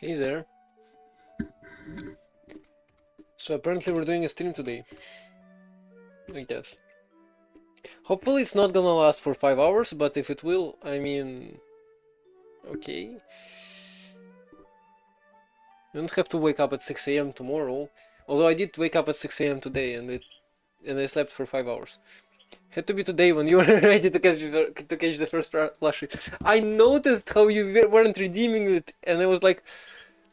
Hey there. So apparently we're doing a stream today, I guess. Hopefully it's not gonna last for 5 hours, but if it will, I mean... Okay. You don't have to wake up at 6 a.m. tomorrow. Although I did wake up at 6 a.m. today and I slept for 5 hours. Had to be today when you were ready to catch the first plushie. I noticed how you weren't redeeming it, and I was like,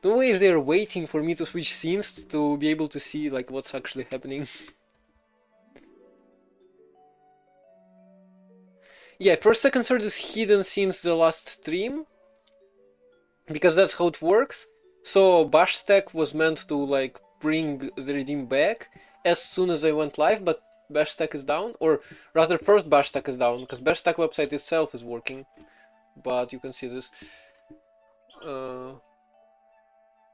no way they're waiting for me to switch scenes to be able to see like what's actually happening. Yeah, first second third is hidden since the last stream, because that's how it works. So bash stack was meant to like bring the redeem back as soon as I went live, but bash stack is down, or rather first bash stack is down, because bash stack website itself is working, but you can see this.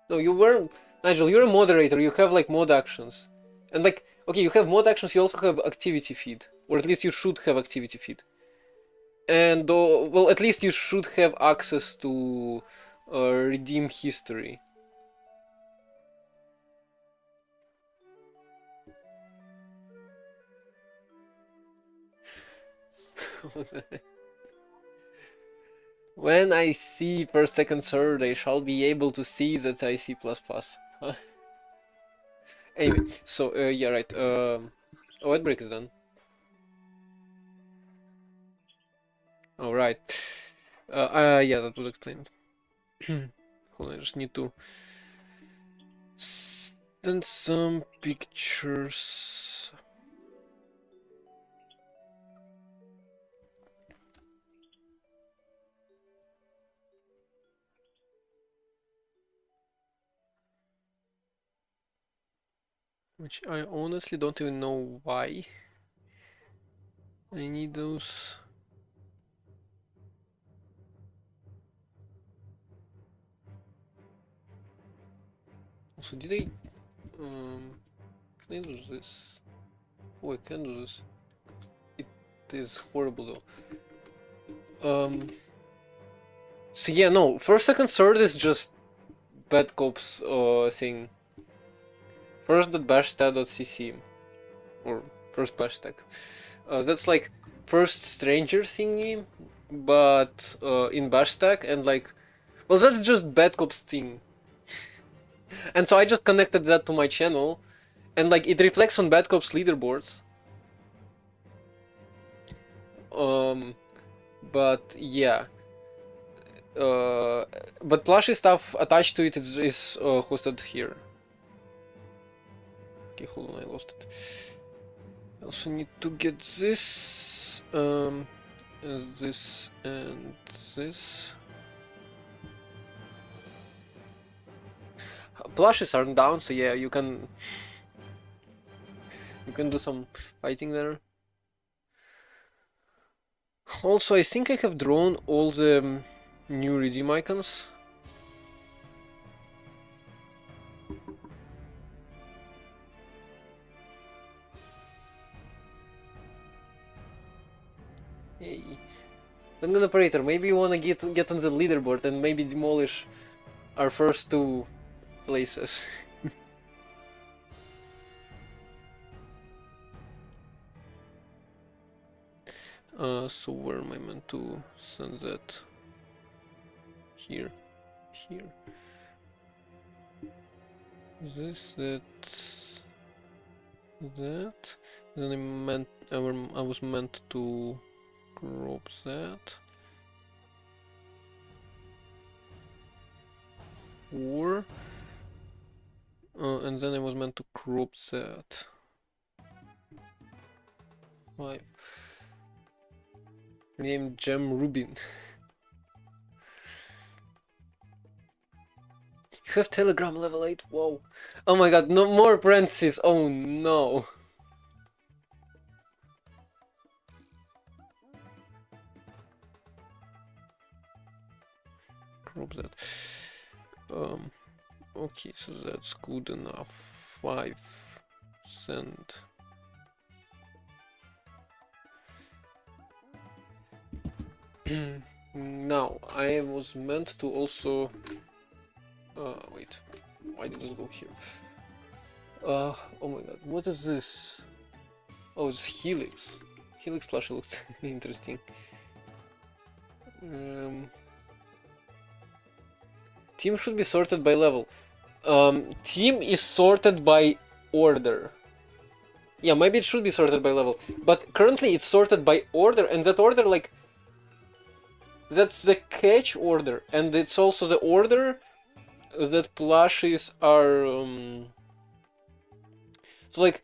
No, you weren't. Nigel, you're a moderator, you have like mod actions. And like, okay, you have mod actions, you also have activity feed, or at least you should have activity feed. And well, at least you should have access to redeem history. When I see first, second, third, I shall be able to see that I see plus plus. Anyway, so yeah, right. Oh, break is done. Oh, right. Yeah, that will explain it. Hold on, I just need to send some pictures. Which I honestly don't even know why I need those. Also, did I can I do this? Oh, I can do this. It is horrible though. So yeah, no. First, second, third is just bad cops thing. First.bashstack.cc or first bashstack. That's like first stranger thingy, but in bashstack, and like, well, that's just bad cops thing. And so I just connected that to my channel, and like it reflects on bad cops leaderboards. But yeah. But plushy stuff attached to it is hosted here. Okay, hold on, I lost it. I also need to get this, this and this. Plushes aren't down, so yeah, you can do some fighting there. Also, I think I have drawn all the new redeem icons. Hey. Dungeon Operator, maybe you wanna get on the leaderboard and maybe demolish our first two places. So where am I meant to send that? Here. This, that. Then I was meant to crop that. 4. And then I was meant to crop that. 5. Name Gem Rubin. You have Telegram level 8? Whoa. Oh my god, no more parentheses. Oh no. Crop that. Okay, so that's good enough. 5. Send. Now, I was meant to also Wait. Why did it go here? Oh my god, what is this? Oh, it's Helix. Helix plushie looks interesting. Team should be sorted by level. Team is sorted by order. Yeah, maybe it should be sorted by level. But currently it's sorted by order, and that order, like... That's the catch order, and it's also the order that plushies are... So, like,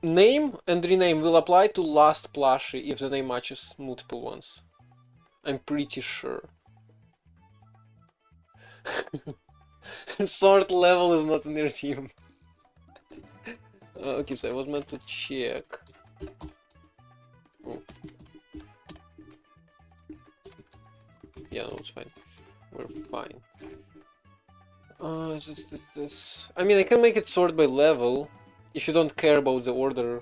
name and rename will apply to last plushie if the name matches multiple ones. I'm pretty sure. Sort level is not in your team. Okay, so I was meant to check. Oh. Yeah, no, it's fine. We're fine. This. I mean, I can make it sort by level if you don't care about the order.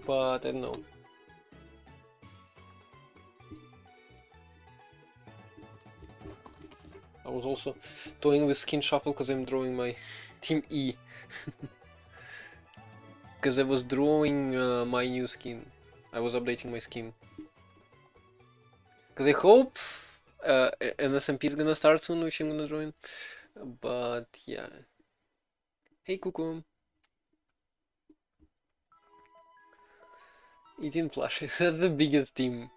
But I don't know. I was also toying with skin shuffle because I'm drawing my team E. Because I was drawing my new skin. I was updating my skin. Because I hope an SMP is gonna start soon, which I'm gonna join. But yeah. Hey Cuckoo. 18 plushes. That's the biggest team.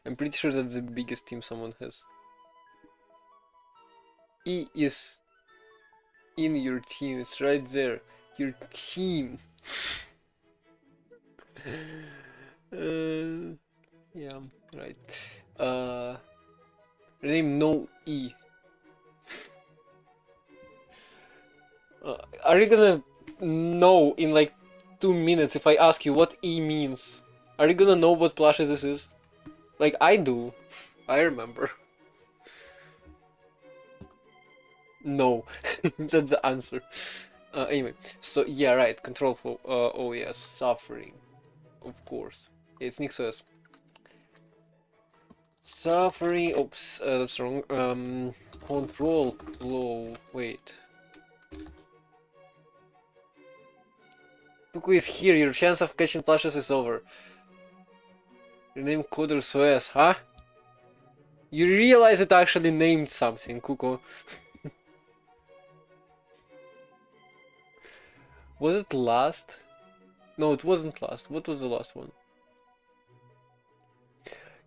I'm pretty sure that's the biggest team someone has. E is in your team. It's right there. Your team. Yeah, right. Rename no E. Are you gonna know in like 2 minutes if I ask you what E means? Are you gonna know what plushes this is? Like I do. I remember. No. That's the answer. Anyway, so yeah, right, control flow. Oh yes, suffering. Of course. It's NixOS. Suffering. Oops, that's wrong. Control flow. Wait. Cuckoo is here. Your chance of catching plushes is over. Rename CoderSOS, huh? You realize it actually named something, Cuckoo. Was it last? No, it wasn't last. What was the last one?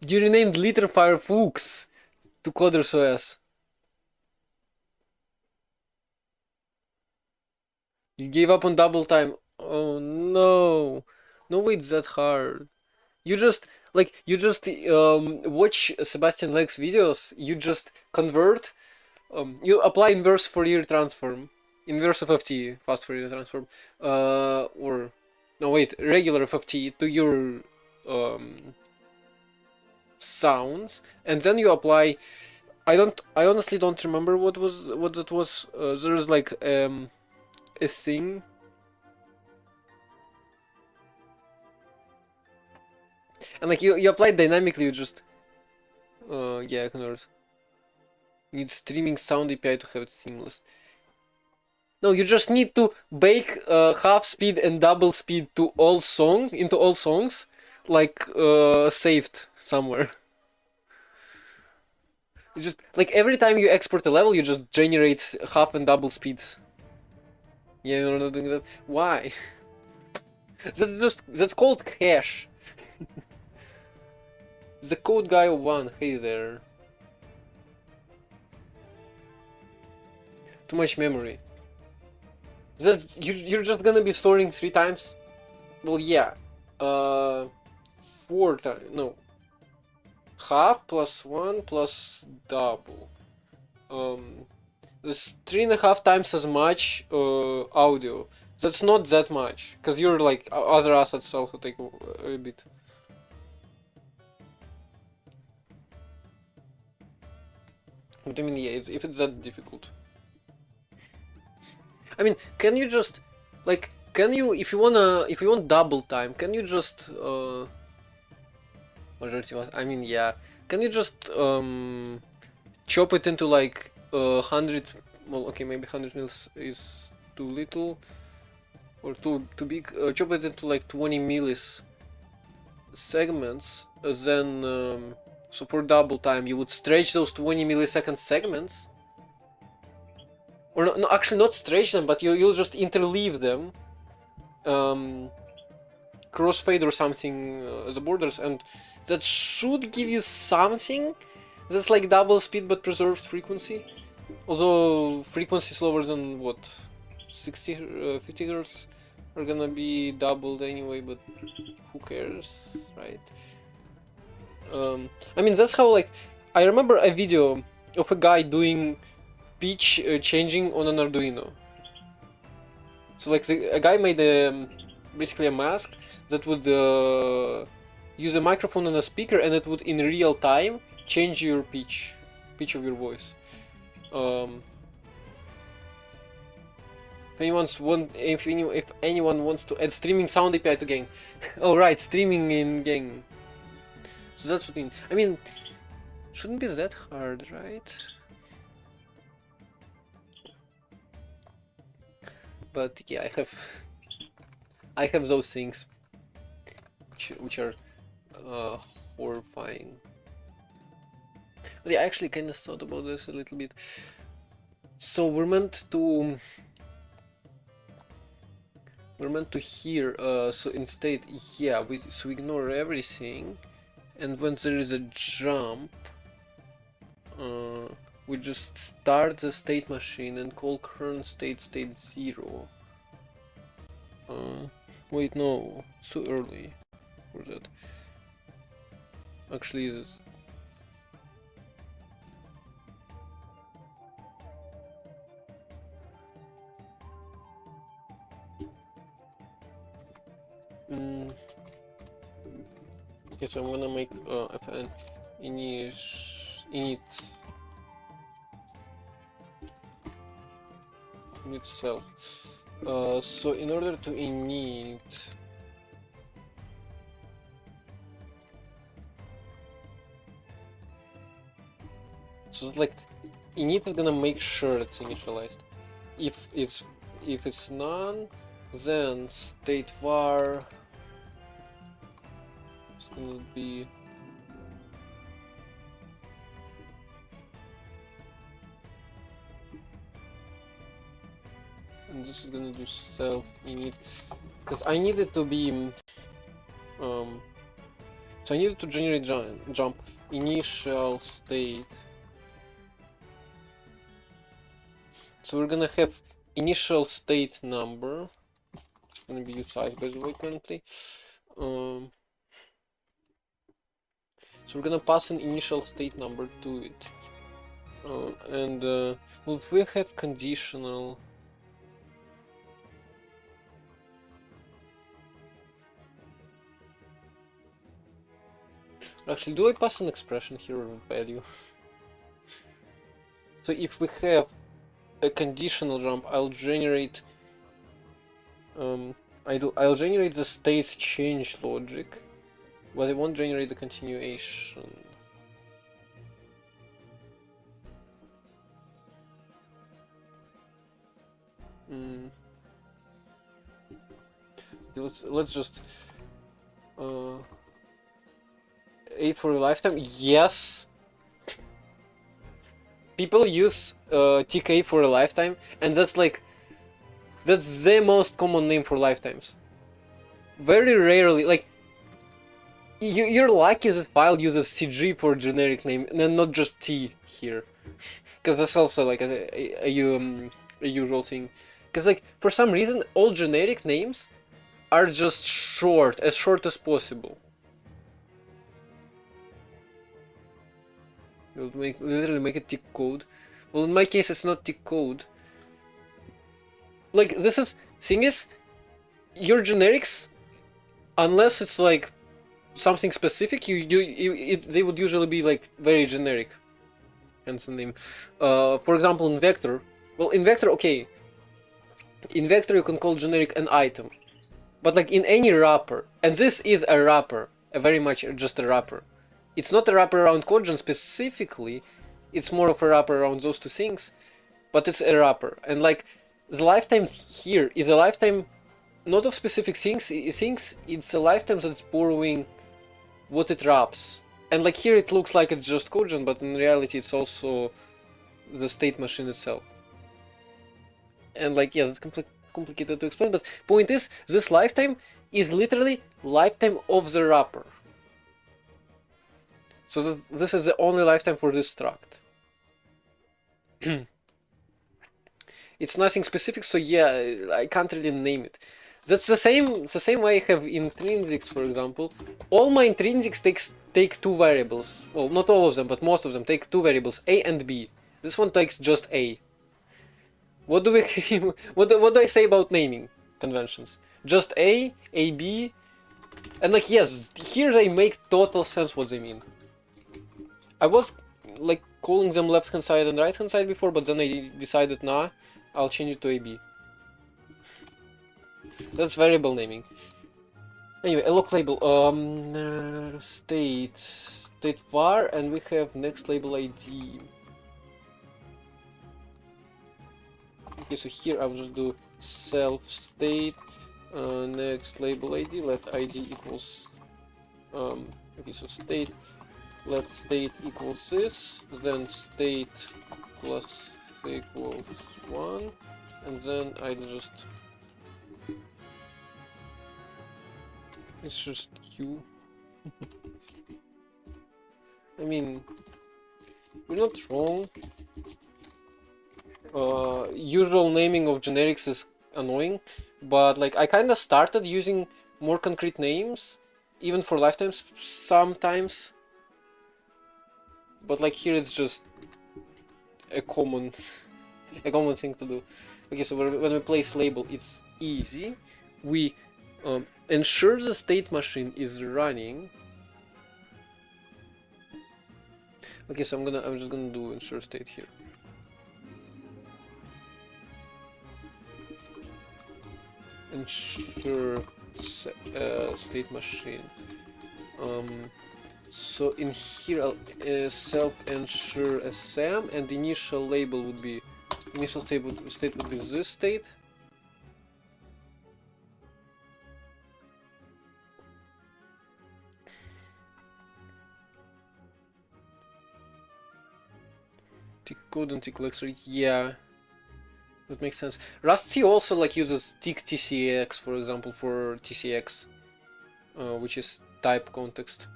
You renamed Litterfire Fuchs to CoderSOS. You gave up on double time. Oh no. No way it's that hard. You just watch Sebastian Leg's videos, you just convert, you apply inverse Fourier transform. Inverse of FT, fast Fourier transform, or no wait, regular FT to your sounds, and then you apply. I honestly don't remember what that was. There is like a thing. And like you apply it dynamically, you just yeah, convert. Need streaming sound API to have it seamless. No, you just need to bake half speed and double speed to all songs, like saved somewhere. You just like every time you export a level, you just generate half and double speeds. Yeah, you're not doing that. Why? That's called cache. The code guy 1, hey there. Too much memory. You're just gonna be storing 3 times? Well, yeah. 4 times. No. Half plus 1 plus double. There's 3.5 times as much audio. That's not that much, because your like other assets also take a bit. But I mean, yeah, if it's that difficult. I mean, can you just, like, if you want double time, can you just, Majority was. I mean, yeah. Can you just chop it into like 100? Well, okay, maybe 100 mils is too little or too big. Chop it into like 20 millis segments. Then so for double time, you would stretch those 20 millisecond segments. Or no, actually not stretch them, but you'll just interleave them. Crossfade or something the borders, and that should give you something that's like double speed but preserved frequency. Although frequency is lower than what, 50 hertz are gonna be doubled anyway, but who cares, right? I mean, that's how, like, I remember a video of a guy doing pitch changing on an Arduino. So like a guy made basically a mask that would use a microphone and a speaker, and it would in real time change your pitch of your voice. If anyone wants to add streaming sound API to Gang, oh right, streaming in Gang. So that's what I mean, shouldn't be that hard, right? But yeah, I have those things which are horrifying. But yeah, I actually kind of thought about this a little bit. So we're meant to hear. So instead, yeah, we ignore everything, and when there is a jump, we just start the state machine and call current state 0. Wait, no, it's too early for that. Actually, this. Okay, so I'm gonna make fn init self. So in order to init, so like init is gonna make sure it's initialized. If it's none, then state var is gonna be and this is gonna do self init, because I need it to be so I needed to generate jump initial state. So we're gonna have initial state number. It's gonna be usize, by the way, currently. So we're gonna pass an initial state number to it, and well, if we have conditional. Actually, do I pass an expression here or a value? So if we have a conditional jump, I'll generate I'll generate the states change logic, but I won't generate the continuation. Let's just A for a lifetime. Yes, people use TK for a lifetime, and that's the most common name for lifetimes. Very rarely, like, you're lucky that file uses CG for generic name and not just T here, because that's also like a usual thing. Because like for some reason all generic names are just short as possible. You'll literally make a tick code. Well, in my case, it's not tick code. Like, thing is, your generics, unless it's like something specific, they would usually be like very generic. Hence the name. For example, in vector. Well, in vector, okay. In vector, you can call generic an item, but like in any wrapper, and this is a wrapper. very much just a wrapper. It's not a wrapper around CodeGen specifically, it's more of a wrapper around those two things, but it's a wrapper. And like, the lifetime here is a lifetime not of specific things, it's a lifetime that's borrowing what it wraps. And like here it looks like it's just CodeGen, but in reality it's also the state machine itself. And like, yeah, that's complicated to explain, but point is, this lifetime is literally lifetime of the wrapper. So this is the only lifetime for this struct. It's nothing specific, so yeah, I can't really name it. That's the same way I have intrinsics, for example. All my intrinsics take two variables. Well, not all of them, but most of them take two variables, A and B. This one takes just A. What do we what do I say about naming conventions? Just A, AB, and like, yes, here they make total sense what they mean. I was like calling them left hand side and right hand side before, but then I decided, nah, I'll change it to AB. That's variable naming. Anyway, a lock label, state var, and we have next label ID. Okay, so here I'll just do self state next label ID, let ID equals okay, so state, let state equals this, then state plus equals 1, and then I just it's just Q. I mean, we're not wrong. Usual naming of generics is annoying, but like I kind of started using more concrete names, even for lifetimes sometimes. But like here it's just a common thing to do. Okay, so when we place label, it's easy. We ensure the state machine is running. Okay, so I'm just gonna do ensure state here. Ensure state machine. So in here I'll self ensure SM, and the initial label would be state would be this state. Tick code and tick collector, yeah, that makes sense. Rust-C also like uses tick TCX, for example, for TCX, which is type context,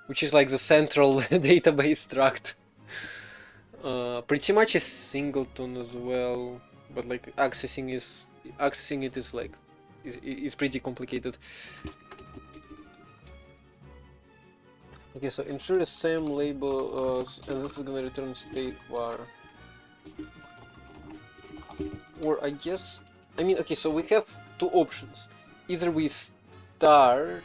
which is like the central database struct. Pretty much a singleton as well, but like accessing it is like is pretty complicated. Okay, so ensure SM label, and this is gonna return state var. Or I guess, I mean, okay, so we have two options. Either we start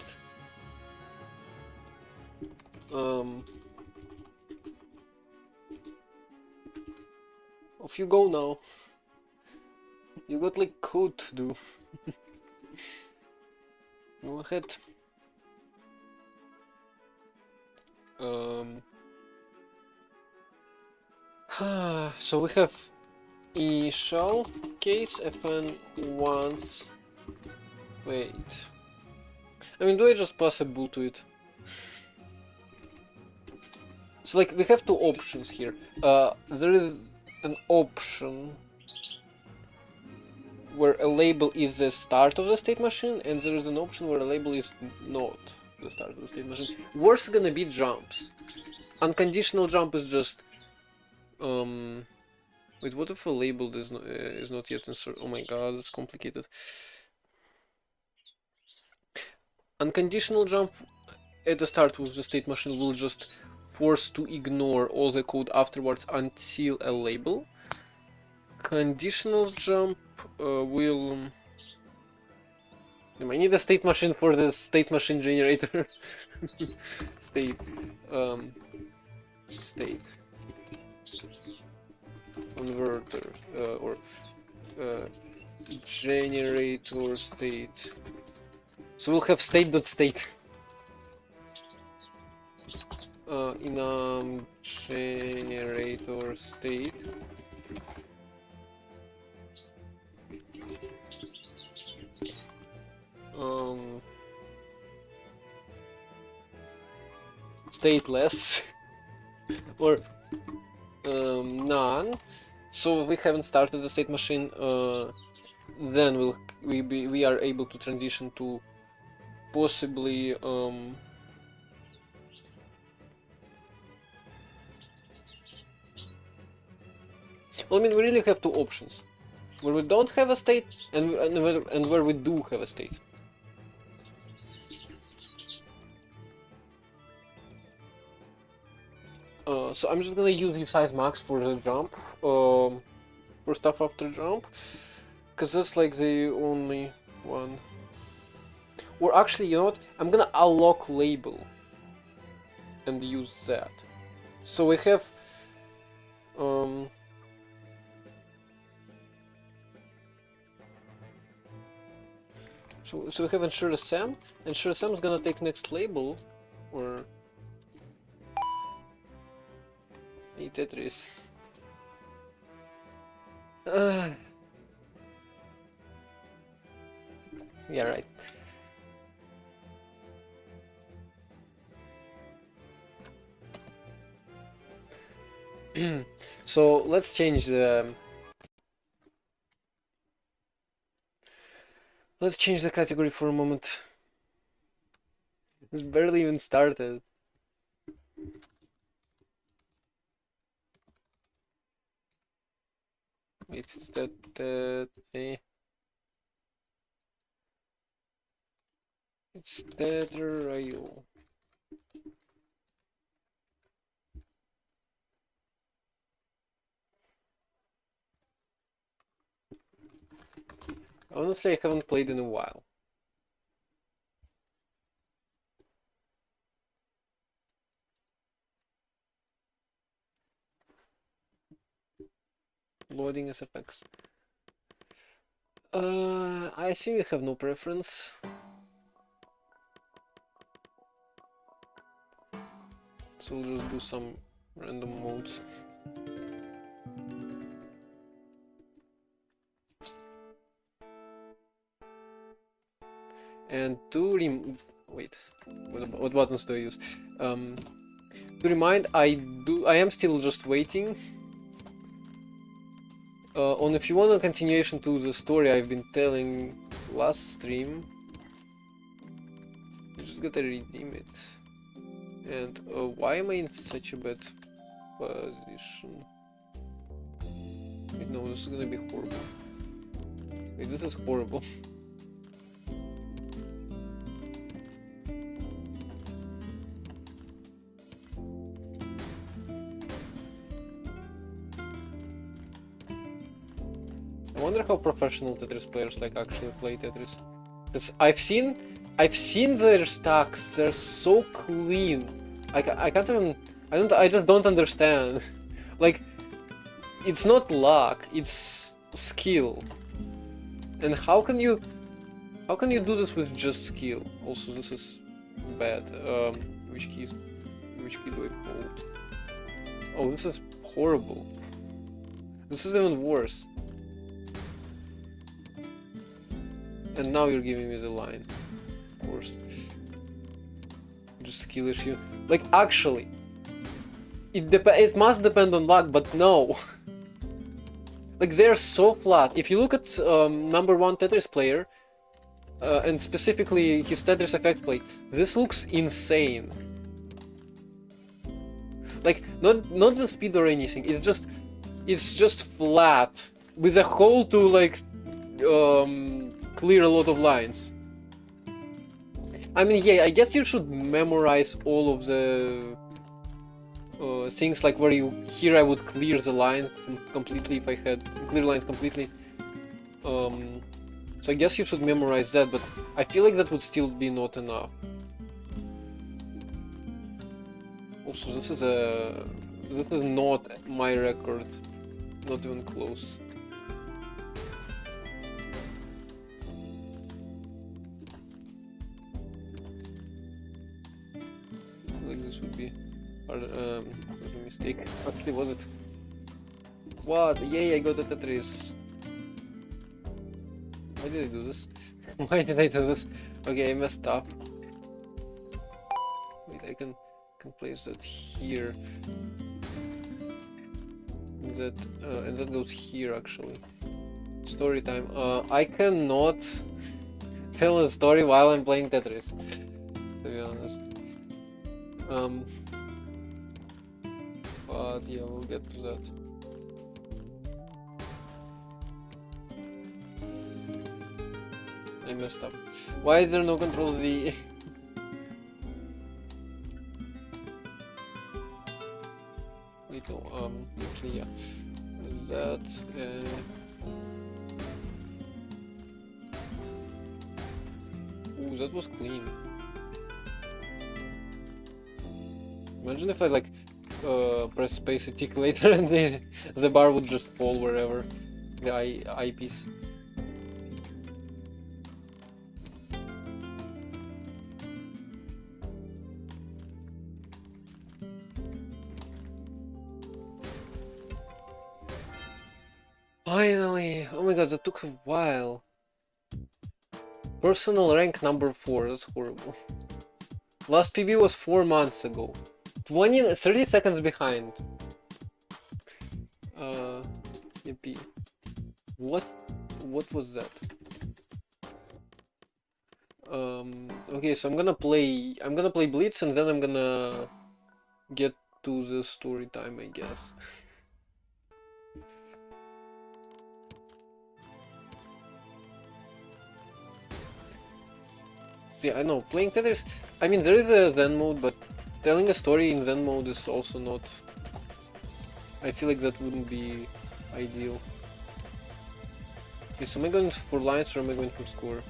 off you go now. You got like code to do. Go ahead. So we have initial case fn wants. Wait. I mean, do I just pass a bool to it? So like we have two options here. There is an option where a label is the start of the state machine, and there is an option where a label is not the start of the state machine. Worst gonna be jumps. Unconditional jump is just wait, what if a label is not yet inserted? Oh my god, that's complicated. Unconditional jump at the start with the state machine will just force to ignore all the code afterwards until a label. Conditional jump will... I need a state machine for the state machine generator. State converter or generator state. So we'll have state.state. enum generator state. Stateless or none. So we haven't started the state machine. Then we are able to transition to possibly well, I mean, we really have two options: where we don't have a state, and where we do have a state. So I'm just gonna use resize max for the jump, for stuff after jump, because that's like the only one. Or actually, you know what? I'm gonna unlock label and use that. So we have so we have ensure Sam. Ensure Sam is gonna take next label, or hey, Tetris. Yeah, right. So let's change the category for a moment. It's barely even started. It's that it's Tetrio. Honestly, I haven't played in a while. Loading SFX. I assume you have no preference. So we'll just do some random modes. And to wait, what buttons do I use? To remind, I am still just waiting on if you want a continuation to the story I've been telling last stream. You just gotta redeem it. And why am I in such a bad position? Wait, no, this is gonna be horrible. Wait, this is horrible. I wonder how professional Tetris players like actually play Tetris. Because I've seen their stacks. They're so clean. I can't even. I just don't understand. Like, it's not luck. It's skill. And how can you do this with just skill? Also, this is bad. Which key do I hold? Oh, this is horrible. This is even worse. And now you're giving me the line. Of course. Just skill issue. Like, actually, it must depend on luck, but no. Like, they're so flat. If you look at #1 Tetris player, and specifically his Tetris effect play, this looks insane. Like, not the speed or anything. It's just flat with a hole to like clear a lot of lines. I mean, yeah, I guess you should memorize all of the things, like where here I would clear the line completely if I had clear lines completely. So I guess you should memorize that, but I feel like that would still be not enough. Also, this is not my record, not even close. Like this would be Was a mistake. Actually, was it? What? Yay! I got a Tetris. Why did I do this? Why did I do this? Okay, I messed up. Wait, I can place that here. And that goes here actually. Story time. I cannot tell a story while I'm playing Tetris, to be honest. But yeah, we'll get to that. I messed up. Why is there no control V? Little, actually, yeah. That, ooh, that was clean. Imagine if I like press space a tick later and the bar would just fall wherever the eyepiece. Finally! Oh my god, that took a while. Personal rank number 4, that's horrible. Last PB was 4 months ago. 30 seconds behind. Yippee. What was that? Okay, so I'm gonna play Blitz and then I'm gonna get to the story time, I guess. Yeah, I know, playing Tetris, I mean, there is a Zen mode, but telling a story in Zen mode is also not... I feel like that wouldn't be ideal. Okay, so am I going for lines or am I going for score?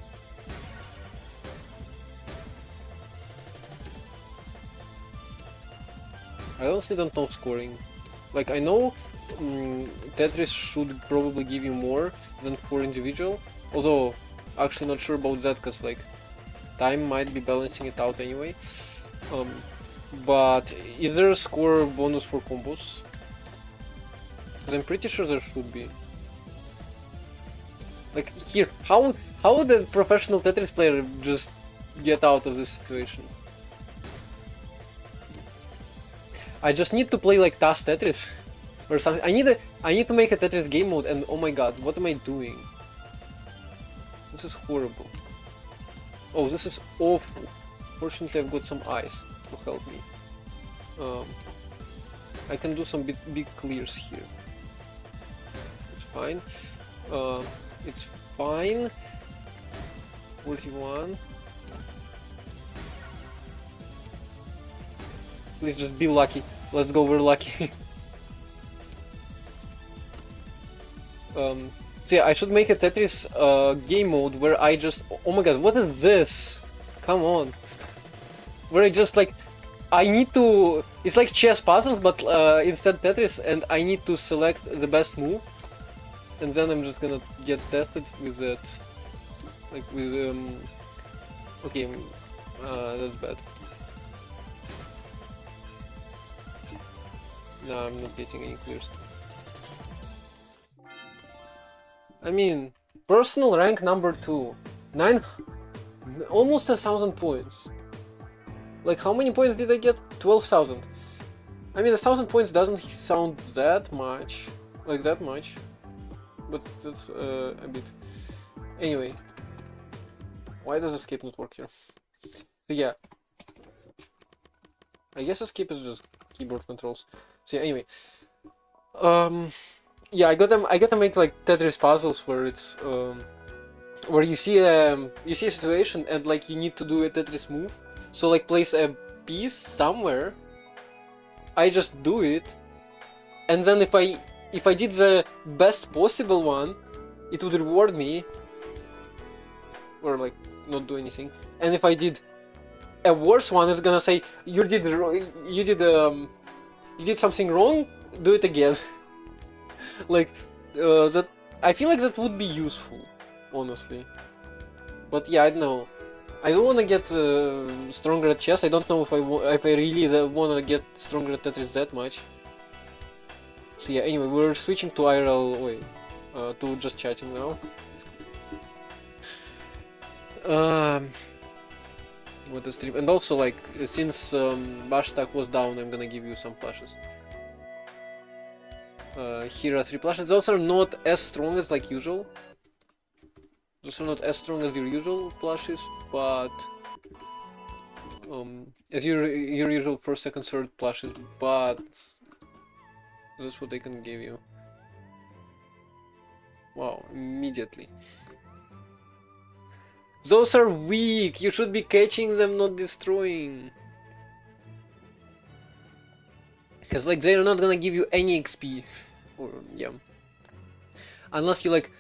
I honestly don't know scoring. Like, I know Tetris should probably give you more than for individual, although actually not sure about that, because like time might be balancing it out anyway. But is there a score bonus for combos? Because I'm pretty sure there should be. Like here, how would a professional Tetris player just get out of this situation? I just need to play like TAS Tetris or something. I need to make a Tetris game mode, and oh my god, what am I doing? This is horrible. Oh, this is awful. Fortunately, I've got some ice to help me. I can do some big clears here. It's fine. It's fine. 41. Please just be lucky. Let's go, we're lucky. So yeah, I should make a Tetris game mode where I just... Oh my god, what is this? Come on. Where I just like... I need to... It's like chess puzzles, but instead Tetris, and I need to select the best move. And then I'm just gonna get tested with that. Like with... Okay, that's bad. No, I'm not getting any clears. I mean, personal rank number 2. Almost 1,000 points. Like, how many points did I get? 12,000. I mean, 1,000 points doesn't sound that much. Like, that much. But that's a bit. Anyway. Why does escape not work here? So yeah. I guess escape is just keyboard controls. So yeah, anyway. Yeah, I gotta make like Tetris puzzles where it's where you see a situation and like you need to do a Tetris move. So like place a piece somewhere. I just do it, and then if I did the best possible one, it would reward me, or like not do anything. And if I did a worse one, it's gonna say you did something wrong. Do it again. Like, that I feel like that would be useful, honestly. But yeah, I don't know. I don't want to get stronger at chess. I don't know if I really want to get stronger at Tetris that much. So yeah, anyway, we're switching to IRL, wait, to just chatting now. What to stream, and also like since Bashtak was down, I'm gonna give you some plushes. Here are 3 plushes. Those are not as strong as like usual. Those are not as strong as your usual plushes, but as your usual first, second, third plushes, but that's what they can give you. Wow, immediately. Those are weak! You should be catching them, not destroying. Because like they're not gonna give you any XP. Or yeah. Unless you like...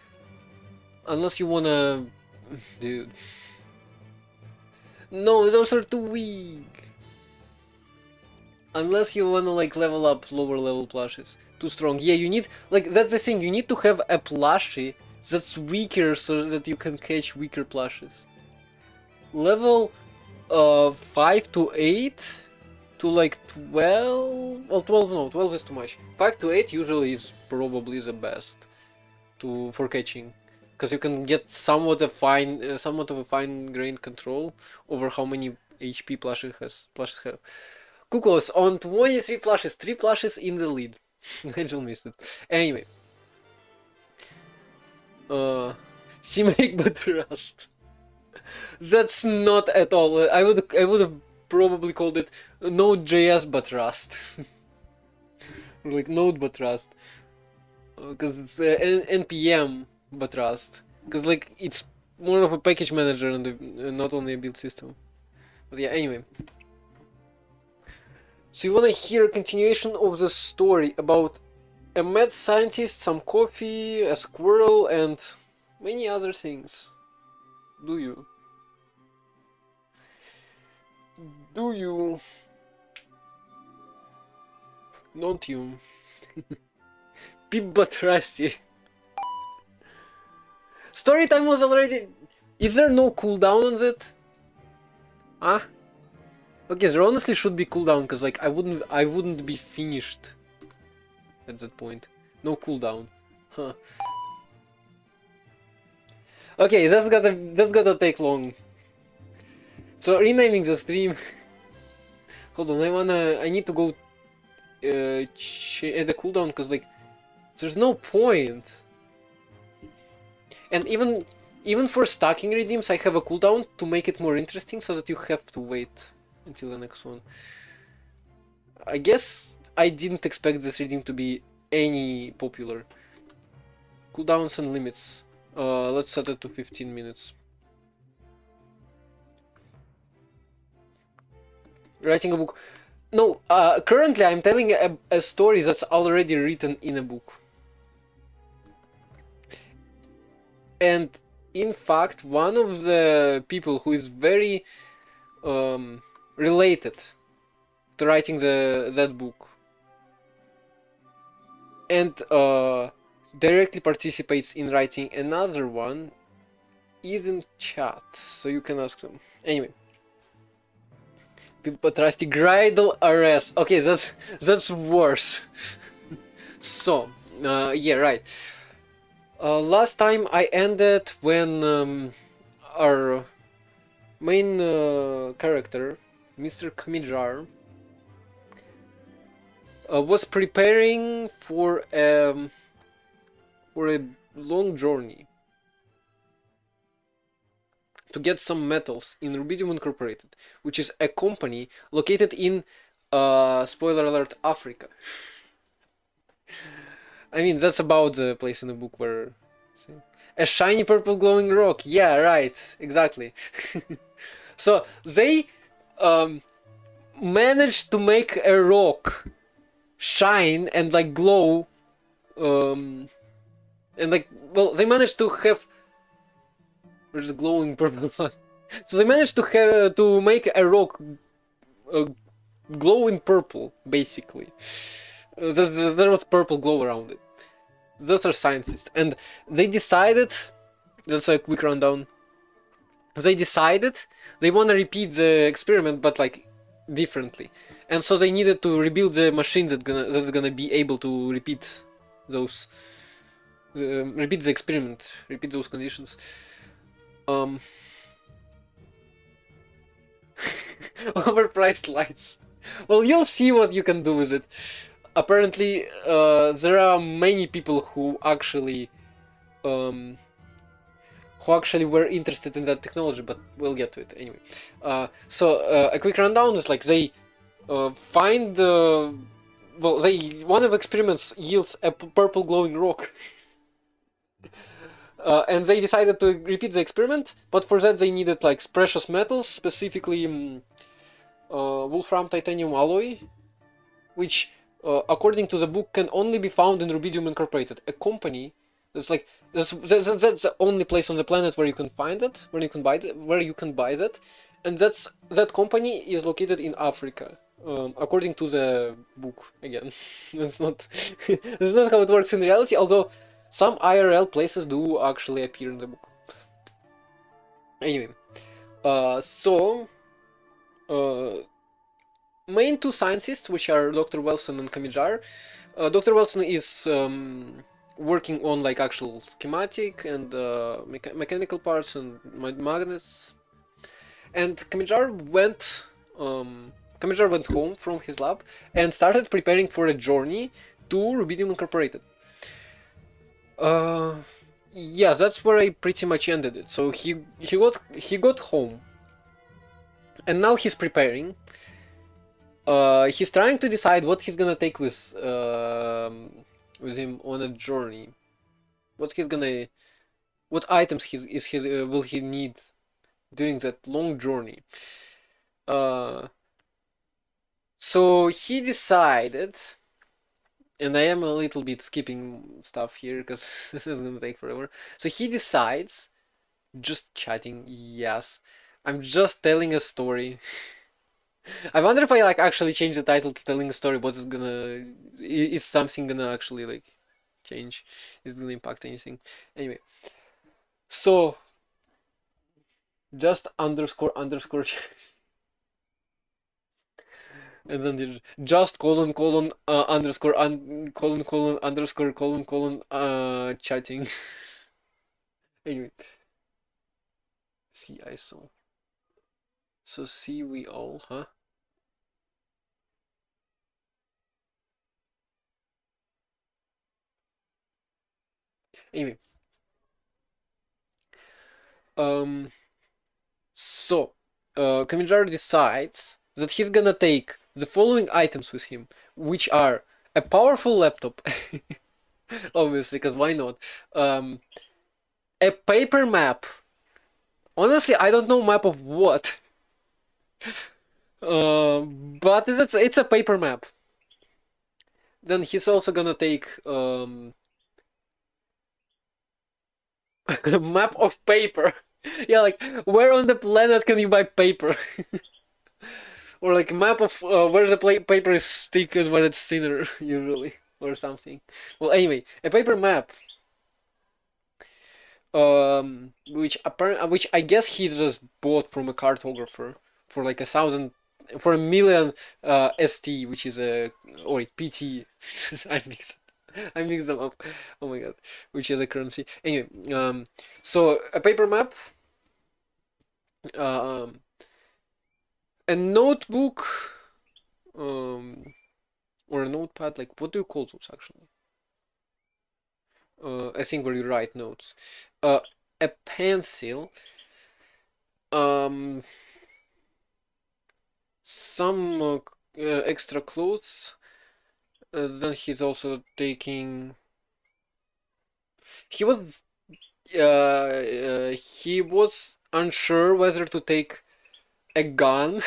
Unless you wanna... Dude. No, those are too weak. Unless you wanna like level up lower level plushes. Too strong. Yeah, you need... Like, that's the thing, you need to have a plushie that's weaker so that you can catch weaker plushes. Level 5 to 8 to like 12... Well, 12 no, 12 is too much. 5 to 8 usually is probably the best for catching. Because you can get somewhat of a fine-grained control over how many HP plushes have. Kukos on 23 plushes, 3 plushes in the lead. Nigel missed it. Anyway. Simic but Rust. That's not at all. I would have probably called it Node.js but Rust. Like Node but Rust. Because it's NPM but Rust. Because like it's more of a package manager and not only a build system. But yeah, anyway. So you wanna hear a continuation of the story about a mad scientist, some coffee, a squirrel, and many other things. Do you? Do you? Don't you? Pip but rusty. Story time was already... Is there no cooldown on that? Huh? Okay, there honestly should be cooldown, because like I wouldn't be finished at that point. No cooldown. Huh. Okay, that's gotta take long. So renaming the stream. Hold on, I need to go at the cooldown, because like there's no point. And even for stacking redeems, I have a cooldown to make it more interesting, so that you have to wait until the next one. I guess I didn't expect this redeem to be any popular. Cooldowns and limits. Let's set it to 15 minutes. Writing a book. No, currently I'm telling a story that's already written in a book. And in fact, one of the people who is very related to writing that book and directly participates in writing another one is in chat, so you can ask them. Anyway. Patrasti Gridal RS. Okay, that's worse. So, yeah, right. Last time I ended when our main character, Mr. Kamijar, was preparing for a long journey to get some metals in Rubidium Incorporated, which is a company located in, spoiler alert, Africa. I mean, that's about the place in the book where... A shiny purple glowing rock. Yeah, right. Exactly. So, they managed to make a rock shine and, like, glow. And, like, well, they managed to have... Where's the glowing purple one? So they managed to make a rock glowing purple, basically. There was purple glow around it. Those are scientists, and they decided, that's a quick rundown, they decided they want to repeat the experiment, but like differently, and so they needed to rebuild the machines that are gonna be able to repeat those, repeat the experiment, repeat those conditions. Overpriced lights. Well, you'll see what you can do with it. Apparently, there are many people who actually were interested in that technology, but we'll get to it anyway. A quick rundown is like they find the one of the experiments yields a purple glowing rock. And they decided to repeat the experiment, but for that they needed like precious metals, specifically wolfram titanium alloy, which according to the book can only be found in Rubidium Incorporated, a company that's like that's the only place on the planet where you can find it, where you can buy that, and that company is located in Africa. According to the book, again, that's not that's not how it works in reality. Although some IRL places do actually appear in the book. Anyway, main two scientists, which are Dr. Wilson and Kamijar. Dr. Wilson is working on like actual schematic and mechanical parts and magnets, and Kamijar went home from his lab and started preparing for a journey to Rubidium Incorporated. Yeah, that's where I pretty much ended it. So he got home, and now he's preparing. He's trying to decide what he's gonna take with him on a journey. What items will he need during that long journey. So he decided, and I am a little bit skipping stuff here because this is gonna take forever. So he decides, just chatting, yes, I'm just telling a story. I wonder if I like actually change the title to telling a story, what is something gonna actually like change? Is it gonna impact anything? Anyway, so just underscore and then there's just colon underscore colon underscore colon chatting. Anyway, see ISO. So see we all, huh? Anyway, so Kamijar decides that he's gonna take the following items with him, which are a powerful laptop, obviously, because why not? A paper map. Honestly, I don't know map of what, but it's a paper map. Then he's also gonna take a map of paper. Yeah, like where on the planet can you buy paper? Or like a map of where the paper is thick and where it's thinner, usually, or something. Well, anyway, a paper map, which I guess he just bought from a cartographer for like for a million ST, which is PT. I mixed them up. Oh my god, which is a currency. Anyway, so a paper map, a notebook, or a notepad. Like, what do you call those actually? I think where you write notes. A pencil. Some extra clothes. Then he's also taking. He was unsure whether to take a gun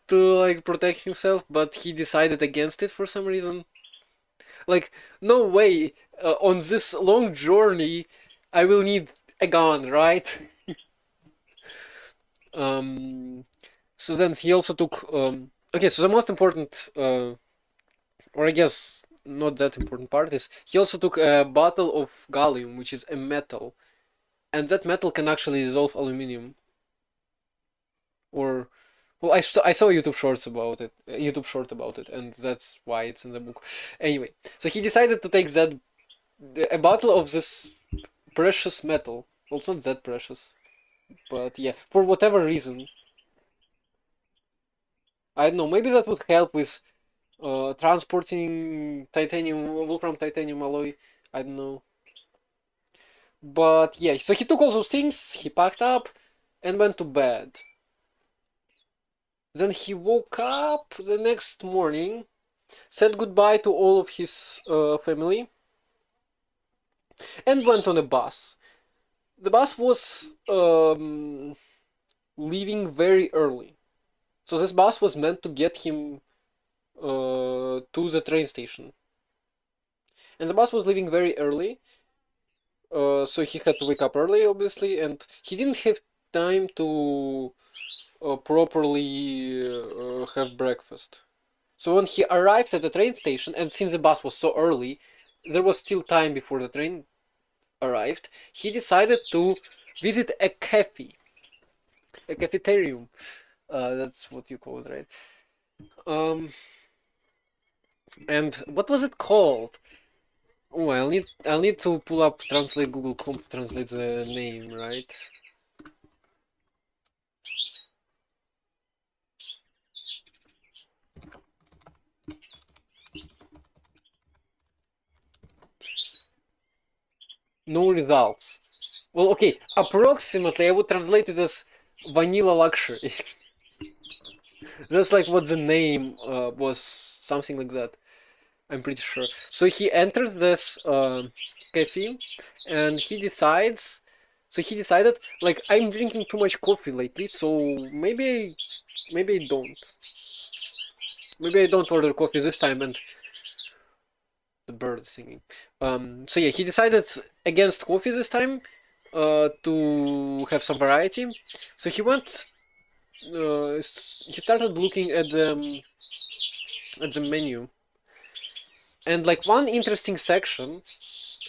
to like protect himself, but he decided against it for some reason. Like, no way, on this long journey I will need a gun, right? So then he also took okay, so the most important or I guess not that important part is he also took a bottle of gallium, which is a metal, and that metal can actually dissolve aluminium. Or, well, I saw YouTube shorts about it, YouTube short about it, and that's why it's in the book. Anyway, so he decided to take a bottle of this precious metal. Well, it's not that precious, but yeah, for whatever reason, I don't know. Maybe that would help with transporting titanium, wolfram titanium alloy. I don't know. But yeah, so he took all those things, he packed up, and went to bed. Then he woke up the next morning, said goodbye to all of his family, and went on a bus. The bus was leaving very early. So this bus was meant to get him to the train station. And the bus was leaving very early, so he had to wake up early, obviously, and he didn't have time to properly have breakfast. So when he arrived at the train station, and since the bus was so early, there was still time before the train arrived, he decided to visit a cafe. A cafeterium. That's what you call it, right? And what was it called? Oh, I'll need to pull up translate Google Chrome to translate the name, right? No results. Well, okay, approximately I would translate it as vanilla luxury. That's like what the name was, something like that. I'm pretty sure. So he enters this cafe, and he decides. So he decided, like, I'm drinking too much coffee lately, so maybe I don't. Maybe I don't order coffee this time. And the bird is singing. So yeah, he decided against coffee this time, to have some variety. So he went. He started looking at the menu, and like one interesting section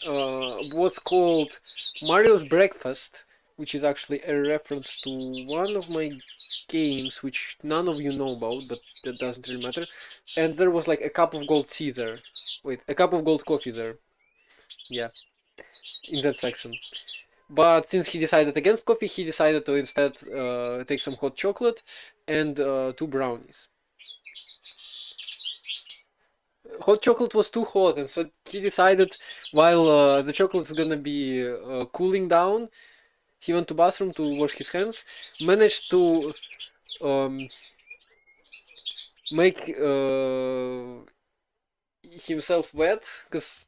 was called Mario's Breakfast, which is actually a reference to one of my games, which none of you know about, but that doesn't really matter. And there was like a cup of gold tea there. Wait, a cup of gold coffee there. Yeah, in that section. But since he decided against coffee, he decided to instead take some hot chocolate and 2 brownies. Hot chocolate was too hot, and so he decided, while the chocolate's gonna be cooling down, he went to bathroom to wash his hands, managed to make himself wet, because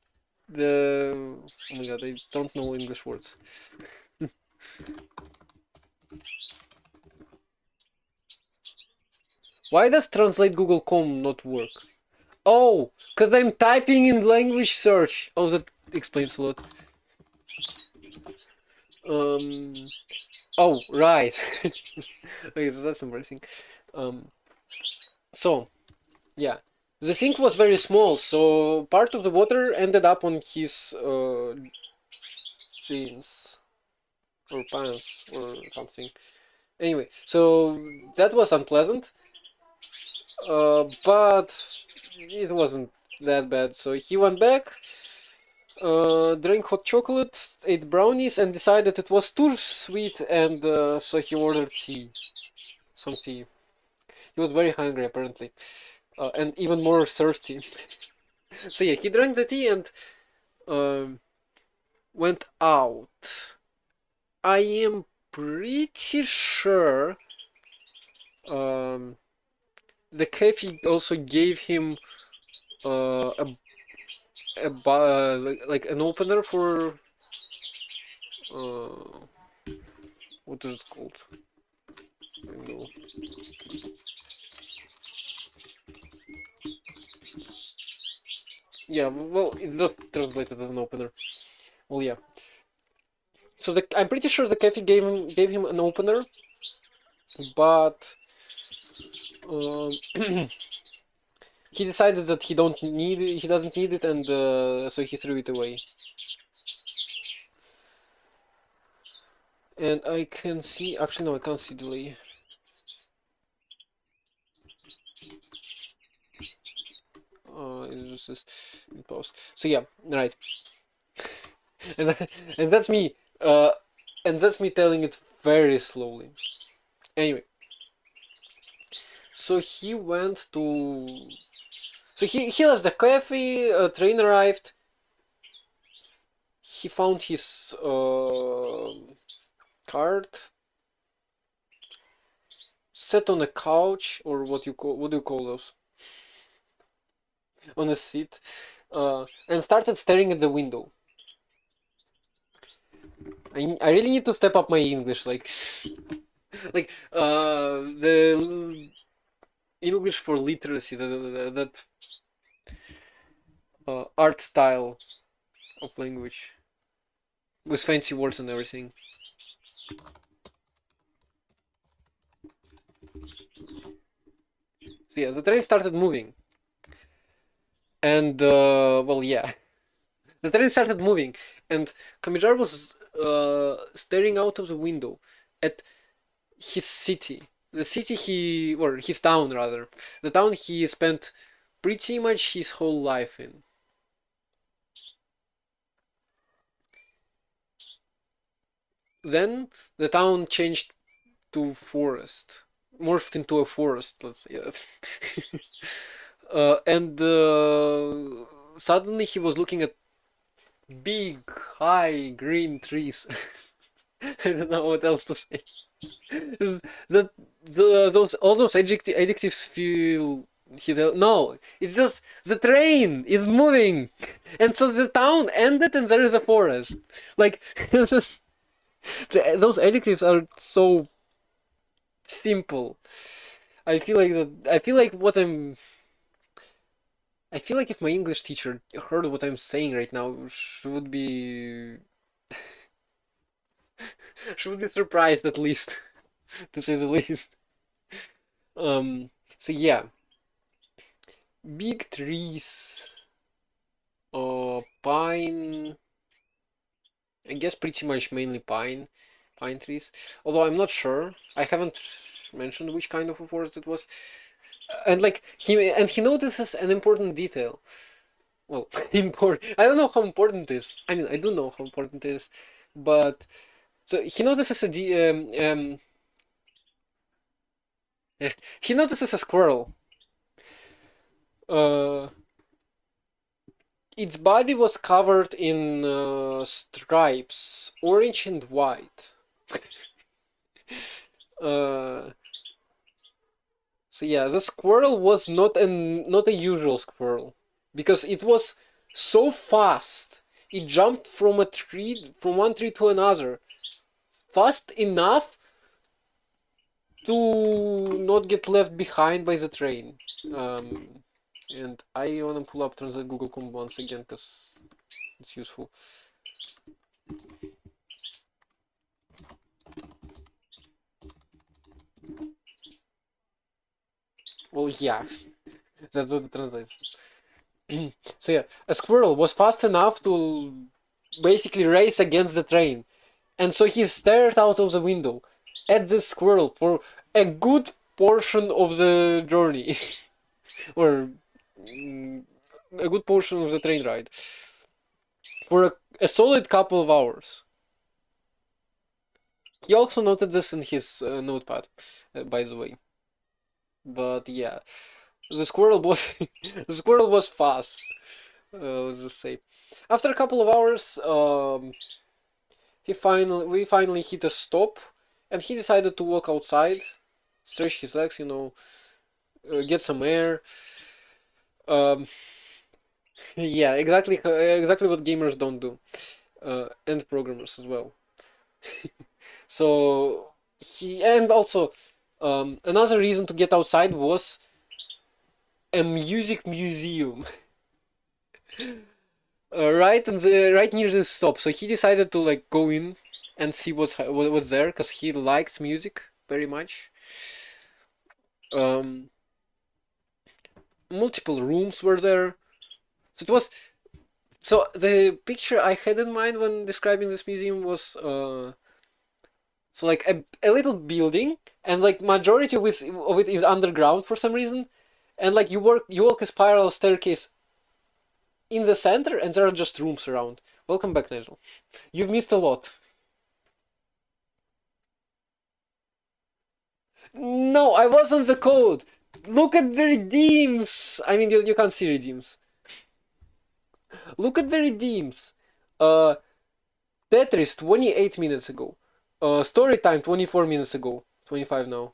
oh my god, I don't know English words. Why does translate Google Chrome not work? Oh, because I'm typing in language search. Oh, that explains a lot. Oh, right. Okay, so that's embarrassing. So, yeah. The sink was very small, so part of the water ended up on his jeans or pants or something. Anyway, so that was unpleasant, but it wasn't that bad. So he went back, drank hot chocolate, ate brownies, and decided it was too sweet, and so he ordered tea. Some tea. He was very hungry, apparently, and even more thirsty. So yeah, he drank the tea and went out. I am pretty sure the cafe also gave him like an opener for what is it called? I don't know. Yeah, well, it's not translated as an opener. Well, yeah. So I'm pretty sure the cafe gave him an opener, but he decided that he doesn't need it, and so he threw it away. And I can see, actually no, I can't see delay. It's just in post. So yeah, right. And, and that's me. And that's me telling it very slowly. Anyway, so he went to. So he left the cafe. A train arrived. He found his card. Sat on a couch, or what do you call those? On a seat, and started staring at the window. I really need to step up my English, like the English for literacy, that art style of language with fancy words and everything. So yeah, the train started moving, and well, yeah, the train started moving, and Kamijar was staring out of the window at his city, or his town rather, the town he spent pretty much his whole life in. Then the town changed to forest, morphed into a forest, let's say that. And suddenly he was looking at big, high, green trees. I don't know what else to say. that those all those adjectives feel. No, it's just the train is moving, and so the town ended, and there is a forest. Like those adjectives are so simple. I feel like that. I feel like if my English teacher heard what I'm saying right now, she would be surprised at least, to say the least. So yeah, big trees, pine. I guess pretty much mainly pine trees. Although I'm not sure. I haven't mentioned which kind of a forest it was. And like he notices an important detail. Well, important. I don't know how important it is. I mean, I do know how important it is, but so he notices he notices a squirrel. Uh, its body was covered in stripes, orange and white. Uh, so yeah, the squirrel was not a usual squirrel because it was so fast. It jumped from one tree to another, fast enough to not get left behind by the train. And I wanna pull up Translate Google Com once again because it's useful. Well, yeah, that's what it translates. So yeah, a squirrel was fast enough to basically race against the train, and so he stared out of the window at the squirrel for a good portion of the journey, or a good portion of the train ride, for a solid couple of hours. He also noted this in his notepad, by the way. But yeah, the squirrel was the squirrel was fast. Let's just say, after a couple of hours, we finally hit a stop, and he decided to walk outside, stretch his legs, get some air. Um, yeah, exactly what gamers don't do, and programmers as well. So and also another reason to get outside was a music museum. Right near the stop. So he decided to like go in and see what's there because he liked music very much. Um, Multiple rooms were there. So the picture I had in mind when describing this museum was So like a little building, and like majority of it is underground for some reason, and like you walk a spiral staircase in the center, and there are just rooms around. Welcome back, Nigel. You've missed a lot. No, I was on the code. Look at the redeems. I mean, you can't see redeems. Look at the redeems. Uh, Tetris 28 minutes ago. Story time 24 minutes ago. 25 now.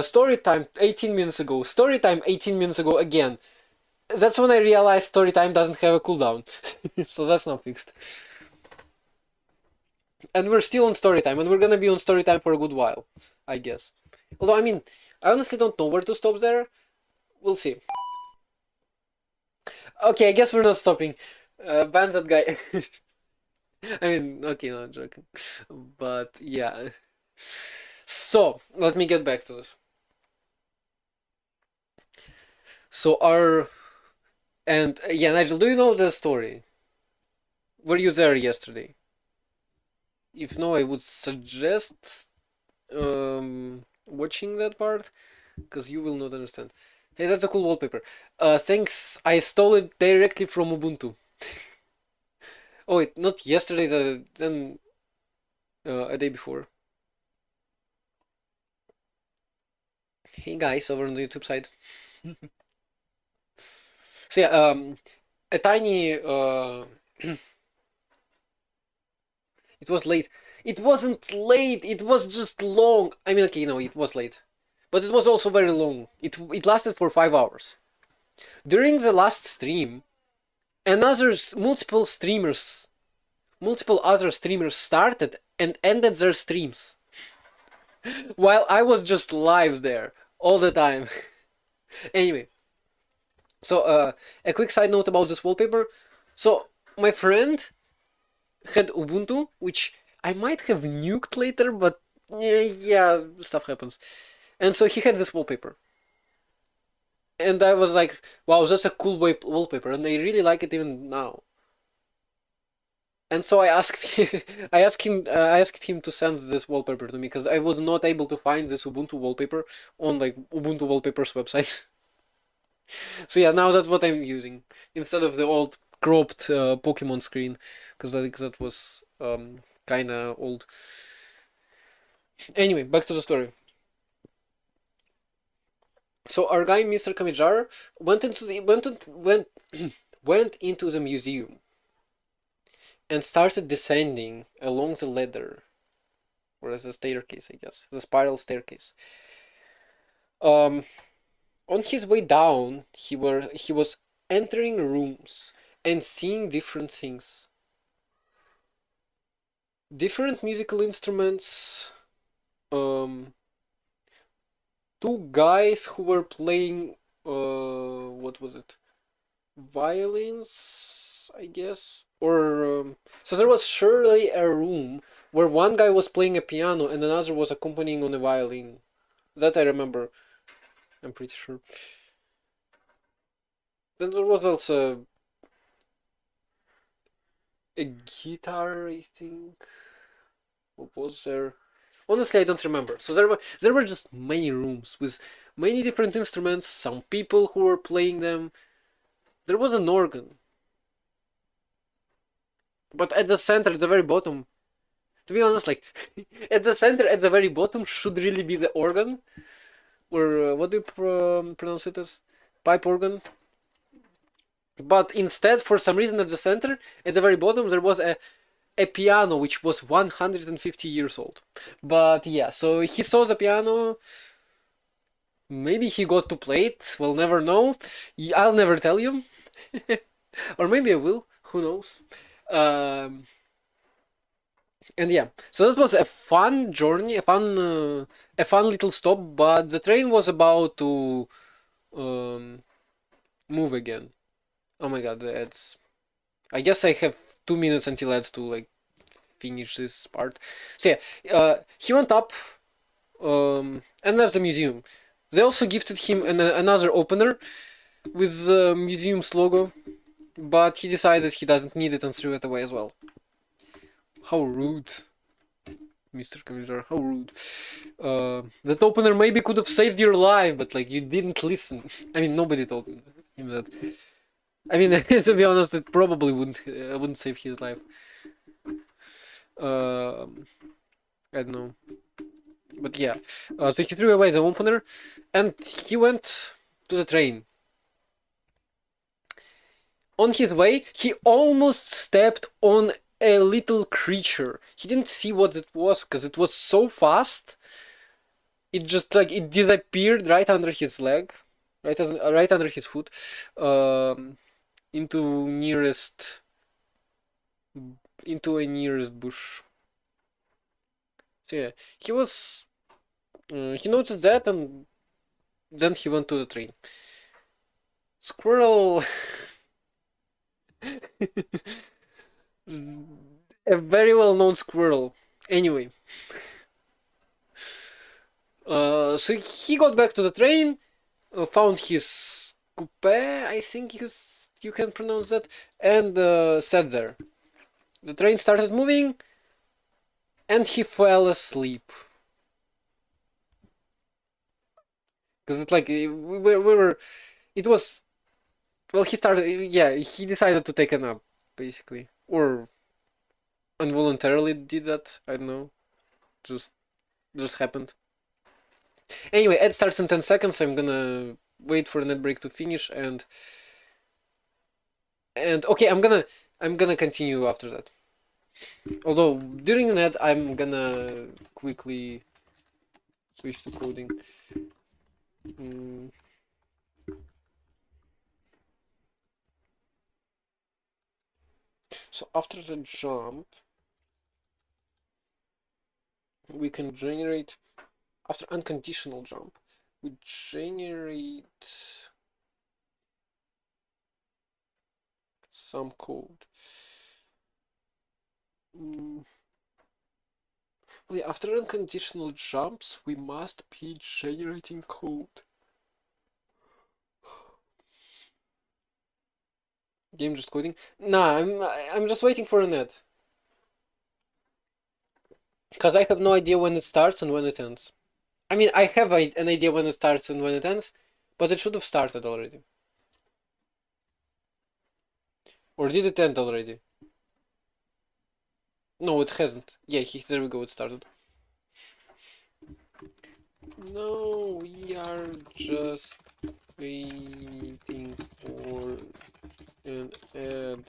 Story time 18 minutes ago. Story time 18 minutes ago again. That's when I realized story time doesn't have a cooldown. So that's not fixed. And we're still on story time, and we're gonna be on story time for a good while, I guess. Although, I mean, I honestly don't know where to stop there. We'll see. Okay, I guess we're not stopping. Ban that guy. I mean, okay, not joking. But, yeah. So, let me get back to this. So, And, yeah, Nigel, do you know the story? Were you there yesterday? If no, I would suggest watching that part, because you will not understand. Hey, that's a cool wallpaper. Thanks, I stole it directly from Ubuntu. Oh wait, not yesterday, then a day before. Hey guys, over on the YouTube side. So yeah, a tiny, it was late. It wasn't late, it was just long. I mean, okay, no, it was late. But it was also very long. It lasted for 5 hours. During the last stream, multiple other streamers started and ended their streams. While I was just live there all the time. Anyway. So, a quick side note about this wallpaper. So, my friend had Ubuntu, which I might have nuked later, but yeah, stuff happens. And so he had this wallpaper. And I was like, wow, that's a cool wallpaper, and I really like it even now. And so I asked I asked him to send this wallpaper to me, because I was not able to find this Ubuntu wallpaper on like Ubuntu Wallpapers website. So yeah, now that's what I'm using instead of the old cropped Pokemon screen, because that was kind of old. Anyway, back to the story. So our guy, Mr. Kamijar, went went into the museum and started descending along the ladder, or the staircase, I guess, the spiral staircase. On his way down, he was entering rooms and seeing different things, different musical instruments. Two guys who were playing what was it? Violins, I guess. Or so there was surely a room where one guy was playing a piano and another was accompanying on a violin. That I remember. I'm pretty sure. Then there was also a guitar, I think. What was there? Honestly, I don't remember. So there were just many rooms with many different instruments, some people who were playing them. There was an organ. But at the center, at the very bottom, to be honest, like, at the center, at the very bottom, should really be the organ. Or, what do you pronounce it as? Pipe organ. But instead, for some reason, at the center, at the very bottom, there was a piano which was 150 years old. But yeah, so he saw the piano. Maybe he got to play it. We'll never know. I'll never tell you. Or maybe I will. Who knows? And yeah, so that was a fun journey, a fun little stop. But the train was about to move again. Oh my god, the ads. I guess I have 2 minutes until ads to like finish this part. So yeah, he went up and left the museum. They also gifted him another opener with the museum's logo, but he decided he doesn't need it and threw it away as well. How rude. Mr. Kamildar, how rude. That opener maybe could have saved your life, but like you didn't listen. I mean, nobody told him that. I mean, to be honest, it probably wouldn't save his life. I don't know. But yeah, so he threw away the opener, and he went to the train. On his way, he almost stepped on a little creature. He didn't see what it was because it was so fast. It just like it disappeared right under his leg, right under his foot, into a nearest bush. So yeah, he noticed that, and then he went to the train. Squirrel. A very well-known squirrel. Anyway. So he got back to the train, found his coupe, I think you can pronounce that, and sat there. The train started moving, and he fell asleep. Because it's like, we were, it was, well, he decided to take a nap, basically. Or involuntarily did that, I don't know. Just happened. Anyway, ad starts in 10 seconds. I'm gonna wait for the net break to finish, and okay, I'm gonna continue after that. Although during the net, I'm gonna quickly switch to coding. So after the jump, we can generate, after unconditional jump, we generate some code. After unconditional jumps, we must be generating code. Game just coding? Nah, I'm just waiting for a net. Because I have no idea when it starts and when it ends. I mean, I have an idea when it starts and when it ends, but it should have started already. Or did it end already? No, it hasn't. Yeah, there we go, it started. No, we are just waiting for an ad.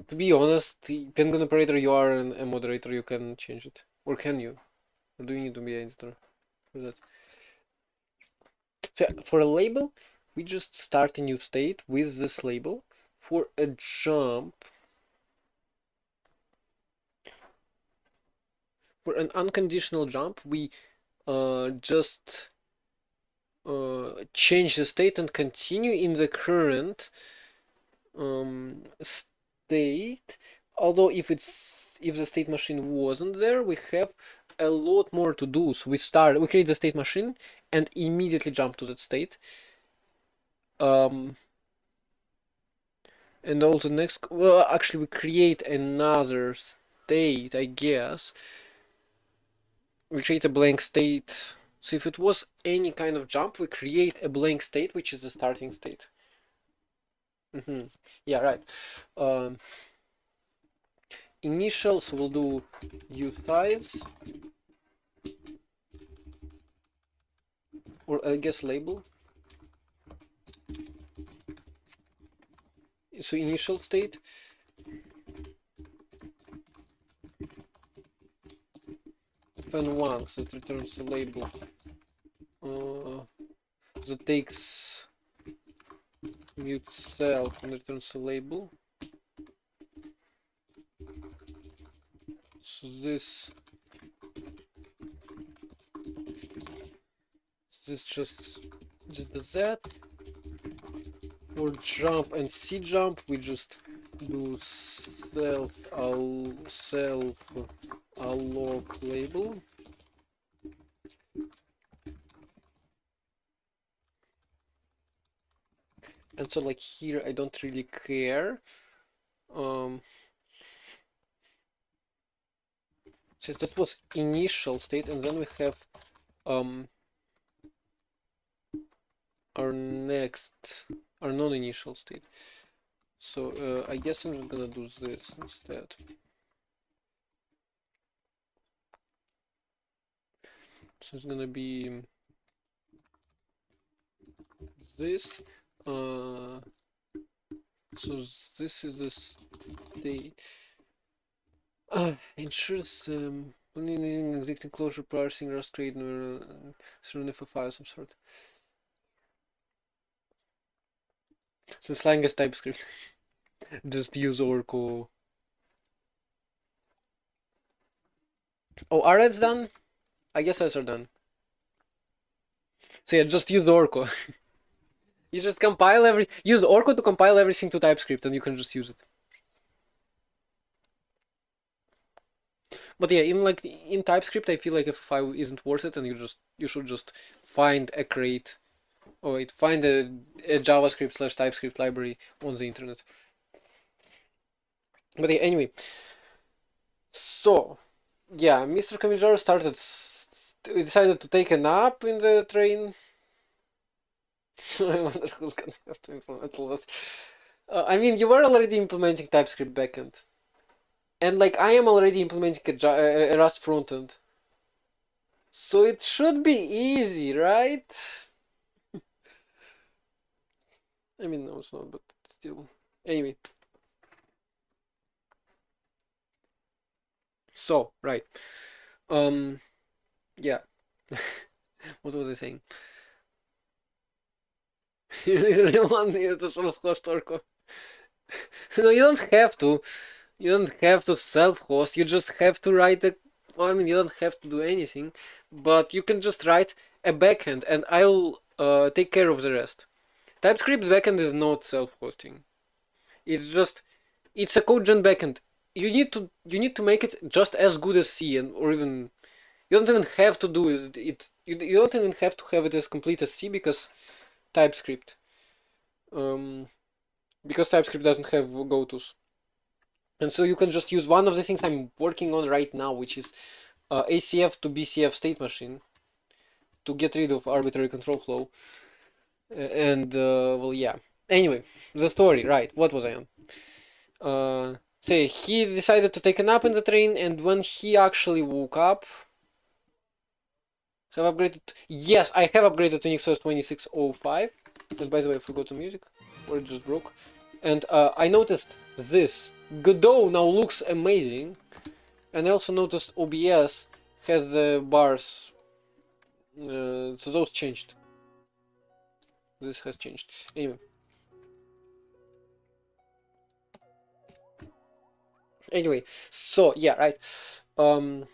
To be honest, Penguin Operator, you are a moderator, you can change it. Or can you? Or do you need to be an editor for that? So for a label, we just start a new state with this label. For a jump, for an unconditional jump, we just change the state and continue in the current state. Although if the state machine wasn't there, we have a lot more to do. So we create the state machine and immediately jump to that state. And also actually we create another state, I guess. We create a blank state. So if it was any kind of jump, we create a blank state, which is the starting state. Yeah, right. Initial, so we'll do usize, or I guess label. So initial state. Fn1, so it returns the label that takes mute self and returns the label. So this just does that. For jump and C jump, we just do self alloc label. And so like here I don't really care. So that was initial state, and then we have our non-initial state. So I guess I'm just gonna do this instead. So it's gonna be this. So this is the state. Ensures needing victim closure, parsing, Rust trade, if a file of some sort. So slang is TypeScript. Just use Orco. Oh, are ads done? I guess ads are done. So yeah, just use Orco. You just use Orco to compile everything to TypeScript, and you can just use it. But yeah, in TypeScript, I feel like if a file isn't worth it, and you should just find a crate. Oh wait, find a JavaScript / TypeScript library on the internet. But yeah, anyway. So, yeah, Mr. Kamijaro decided to take a nap in the train. I wonder who's gonna have to implement all that. I mean, you were already implementing TypeScript backend. And like, I am already implementing a Rust frontend. So it should be easy, right? I mean, no, it's not, but still. Anyway. So, right. Yeah. What was I saying? You don't want to self-host Orco. No, you don't have to. You don't have to self-host. You just have to write a. Well, I mean, you don't have to do anything, but you can just write a backend, and I'll take care of the rest. TypeScript backend is not self-hosting. It's a CodeGen backend. You need to make it just as good as C, or even you don't even have to do it. You don't even have to have it as complete as C because TypeScript. Because TypeScript doesn't have gotos. And so you can just use one of the things I'm working on right now, which is ACF to BCF state machine to get rid of arbitrary control flow. Well, yeah. Anyway, the story, right? What was I on? Say he decided to take a nap in the train, and when he actually woke up, have upgraded. Yes, I have upgraded to NixOS 2605. And by the way, I forgot the music, or it just broke. And I noticed this. Godot now looks amazing. And I also noticed OBS has the bars. So those changed. This has changed. Anyway. So yeah, right. So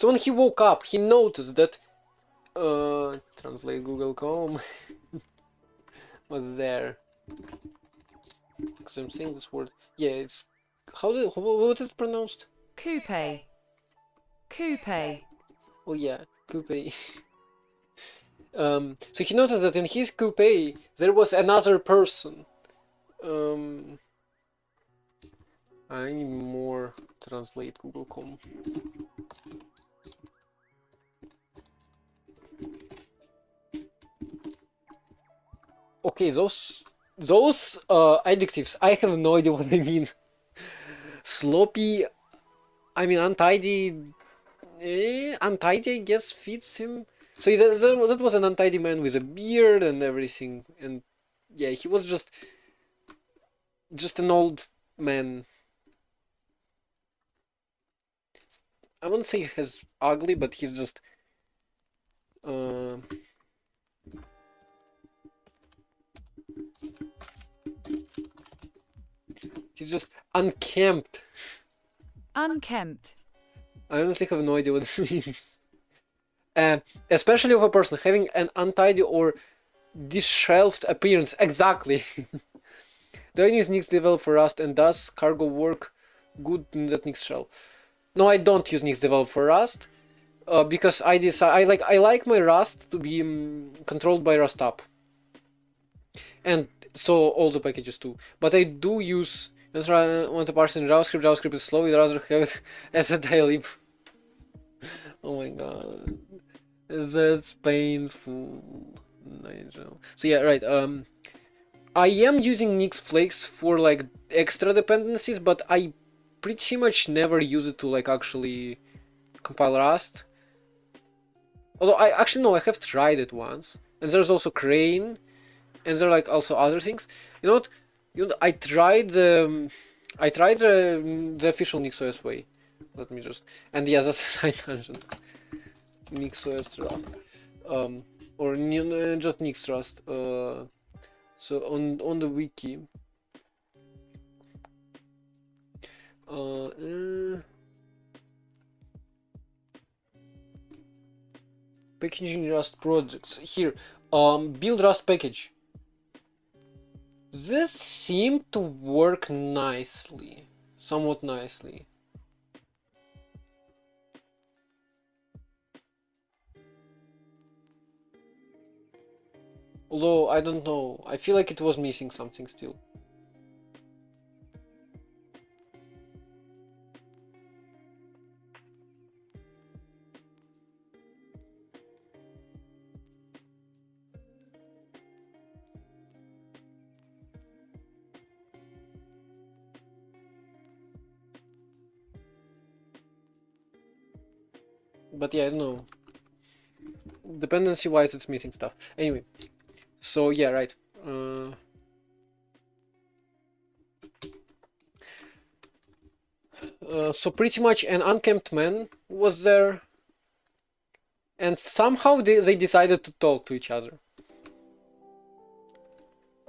when he woke up, he noticed that translate Google.com was there. Because I'm saying this word. Yeah, it's what is it pronounced? Coupe. Coupe. Oh yeah, coupe. So he noticed that in his coupe there was another person. I need more translate Google.com. Okay, those adjectives, I have no idea what they mean. Sloppy, I mean untidy. Untidy, I guess, fits him. So that was an untidy man with a beard and everything, and yeah, he was just an old man. I wouldn't say he's ugly, but he's just he's just unkempt. Unkempt. I honestly have no idea what this means. Especially of a person having an untidy or disheveled appearance. Exactly. Do I use Nix Develop for Rust, and does cargo work good in that Nix shell? No, I don't use Nix Develop for Rust because I like my Rust to be controlled by Rustup. and so all the packages too. But I do use want to parse in JavaScript. JavaScript is slow. I'd rather have it as a dilib. Oh my god, that's painful. Nigel. So yeah, right. I am using Nix Flakes for like extra dependencies, but I pretty much never use it to like actually compile Rust. Although I actually no, I have tried it once. And there's also Crane, and there are like also other things. You know what? I tried the the official NixOS way. Let me just, and yes, that's a side tangent. NixOS Rust, or just Nix Rust. So on the wiki, packaging Rust projects here. Build Rust package. This seemed to work nicely, somewhat nicely. Although, I don't know, I feel like it was missing something still. But yeah, I don't know. Dependency wise, it's missing stuff. Anyway, so yeah, right. So pretty much an unkempt man was there, and somehow they decided to talk to each other.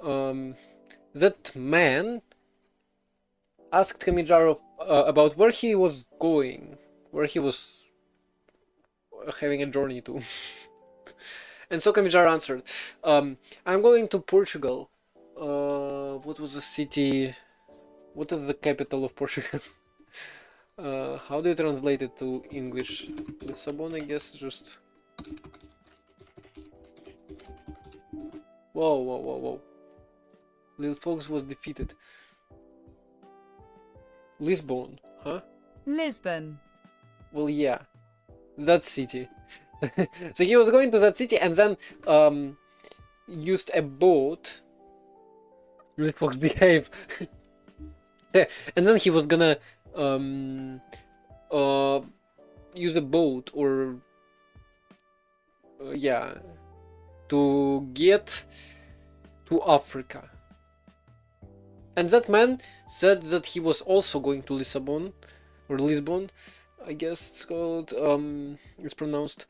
That man asked Kamijarov about where he was going, where he was having a journey to. And so Kamijar answered, I'm going to Portugal. What was the city? What is the capital of Portugal? How do you translate it to English? Lisbon, I guess, just... Whoa, whoa, whoa, whoa. Lil Fox was defeated. Lisbon, huh? Lisbon. Well, yeah. That city. So he was going to that city and then used a boat. Lil Fox, behave. Yeah, and then he was gonna use a boat or yeah, to get to Africa. And that man said that he was also going to Lisbon, or Lisbon, I guess it's called, it's pronounced,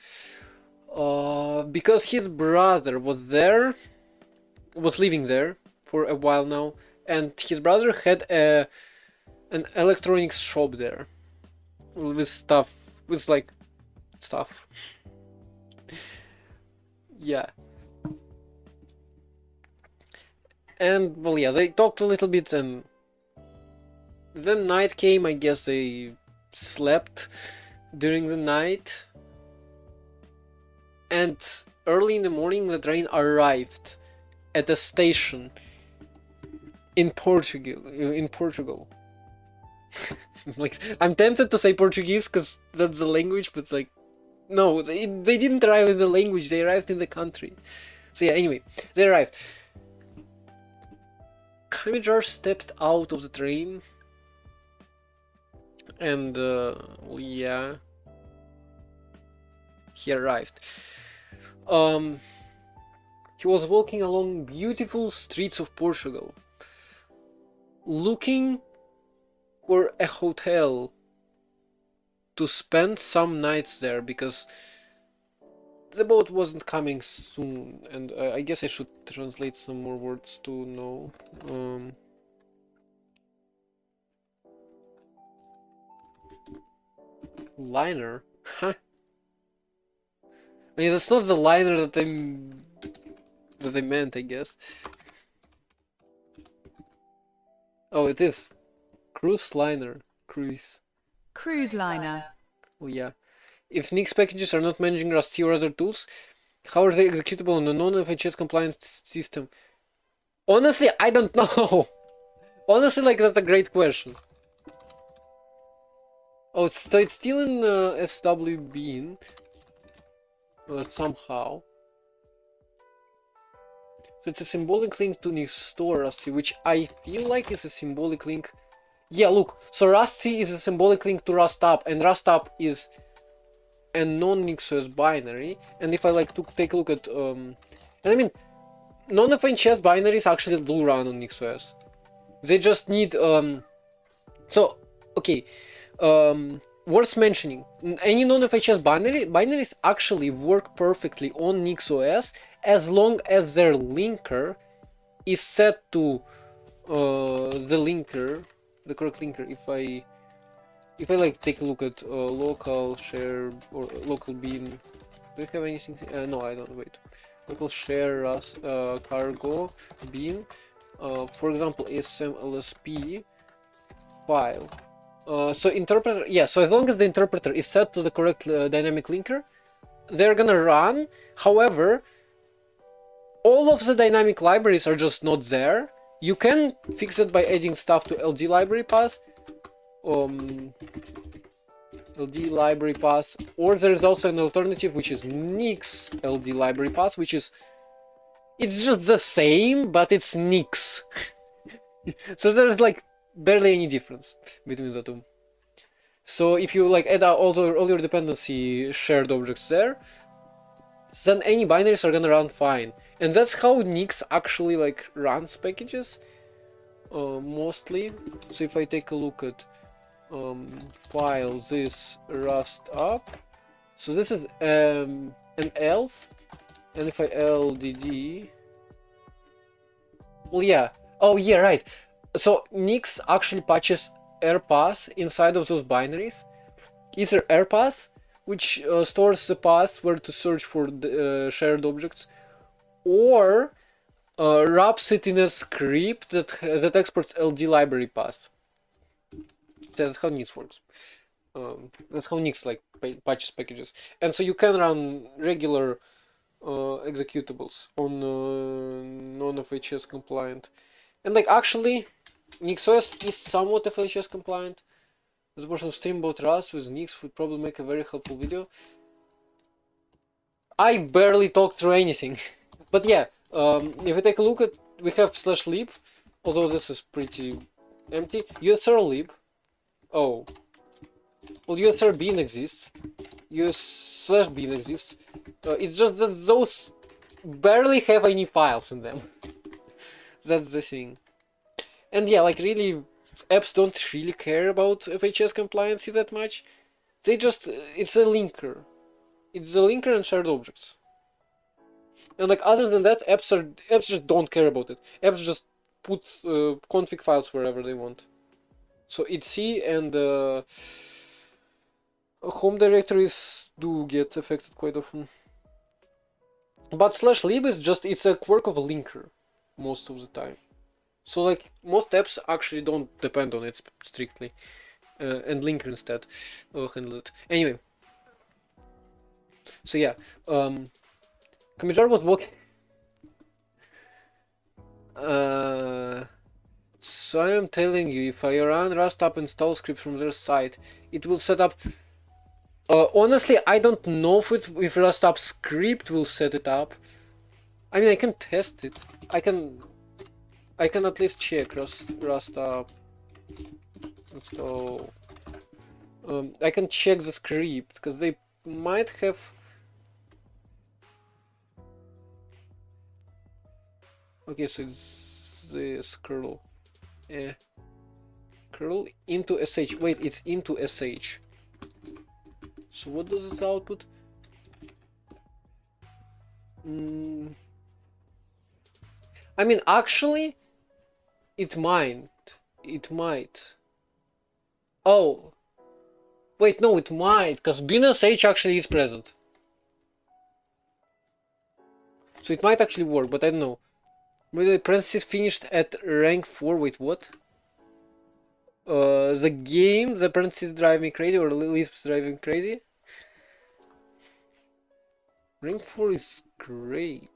because his brother was there, was living there for a while now, and his brother had an electronics shop there with stuff, with like stuff. Yeah. And well, yeah, they talked a little bit, and then night came. I guess they slept during the night, and early in the morning the train arrived at a station in Portugal. Like, I'm tempted to say Portuguese because that's the language, but like, no, they didn't arrive in the language, they arrived in the country. So yeah, anyway, they arrived. Kamijar stepped out of the train, and well, yeah, he arrived. He was walking along beautiful streets of Portugal, looking for a hotel to spend some nights there because the boat wasn't coming soon, and I guess I should translate some more words to know. Liner? Huh? I mean, that's not the liner that I meant, I guess. Oh, it is. Cruise liner. Cruise. Cruise liner. Oh yeah. If Nix packages are not managing Rust or other tools, how are they executable on a non-FHS compliant system? Honestly, I don't know. Honestly, like, that's a great question. Oh, it's still in SW Bean. Somehow. So it's a symbolic link to Nextdoor Rusty, which I feel like is a symbolic link. Yeah, look. So Rusty is a symbolic link to Rustup, and Rustup is a non-NixOS binary. And if I like to take a look at and I mean, non-FHS binaries actually do run on NixOS. They just need so okay. Worth mentioning, any non-FHS binaries actually work perfectly on NixOS as long as their linker is set to the correct linker. If I like take a look at local share or local bean, do you have anything? No, I don't. Wait, local share cargo bean. For example, ASM LSP file. So interpreter, yeah. So as long as the interpreter is set to the correct dynamic linker, they're gonna run. However, all of the dynamic libraries are just not there. You can fix it by adding stuff to LD library path. LD library path, or there is also an alternative which is Nix LD library path, which is it's just the same, but it's Nix. So there's like barely any difference between the two. So if you like add all your dependency shared objects there, then any binaries are gonna run fine. And that's how Nix actually like runs packages mostly. So if I take a look at file this rust up, so this is an elf, and if I ldd, well, yeah, oh yeah, right. So Nix actually patches airpath inside of those binaries. Either airpath, which stores the path where to search for the, shared objects, or wraps it in a script that exports LD library path. That's how Nix works. That's how Nix like patches packages, and so you can run regular executables on non-FHS compliant. And like actually, NixOS is somewhat FHS compliant. There's a some Streamboat Rust with Nix would probably make a very helpful video. I barely talked through anything, but yeah. If we take a look at, we have /lib, although this is pretty empty. USR lib. Oh, well, USR bean exists. US/bean exists. It's just that those barely have any files in them. That's the thing. And yeah, like really, apps don't really care about FHS compliancy that much. They just, it's a linker. It's a linker and shared objects. And like other than that, apps just don't care about it. Apps just put config files wherever they want. So etc and home directories do get affected quite often. But /lib is just, it's a quirk of a linker most of the time. So like most apps actually don't depend on it strictly, and linker instead handle it. Anyway, so yeah, Kamijar was walking. So I am telling you, if I run rustup install script from their site, it will set up. Honestly, I don't know if rustup script will set it up. I mean, I can test it. I can at least check rustup. Let's go. I can check the script because they might have. Okay, so it's this curl. Curl into sh. Wait, it's into sh. So what does it output? I mean, actually, it might. It might. Oh. Wait, no, it might, because bin/sh actually is present. So it might actually work, but I don't know. Maybe the parentheses finished at rank 4. Wait, what? The game, the parentheses drive me crazy, or Lisp's driving crazy? Rank 4 is great.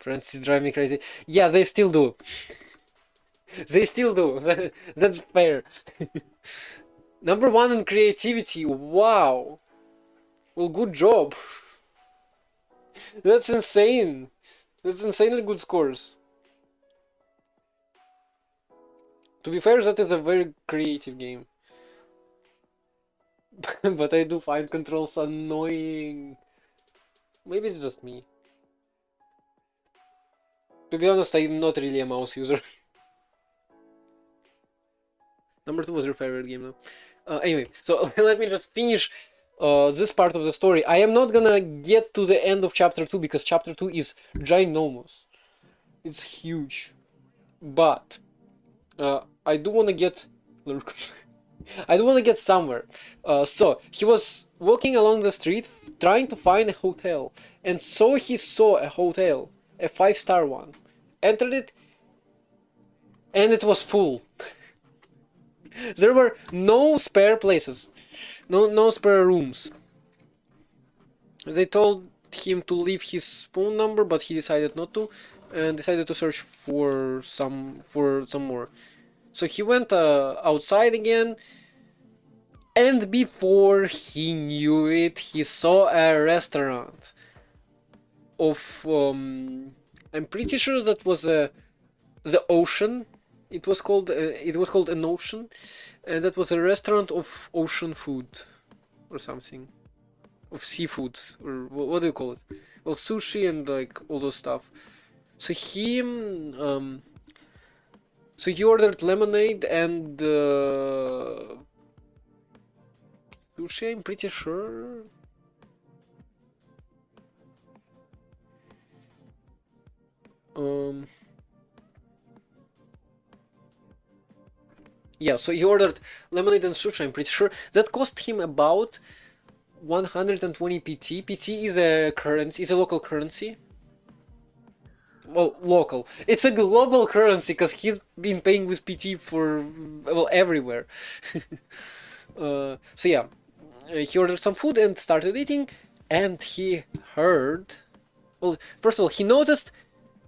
Friends drive me crazy. Yeah, they still do. They still do. That's fair. Number one in creativity. Wow. Well, good job. That's insane. That's insanely good scores. To be fair, that is a very creative game. But I do find controls annoying. Maybe it's just me. To be honest, I'm not really a mouse user. Number 2 was your favorite game though. Anyway, so let me just finish this part of the story. I am not gonna get to the end of chapter 2 because chapter 2 is ginormous. It's huge. But I do wanna get I do wanna get somewhere. So he was walking along the street trying to find a hotel. And so he saw a hotel, a 5-star one. Entered it and it was full. There were no spare places, no spare rooms. They told him to leave his phone number, but he decided not to, and decided to search for some more. So he went outside again, and before he knew it, he saw a restaurant of I'm pretty sure that was the Ocean. It was called an Ocean, and that was a restaurant of ocean food, or something, of seafood, or what do you call it? Well, sushi and like all those stuff. So he ordered lemonade and sushi. I'm pretty sure. Yeah, so he ordered lemonade and sushi, I'm pretty sure. That cost him about 120 PT. PT is a currency, is a local currency. Well, local. It's a global currency because he's been paying with PT for, well, everywhere. So yeah, he ordered some food and started eating, and he heard... Well, first of all, he noticed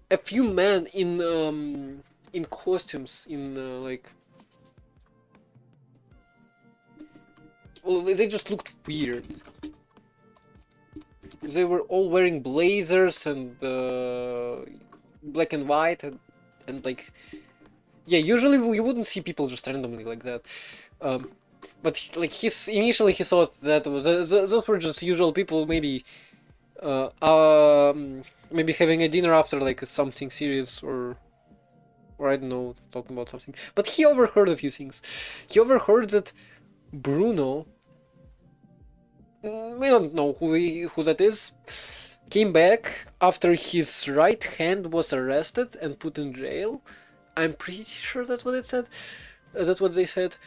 a few men in costumes, in like... Well, they just looked weird. They were all wearing blazers and black and white and like... Yeah, usually you wouldn't see people just randomly like that. But like initially he thought that those were just usual people, maybe maybe having a dinner after like something serious, or I don't know, talking about something. But he overheard a few things. He overheard that Bruno, we don't know who that is, came back after his right hand was arrested and put in jail. I'm pretty sure that's what it said. That's what they said.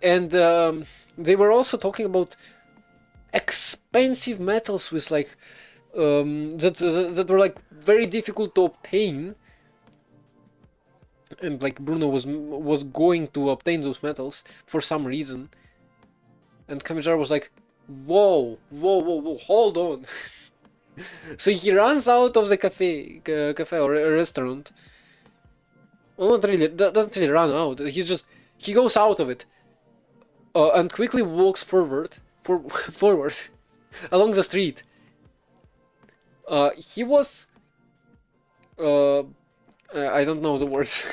And they were also talking about expensive metals with like that were like very difficult to obtain. And like Bruno was going to obtain those metals for some reason. And Kamijar was like, whoa, hold on. So he runs out of the cafe or a restaurant. Well, not really, doesn't really run out. He goes out of it, and quickly walks forward along the street. He was, I don't know the words.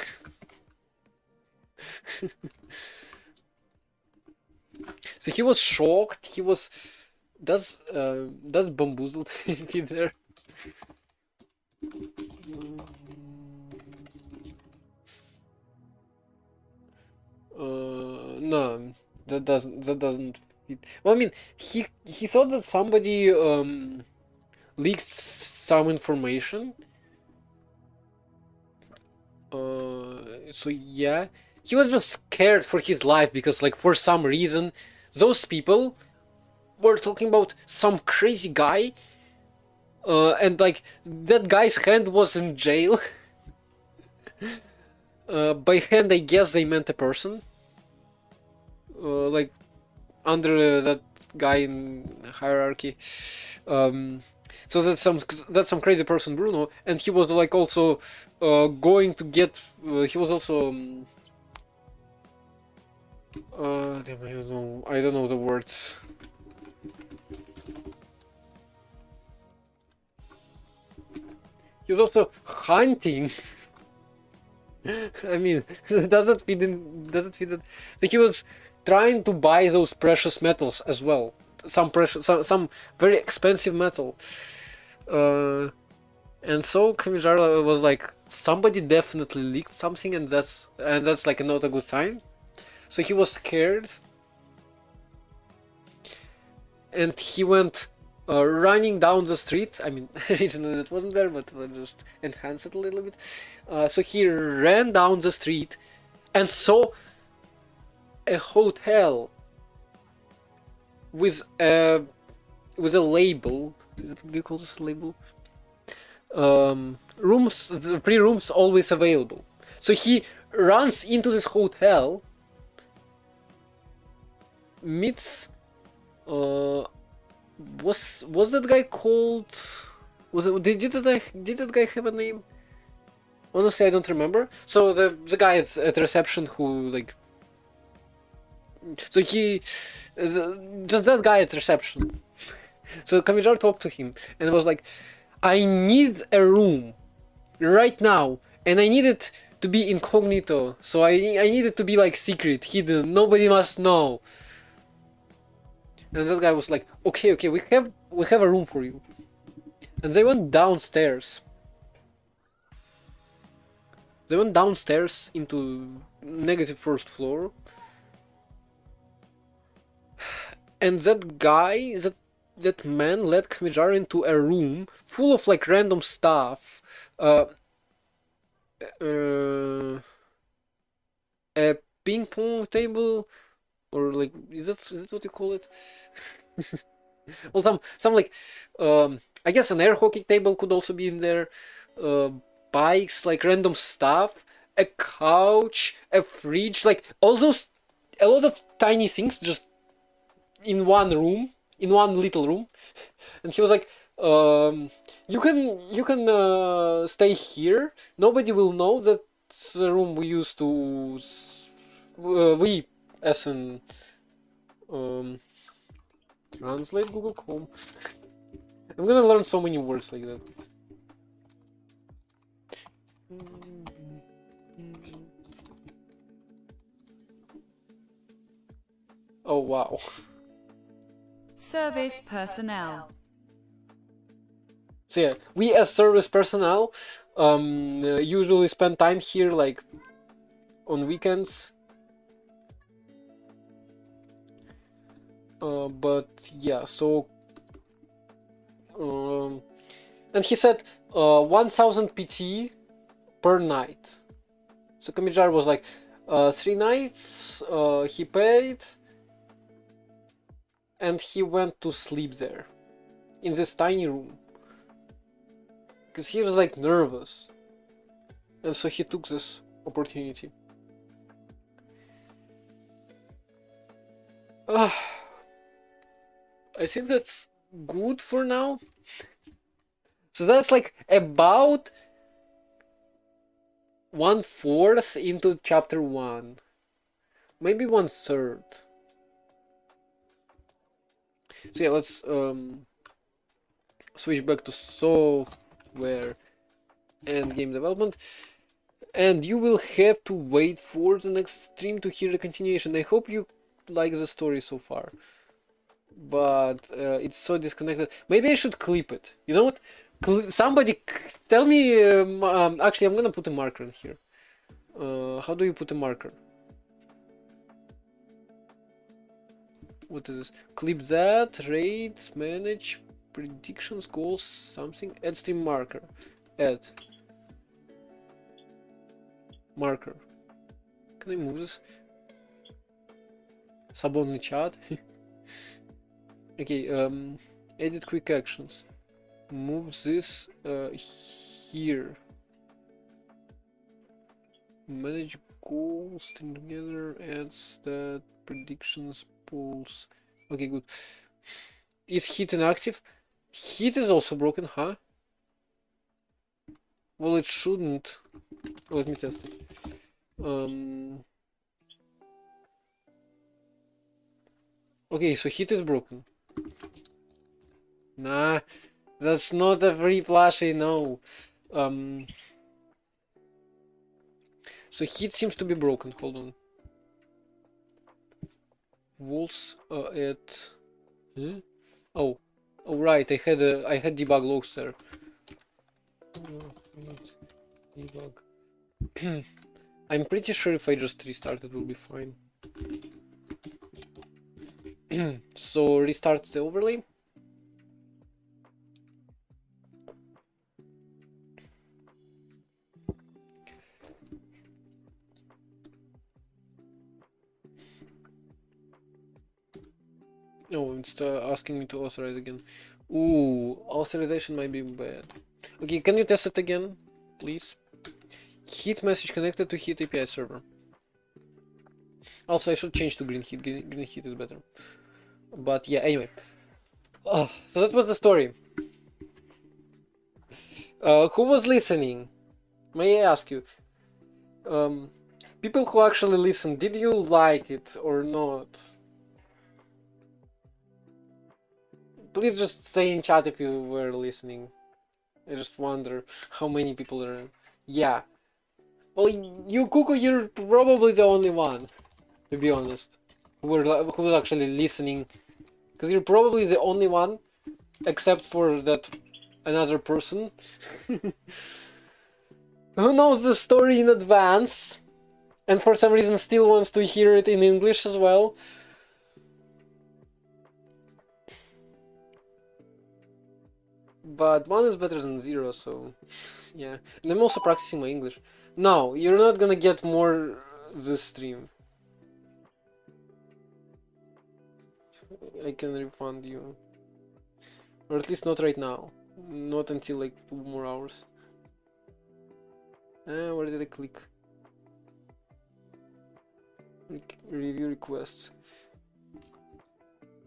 So he was shocked. He was. Does Bamboozled be there? No, that doesn't fit. Well, I mean, he thought that somebody leaked some information. So yeah, he was just scared for his life because, like, for some reason, those people were talking about some crazy guy, and like that guy's hand was in jail. By hand, I guess they meant a person. Like under that guy in hierarchy. So that's some crazy person, Bruno, and he was like also going to get. He was also. Damn, I don't know. I don't know the words. He was also hunting. I mean, does that fit in? Does it fit in? So he was trying to buy those precious metals as well. Some very expensive metal. And so Kamijara was like, somebody definitely leaked something, and that's like not a good sign. So he was scared, and he went running down the street. I mean, originally it wasn't there, but let's just enhance it a little bit. So he ran down the street and saw a hotel with a label. Do you call this a label? Rooms, 3 rooms always available. So he runs into this hotel, meets was that guy called? Did that guy have a name? Honestly, I don't remember. So the guy at reception who like. So he just that guy at reception. So Kamijara talked to him and was like, I need a room right now, and I need it to be incognito. So I need it to be like secret, hidden. Nobody must know. And that guy was like, okay, we have a room for you. And they went downstairs. They went downstairs into negative first floor. And that guy, that man led Kamijara into a room full of like random stuff. A ping pong table, or like is that what you call it? Well, some like I guess an air hockey table could also be in there. Bikes, like random stuff, a couch, a fridge, like all those, a lot of tiny things just in one room, in one little room. And he was like, you can stay here. Nobody will know that the room we used to we as in translate Google Chrome. I'm gonna learn so many words like that. Oh wow. Service personnel. So yeah, we as service personnel usually spend time here like on weekends. But yeah, so and he said 1000 PT per night. So Kamijara was like 3 nights he paid, and he went to sleep there in this tiny room because he was like nervous, and so he took this opportunity. I think that's good for now. So that's like about 1/4 into chapter 1, maybe 1/3. So yeah, let's switch back to software and game development, and you will have to wait for the next stream to hear the continuation. I hope you like the story so far, but it's so disconnected. Maybe I should clip it. You know what? Somebody tell me. Actually, I'm gonna put a marker in here. How do you put a marker? What is this? Clip that, rate, manage, predictions, goals, something. Add stream marker. Add. Marker. Can I move this? Sub only chat. Okay, edit quick actions. Move this here. Manage goals, string together, add stat, predictions, polls. Okay, good. Is hit inactive? Heat is also broken, huh? Well, it shouldn't. Let me test it. Okay, so heat is broken. Nah, that's not a free plushie, no. So heat seems to be broken. Hold on. Walls at. Huh? Oh, right. I had debug logs there. Debug. I'm pretty sure if I just restart it will be fine. So restart the overlay. No, it's asking me to authorize again. Ooh, authorization might be bad. Okay, can you test it again, please? Heat message connected to Heat API server. Also, I should change to green heat. Green heat is better. But yeah, anyway. So that was the story. Who was listening? May I ask you? People who actually listened, did you like it or not? Please just say in chat if you were listening. I just wonder how many people are. Yeah. Well, you Cuckoo, you're probably the only one, to be honest, who was actually listening. Because you're probably the only one, except for that another person, who knows the story in advance, and for some reason still wants to hear it in English as well. But 1 is better than 0, so yeah. And I'm also practicing my English. No, you're not gonna get more this stream. I can refund you. Or at least not right now. Not until like 2 more hours. Where did I click? Review requests.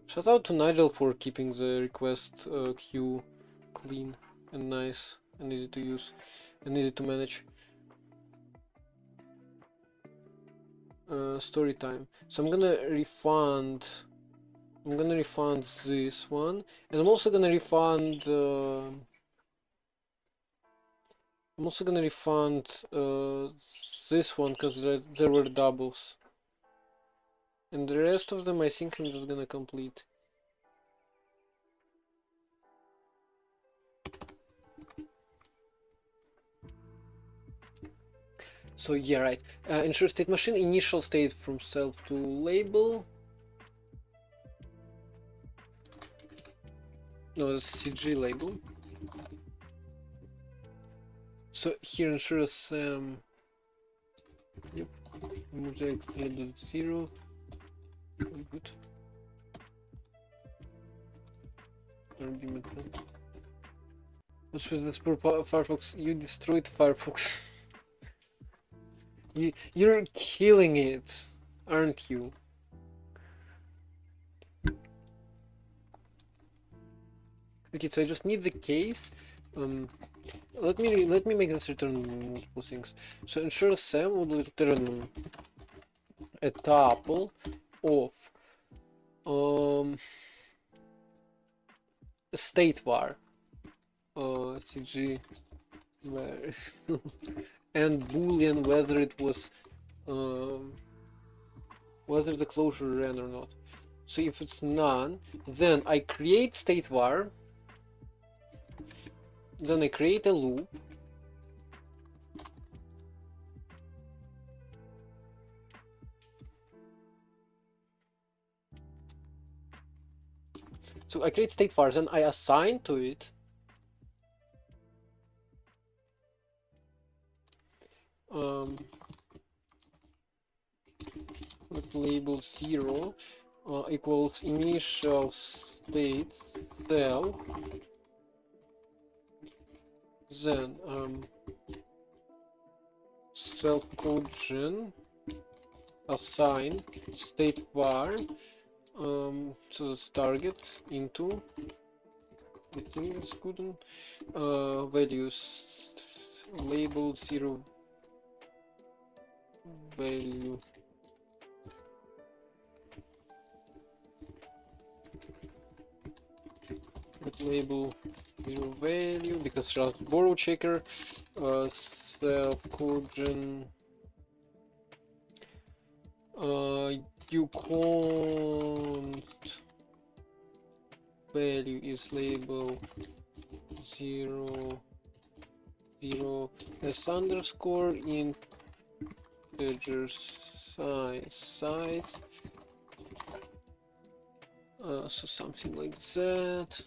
Shout out to Nigel for keeping the request queue clean and nice and easy to use and easy to manage. Story time. So I'm gonna refund this one, and I'm also gonna refund this one because there were doubles, and the rest of them I think I'm just gonna complete. So yeah, right. Ensure state machine initial state from self to label. No, it's CG label. So here ensure some. Yep. Mosaic 0. Very good. What's with this poor Firefox? You destroyed Firefox. You're killing it, aren't you? Okay, so I just need the case. Let me make this return multiple things. So ensure Sam would return a tuple of state var cg where and boolean whether it was whether the closure ran or not. So if it's none, then I create state var, then I create a loop, so I create state var, then I assign to it with label 0 equals initial state self, then self code gen assign state var so that's target into I think it's good one. Values label 0 value. But label 0 value because just borrow checker. Self codegen. You can't value is label 0 0 s underscore integer size so something like that.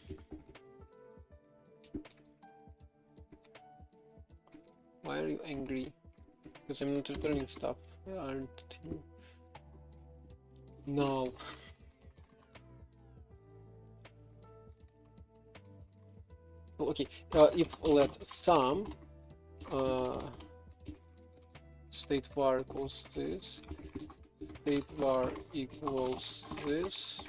Why are you angry? Because I'm not returning stuff, aren't you? No. Okay, if let sum state var equals this, state var equals this,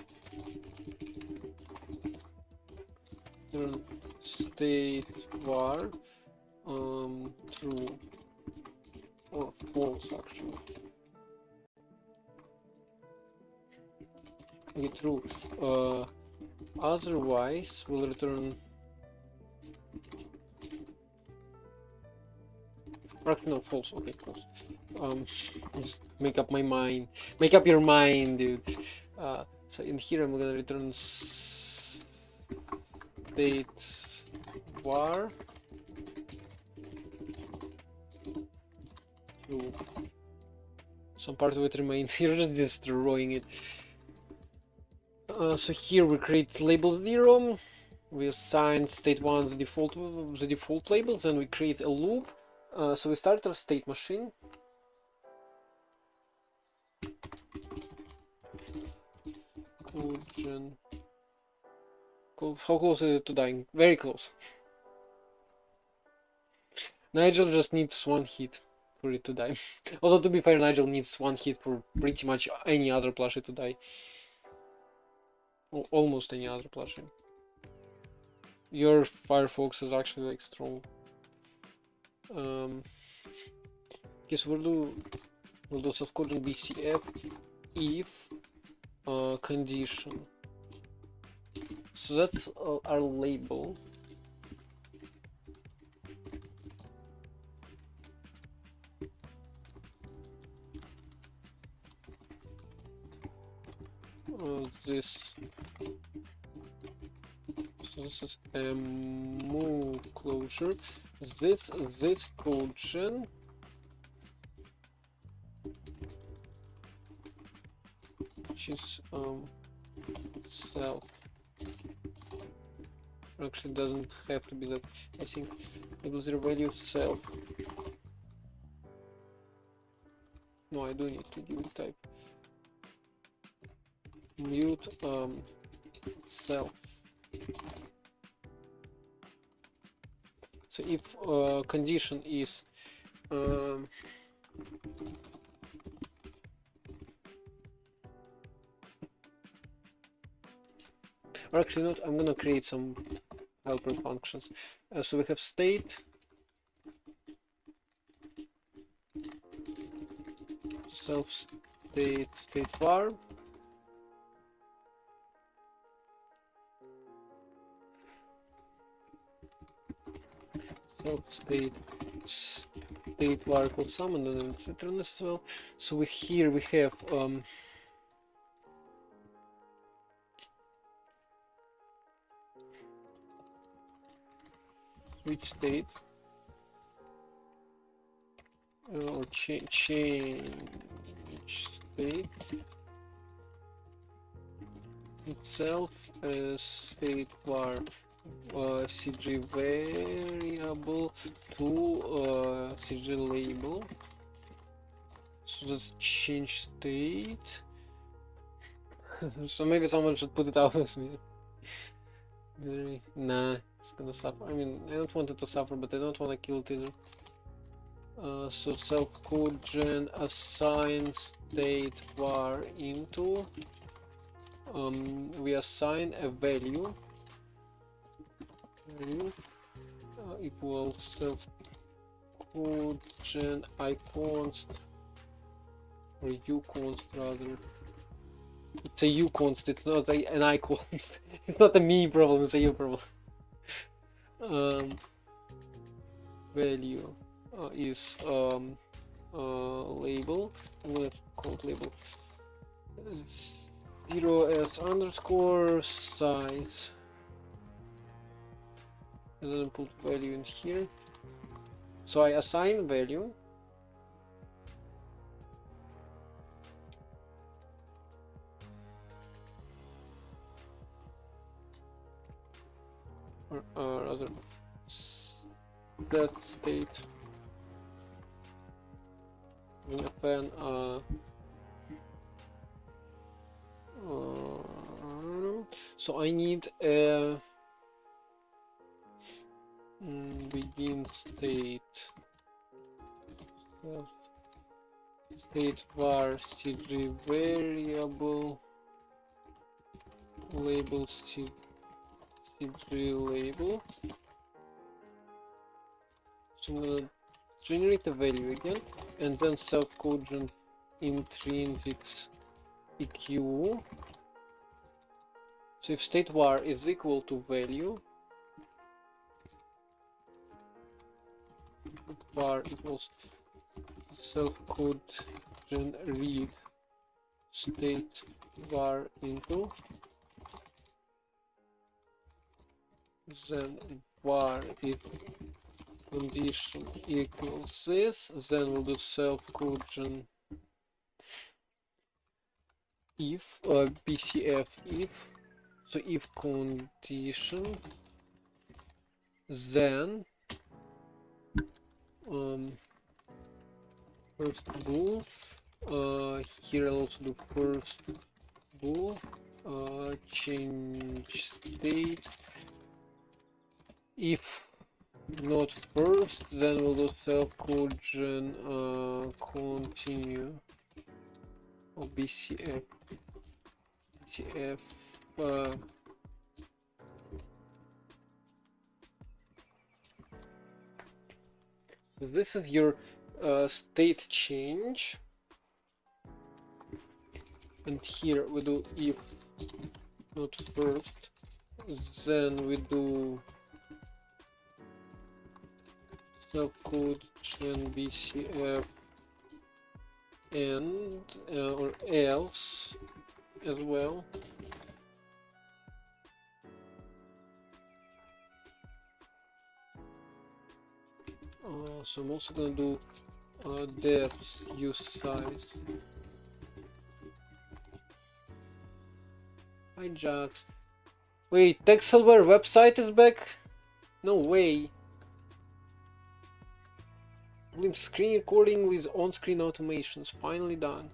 then state var true or false actually. Okay, true. Otherwise we'll return. Actually, no, false. Okay, false. Just make up my mind. Make up your mind, dude. So in here I'm gonna return state var true. Some part of it remains. You're just destroying it. So here we create label 0. We assign state 1 the default labels, and we create a loop. So we start our state machine. How close is it to dying? Very close. Nigel just needs one hit for it to die. Although to be fair, Nigel needs one hit for pretty much any other plushie to die. Almost any other plushie. Your Firefox is actually like strong. Okay, so we'll do self-coding BCF if condition. So that's our label. This is a move closure. This codegen which is self. Actually doesn't have to be that. I think label 0 value self. No, I do need to give it type. Mute self. So if condition is or actually not, I'm gonna create some helper functions. So we have state, self state var, self state var equals sum, and then it's return as well. So here we have switch state or change state itself as state var cg variable to cg label. So let's change state. So maybe someone should put it out as me. Nah, it's gonna suffer. I mean, I don't want it to suffer, but I don't want to kill it either. So self-codegen assign state var into we assign a value value equals self code gen I const or u const rather. It's a u const, it's not an I const. It's not a me problem, it's a you problem. Value is label. I'm gonna call it label 0s underscore size, and then put value in here. So I assign value or rather that state fn so I need a begin state state var cg variable label cg label. So I'm gonna generate a value again and then self-codegen intrinsics eq. So if state var is equal to value, var equals self-codegen read state var into, then var if condition equals this, then we'll do self-codegen if bcf if, so if condition, then first bool, here I'll also do first bool, change state, if not first, then we'll do self-codegen continue or bcf this is your state change, and here we do if not first, then we do self-codegen bcf and or else as well. So I'm also gonna do depth use size. Hi Jax. Wait, TechSilver website is back? No way. Screen recording with on-screen automations finally done.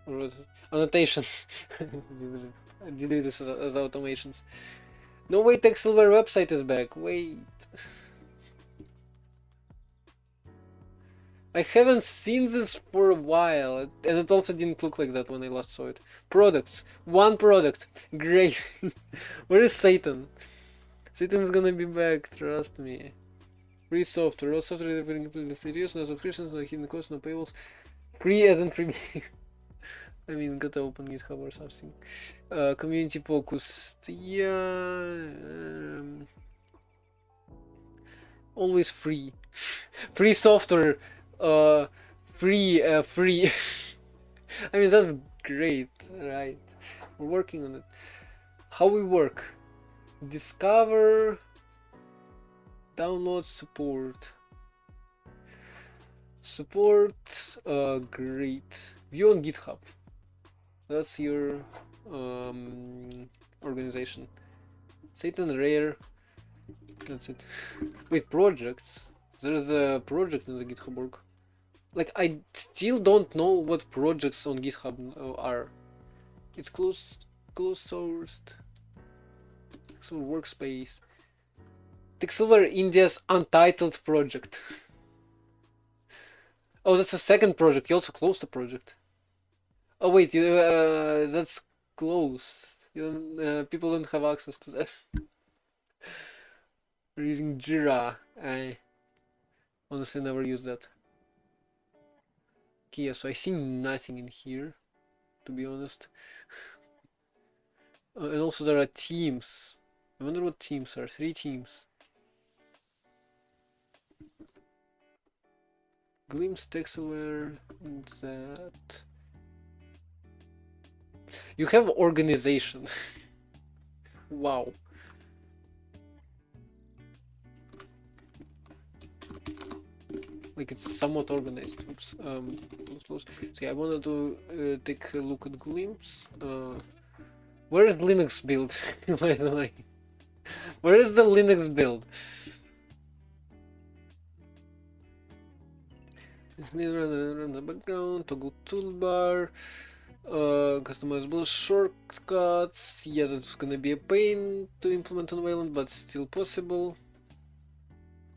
Or annotations. I did this as automations. No way, TechSilver website is back. Wait. I haven't seen this for a while, and it also didn't look like that when I last saw it. Products. One product. Great. Where is Satan? Satan's gonna be back, trust me. Free software. All software is completely free to use, no subscriptions, no hidden costs, no paywalls. Free as in free. I mean, gotta open GitHub or something. Community focused. Yeah. Always free. Free software. Free. I mean, that's great, right? We're working on it. How we work? Discover, download, support. Great. View on GitHub. That's your organization. Satan Rare. That's it. Wait, projects. There's a project in the GitHub org. Like, I still don't know what projects on GitHub are. It's closed sourced. So workspace. TechSilver India's untitled project. Oh, that's a second project. You also closed the project. Oh wait, that's closed. People don't have access to that. We're using Jira. I honestly never use that. Okay, yeah, so I see nothing in here, to be honest. And also there are teams. I wonder what teams are. 3 teams. Glimpse, TextAware, that. You have organization. Wow. Like it's somewhat organized. Oops. Close. So yeah, I wanted to take a look at Glimpse. Where is Linux build? By the way, where is the Linux build? It's run the background. Toggle toolbar. Customizable shortcuts. Yes, it's gonna be a pain to implement on Wayland, but still possible.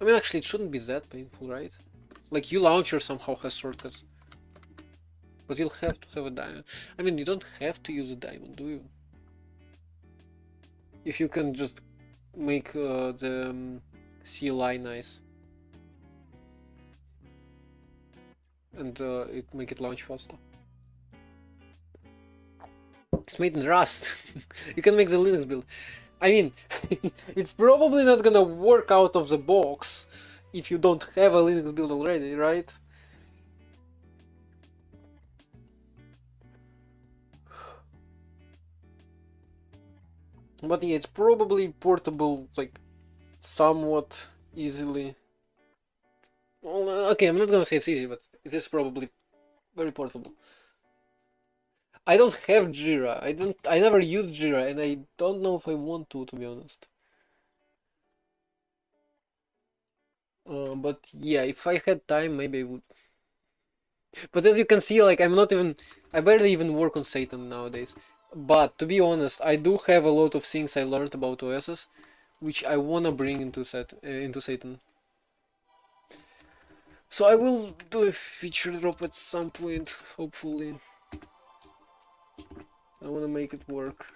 I mean, actually, it shouldn't be that painful, right? Like, uLauncher somehow has shortcuts. But you'll have to have a diamond. I mean, you don't have to use a diamond, do you? If you can just make the CLI nice. And make it launch faster. It's made in Rust. You can make the Linux build. I mean, it's probably not gonna work out of the box if you don't have a Linux build already, right? But yeah, it's probably portable, like, somewhat easily. Well, okay, I'm not gonna say it's easy, but it is probably very portable. I don't have Jira. I never use Jira, and I don't know if I want to be honest. But yeah, if I had time, maybe I would. But as you can see, like I barely even work on Satan nowadays. But to be honest, I do have a lot of things I learned about OSs, which I wanna bring into Satan. So I will do a feature drop at some point, hopefully. I wanna make it work.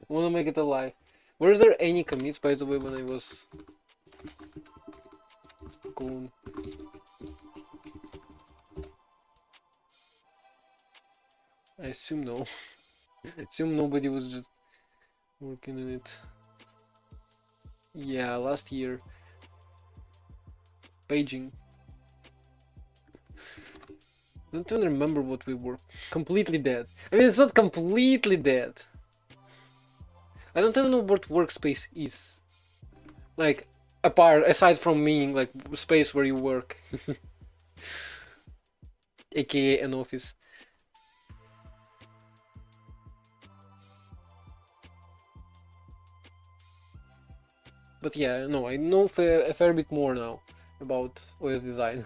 I wanna make it alive. Were there any commits, by the way, when I was gone? I assume no. I assume nobody was just working on it. Yeah, last year. Paging. I don't even remember what we were. Completely dead. I mean, it's not completely dead. I don't even know what workspace is. Like, aside from meaning, like, space where you work. AKA an office. But yeah, no, I know a fair bit more now about OS design.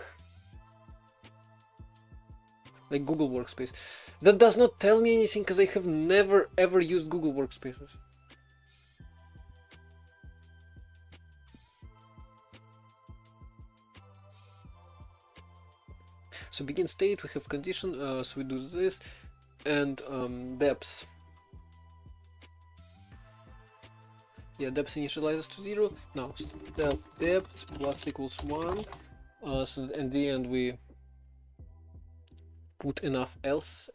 Like Google Workspace. That does not tell me anything because I have never ever used Google Workspaces. So begin state, we have condition, so we do this, and depth. Yeah, depth initializes to 0. Now, depth plus equals 1. So in the end we put enough else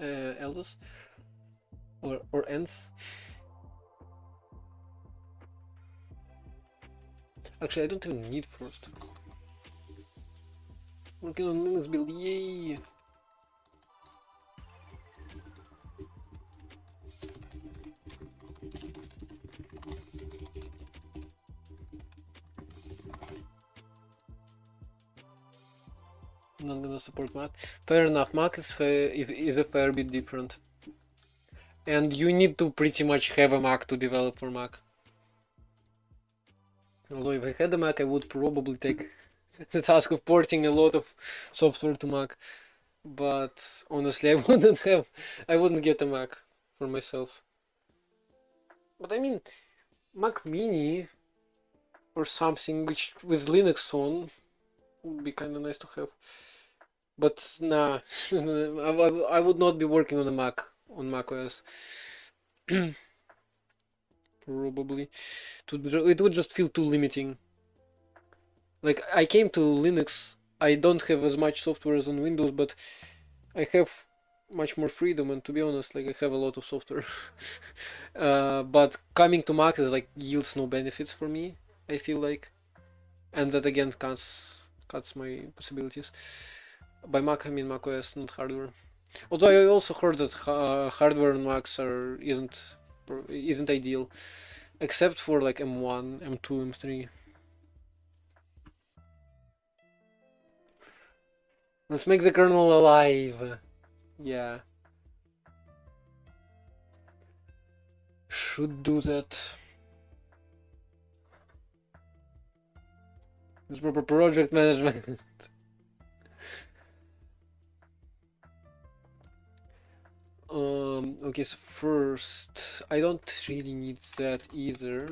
or ends. Actually, I don't even need first. Working on Linux build, yay! Not gonna support Mac. Fair enough, Mac is a fair bit different. And you need to pretty much have a Mac to develop for Mac. Although if I had a Mac, I would probably take the task of porting a lot of software to Mac. But honestly, I wouldn't get a Mac for myself. But I mean, Mac Mini or something which with Linux on would be kind of nice to have. But nah, I would not be working on a Mac on macOS. Probably, it would just feel too limiting. Like, I came to Linux, I don't have as much software as on Windows, but I have much more freedom, and to be honest, like, I have a lot of software. But coming to Mac is like yields no benefits for me, I feel like. And that again cuts my possibilities. By Mac I mean Mac OS, not hardware. Although I also heard that hardware on Macs isn't ideal, except for like M1, M2, M3. Let's make the kernel alive. Yeah. Should do that. It's proper project management. Okay, so first, I don't really need that either,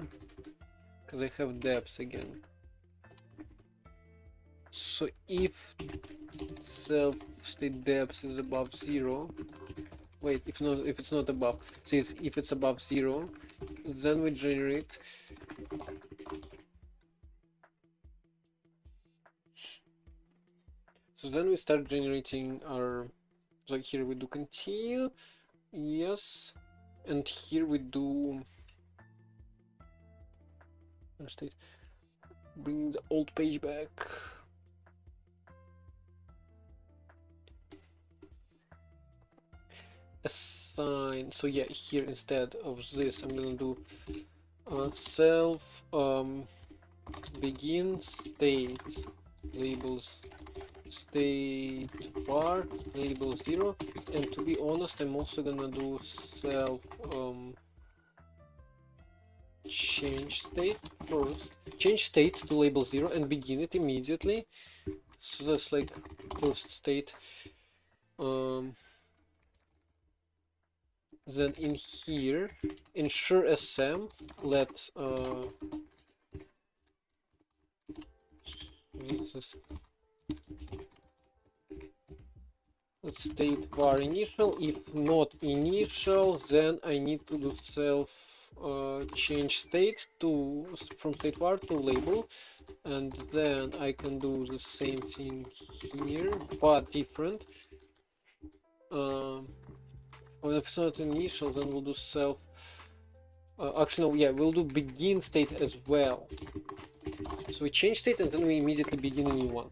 because I have depth again. So if self-state depth is above 0, wait, if it's not above, see, if it's above 0, then we generate so then we start generating our, like here we do continue, yes, and here we do state, bring the old page back. Assign, so yeah, here instead of this I'm gonna do self begin state labels state var label 0, and to be honest I'm also gonna do self change state first, change state to label 0 and begin it immediately, so that's like first state. Then in here ensure SM, let this, let's state var initial. If not initial, then I need to do self change state to from state var to label, and then I can do the same thing here but different. Well, if it's not initial, then we'll do self. Actually, no, yeah, we'll do begin state as well. So we change state and then we immediately begin a new one.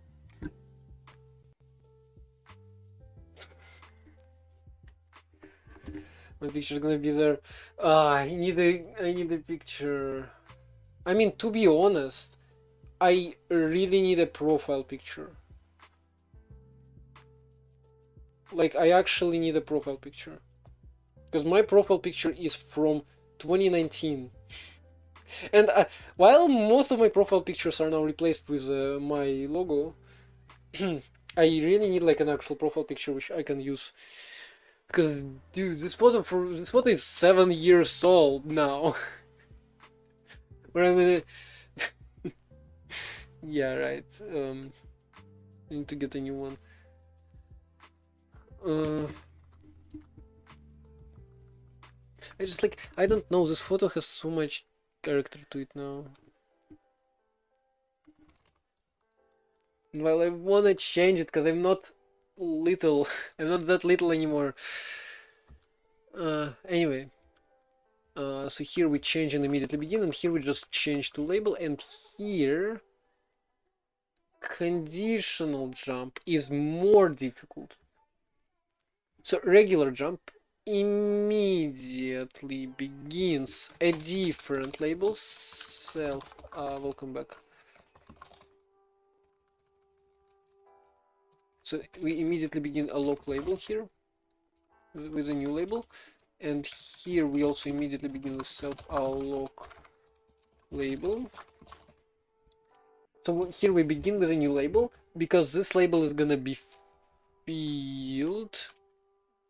My picture's gonna be there. I need a picture. I mean, to be honest, I really need a profile picture. Like, I actually need a profile picture. Because my profile picture is from 2019. And while most of my profile pictures are now replaced with my logo, I really need like an actual profile picture which I can use. Because, dude, this photo is 7 years old now. Where I'm gonna... Yeah, right. I need to get a new one. I just like, I don't know, this photo has so much character to it now. Well, I wanna change it because I'm not little. I'm not that little anymore. Anyway. So here we change and immediately begin, and here we just change to label, and here conditional jump is more difficult. So regular jump immediately begins a different label. Self, welcome back. So we immediately begin a lock label here with a new label, and here we also immediately begin with self alloc label. So here we begin with a new label because this label is gonna be filled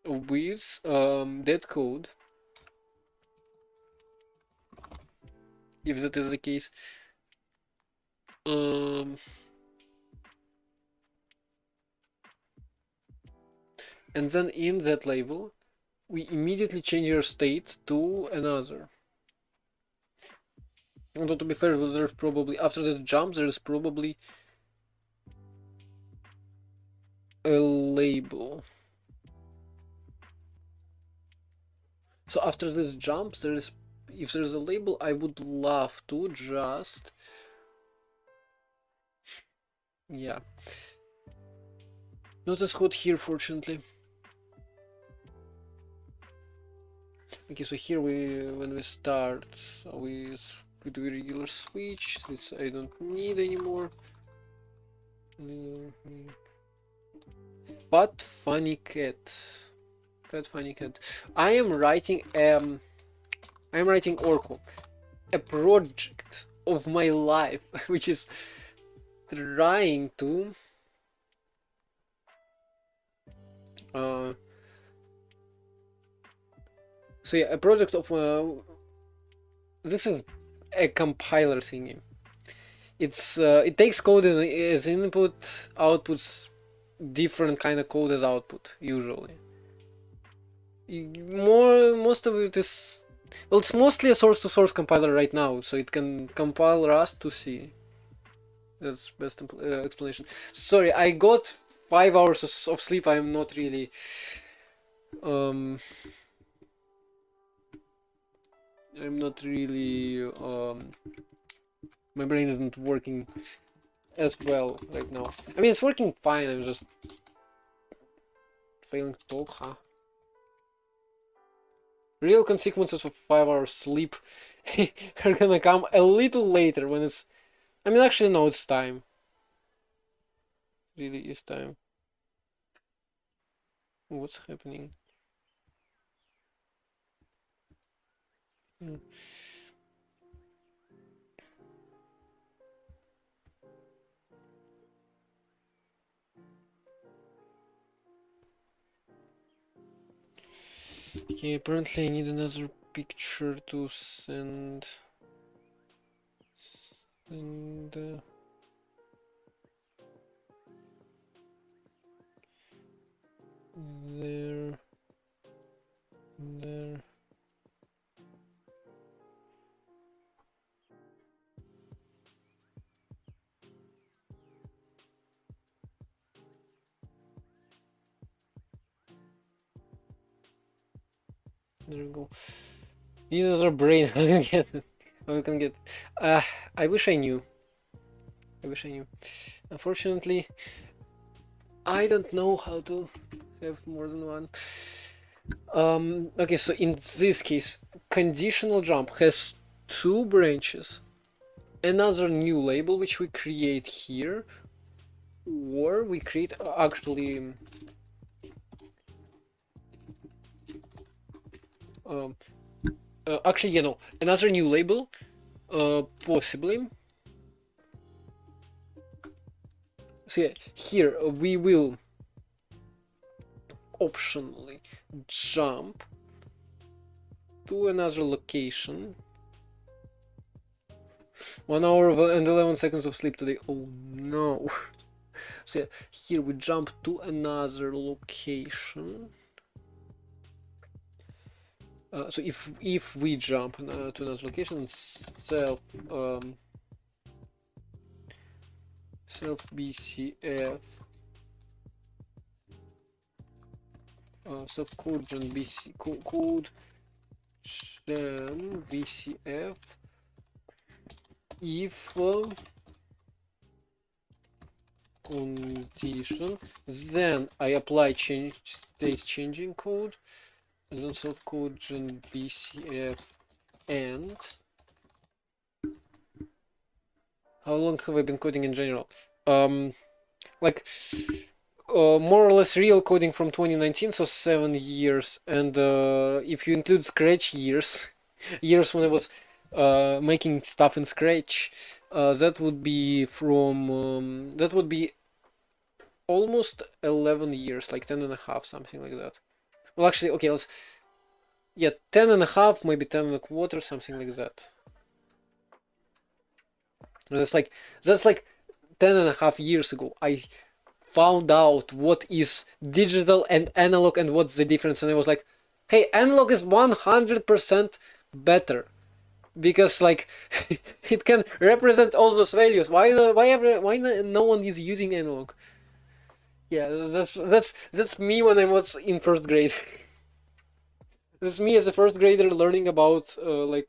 with dead code, if that is the case. And then in that label we immediately change our state to another. Although to be fair, there's probably after the jump there is probably a label. So after this jumps, there is, if there's a label, I would love to just, yeah. Not as hot here, fortunately. Okay, so here when we start, we do a regular switch. This I don't need anymore. But funny cat. Fat funny cat. I am writing Orko, a project of my life, which is trying to so yeah, a project of this is a compiler thingy. It's it takes code as input, outputs different kind of code as output usually. Most of it is, well, it's mostly a source-to-source compiler right now, so it can compile Rust to C. That's best explanation. Sorry, I got 5 hours of sleep. I'm not really my brain isn't working as well right now. I mean, it's working fine, I'm just failing to talk, huh? Real consequences of 5 hours sleep are gonna come a little later when it's... I mean, actually, no, it's time. It really is time. What's happening? Okay, apparently I need another picture to send there. There we go. Uses our brain. How you get it? How you can get it? I wish I knew. Unfortunately, I don't know how to have more than one. Okay, so in this case, conditional jump has 2 branches, another new label which we create here, or we create actually actually, you know, another new label, possibly. So yeah, here we will optionally jump to another location. 1 hour and 11 seconds of sleep today. Oh no. So yeah, here we jump to another location. So if we jump to another location, self BCF self code gen BC code gen BCF if condition, then I apply state changing code, and then self code gen BCF and how long have I been coding in general? Like more or less real coding from 2019, so 7 years, and if you include Scratch years, years when I was making stuff in Scratch, that would be from that would be almost 11 years, like 10 and a half, something like that. Well, actually, okay, let's, yeah, 10 and a half, maybe 10 and a quarter, something like that. That's like 10 and a half years ago. I found out what is digital and analog and what's the difference, and I was like, hey, analog is 100% better. because like it can represent all those values. Why no one is using analog? Yeah, that's me when I was in first grade. That's me as a first grader learning about like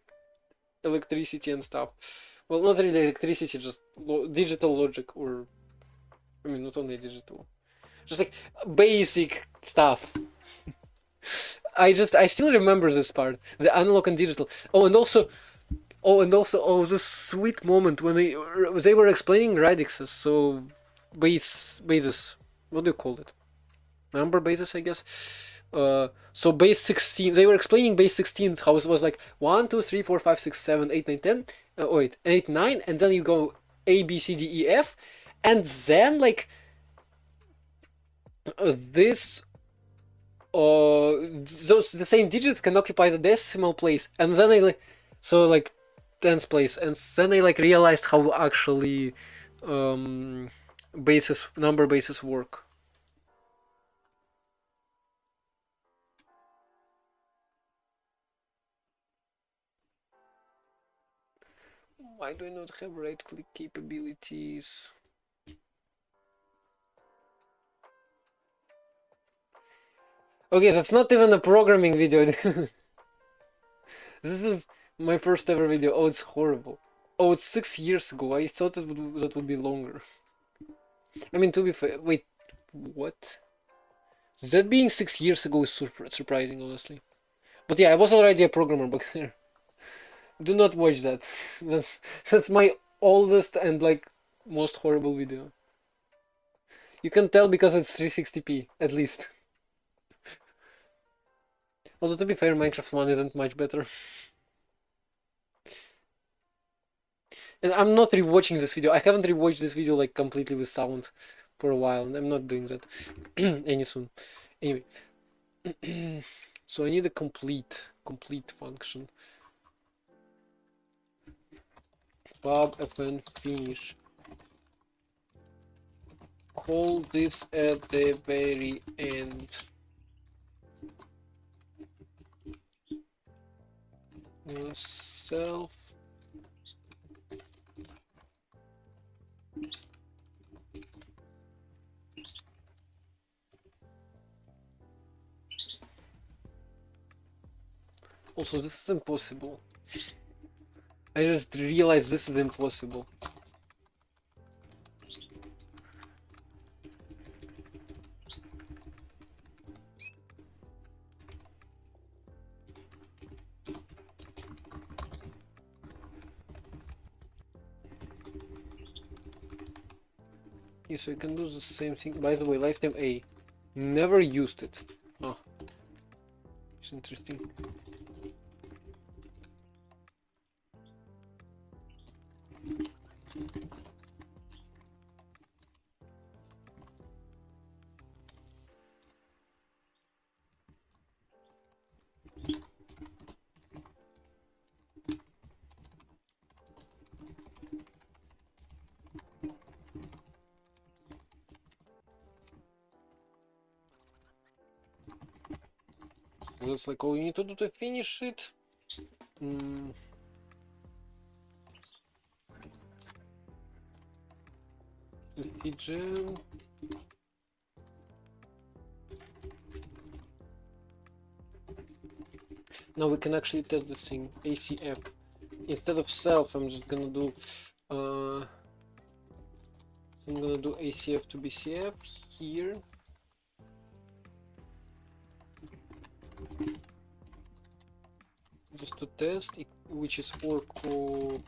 electricity and stuff. Well, not really electricity, just digital logic, or I mean, not only digital, just like basic stuff. I still remember this part, the analog and digital. Oh, this sweet moment when they were explaining radixes, so bases. What do you call it? Number bases, I guess. So base 16. They were explaining base 16, how it was like 1, 2, 3, 4, 5, 6, 7, 8, 9, 10. Wait, 8, 9, and then you go A, B, C, D, E, F, and then like this. Those the same digits can occupy the decimal place, and then I like like tens place, and then I like realized how actually number bases work. Why do I not have right click capabilities? Okay, that's not even a programming video. This is my first ever video. Oh, it's horrible. Oh, it's 6 years ago. I thought that would be longer. I mean, to be fair, wait, what? That being 6 years ago is surprising, honestly. But yeah, I was already a programmer back there. Do not watch that. That's my oldest and like most horrible video. You can tell because it's 360p, at least. Although to be fair, Minecraft 1 isn't much better. And I'm not rewatching this video. I haven't rewatched this video like completely with sound for a while, and I'm not doing that any soon. Anyway, so I need a complete function. Pub fn finish. Call this at the very end. Self. Also, this is impossible. I just realized this is impossible. Okay, so I can do the same thing. By the way, lifetime A. Never used it. Oh. It's interesting. That's like all you need to do to finish it. Gem. Now we can actually test this thing. ACF. Instead of self, I'm just gonna do ACF to BCF here. Just to test which is Orco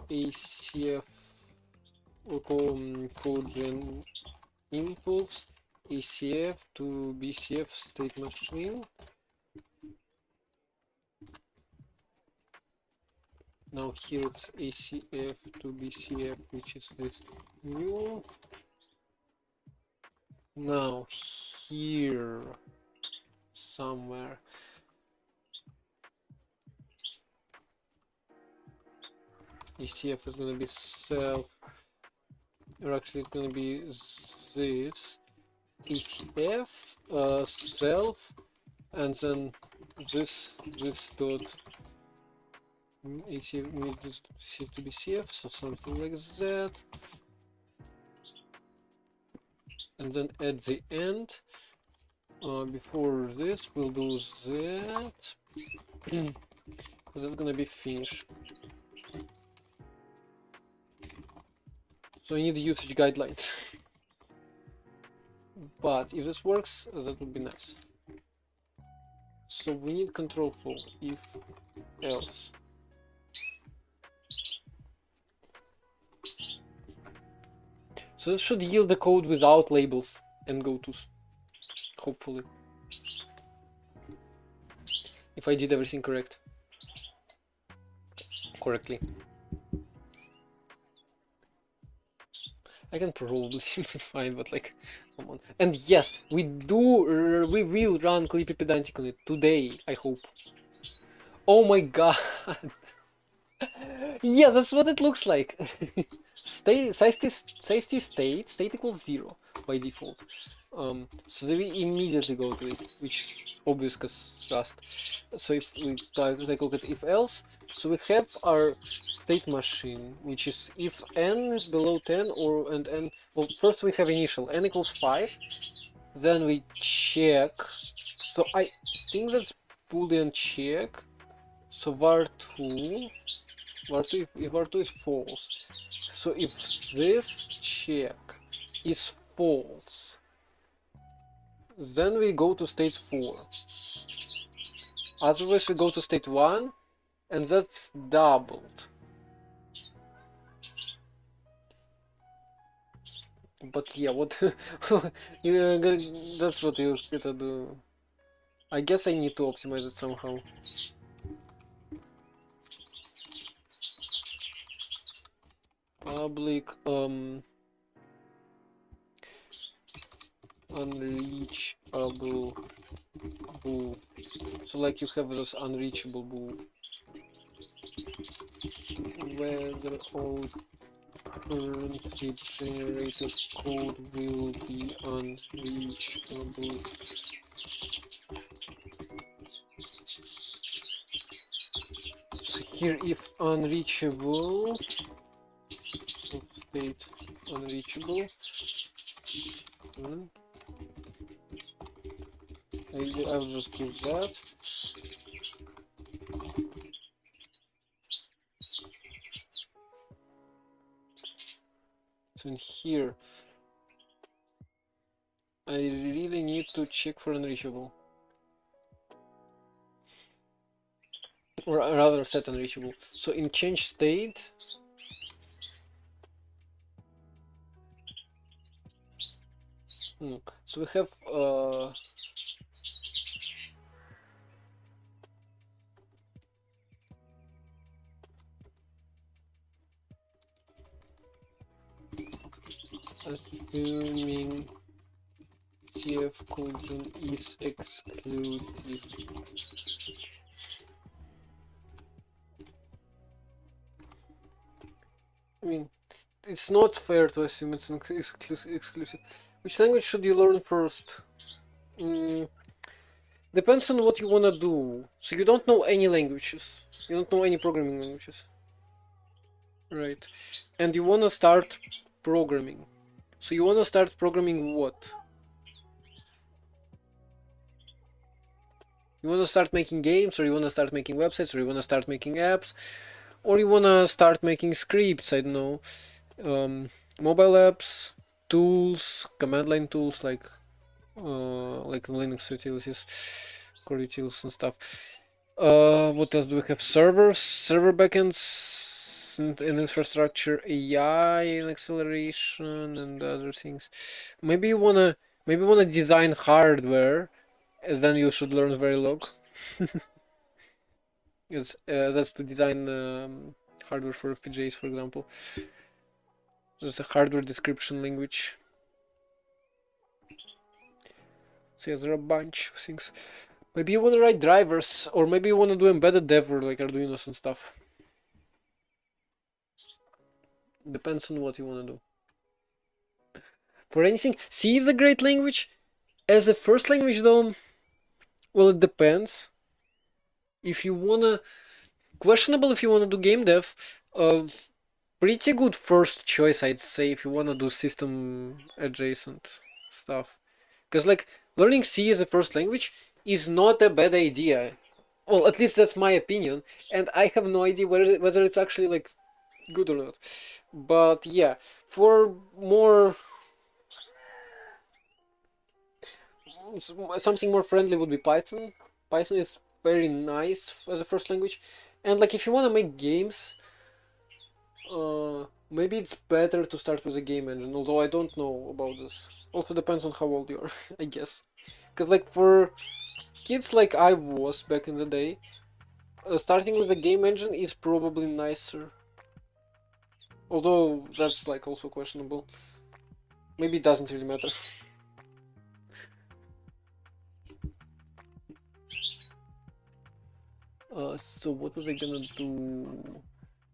ACF cogen impulse ACF to BCF state machine. Now here it's ACF to BCF, which is this new. Now here somewhere ACF is gonna be self, or actually it's gonna be this ACF self, and then this dot ACF needs to be CF, so something like that. And then at the end, before this, we'll do that. That's gonna be finish. So I need usage guidelines. But if this works, that would be nice. So we need control flow, if else. So this should yield the code without labels and go-tos, hopefully. If I did everything correctly. I can probably simplify it, but like, come on. And yes, we will run Clippy Pedantic on it today, I hope. Oh my god! Yeah, that's what it looks like. State equals 0 by default. So we immediately go to it, which is obvious because Rust. So if we take a look at if else, so we have our state machine, which is if n is below 10 or and n. Well, first we have initial n equals 5, then we check. So I think that's boolean check. So var2 if var2 is false. So if this check is false, then we go to state 4. Otherwise we go to state 1, and that's doubled. But yeah, what that's what you gotta do. I guess I need to optimize it somehow. Public unreachable bool. So like you have this unreachable bool. Whether all currently generated code will be unreachable. So here if unreachable, state unreachable. I'll just do that. So in here, I really need to check for unreachable. Or rather set unreachable. So in change state, so we have assuming CF collision is exclusive. I mean, it's not fair to assume it's exclusive. Which language should you learn first? Depends on what you wanna do. So you don't know any languages. You don't know any programming languages. Right. And you wanna start programming. So you wanna start programming what? You wanna start making games, or you wanna start making websites, or you wanna start making apps, or you wanna start making scripts, I don't know. Mobile apps, tools, command line tools like Linux utilities, core utils and stuff. What else do we have? Servers, server backends, and infrastructure, AI and acceleration, and other things. Maybe you wanna design hardware, and then you should learn Verilog. Yes, that's to design hardware for FPGAs, for example. There's a hardware description language. So yeah, there are a bunch of things. Maybe you want to write drivers, or maybe you want to do embedded dev or like Arduinos and stuff. Depends on what you want to do. For anything, C is a great language. As a first language though, well, it depends. If you wanna questionable if you want to do game dev. Pretty good first choice, I'd say, if you want to do system adjacent stuff. Because, like, learning C as a first language is not a bad idea. Well, at least that's my opinion, and I have no idea whether it's actually, like, good or not. But, yeah, for more... something more friendly would be Python. Python is very nice as a first language. And, like, if you want to make games... maybe it's better to start with a game engine, although I don't know about this. Also depends on how old you are, I guess. Because, like, for kids like I was back in the day, starting with a game engine is probably nicer. Although that's, like, also questionable. Maybe it doesn't really matter. So what was I gonna do?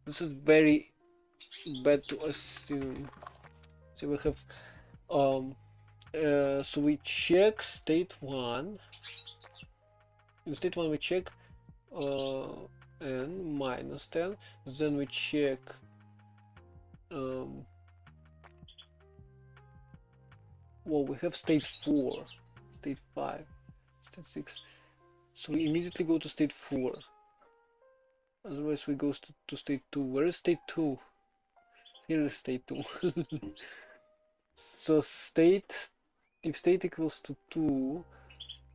This is very bad to assume. So we have so we check state 1. In state 1 we check n minus 10, then we check well, we have state 4, state 5, state 6, so we immediately go to state 4. Otherwise we go to state 2. Where is state 2? Here is state 2. So state, if state equals to 2,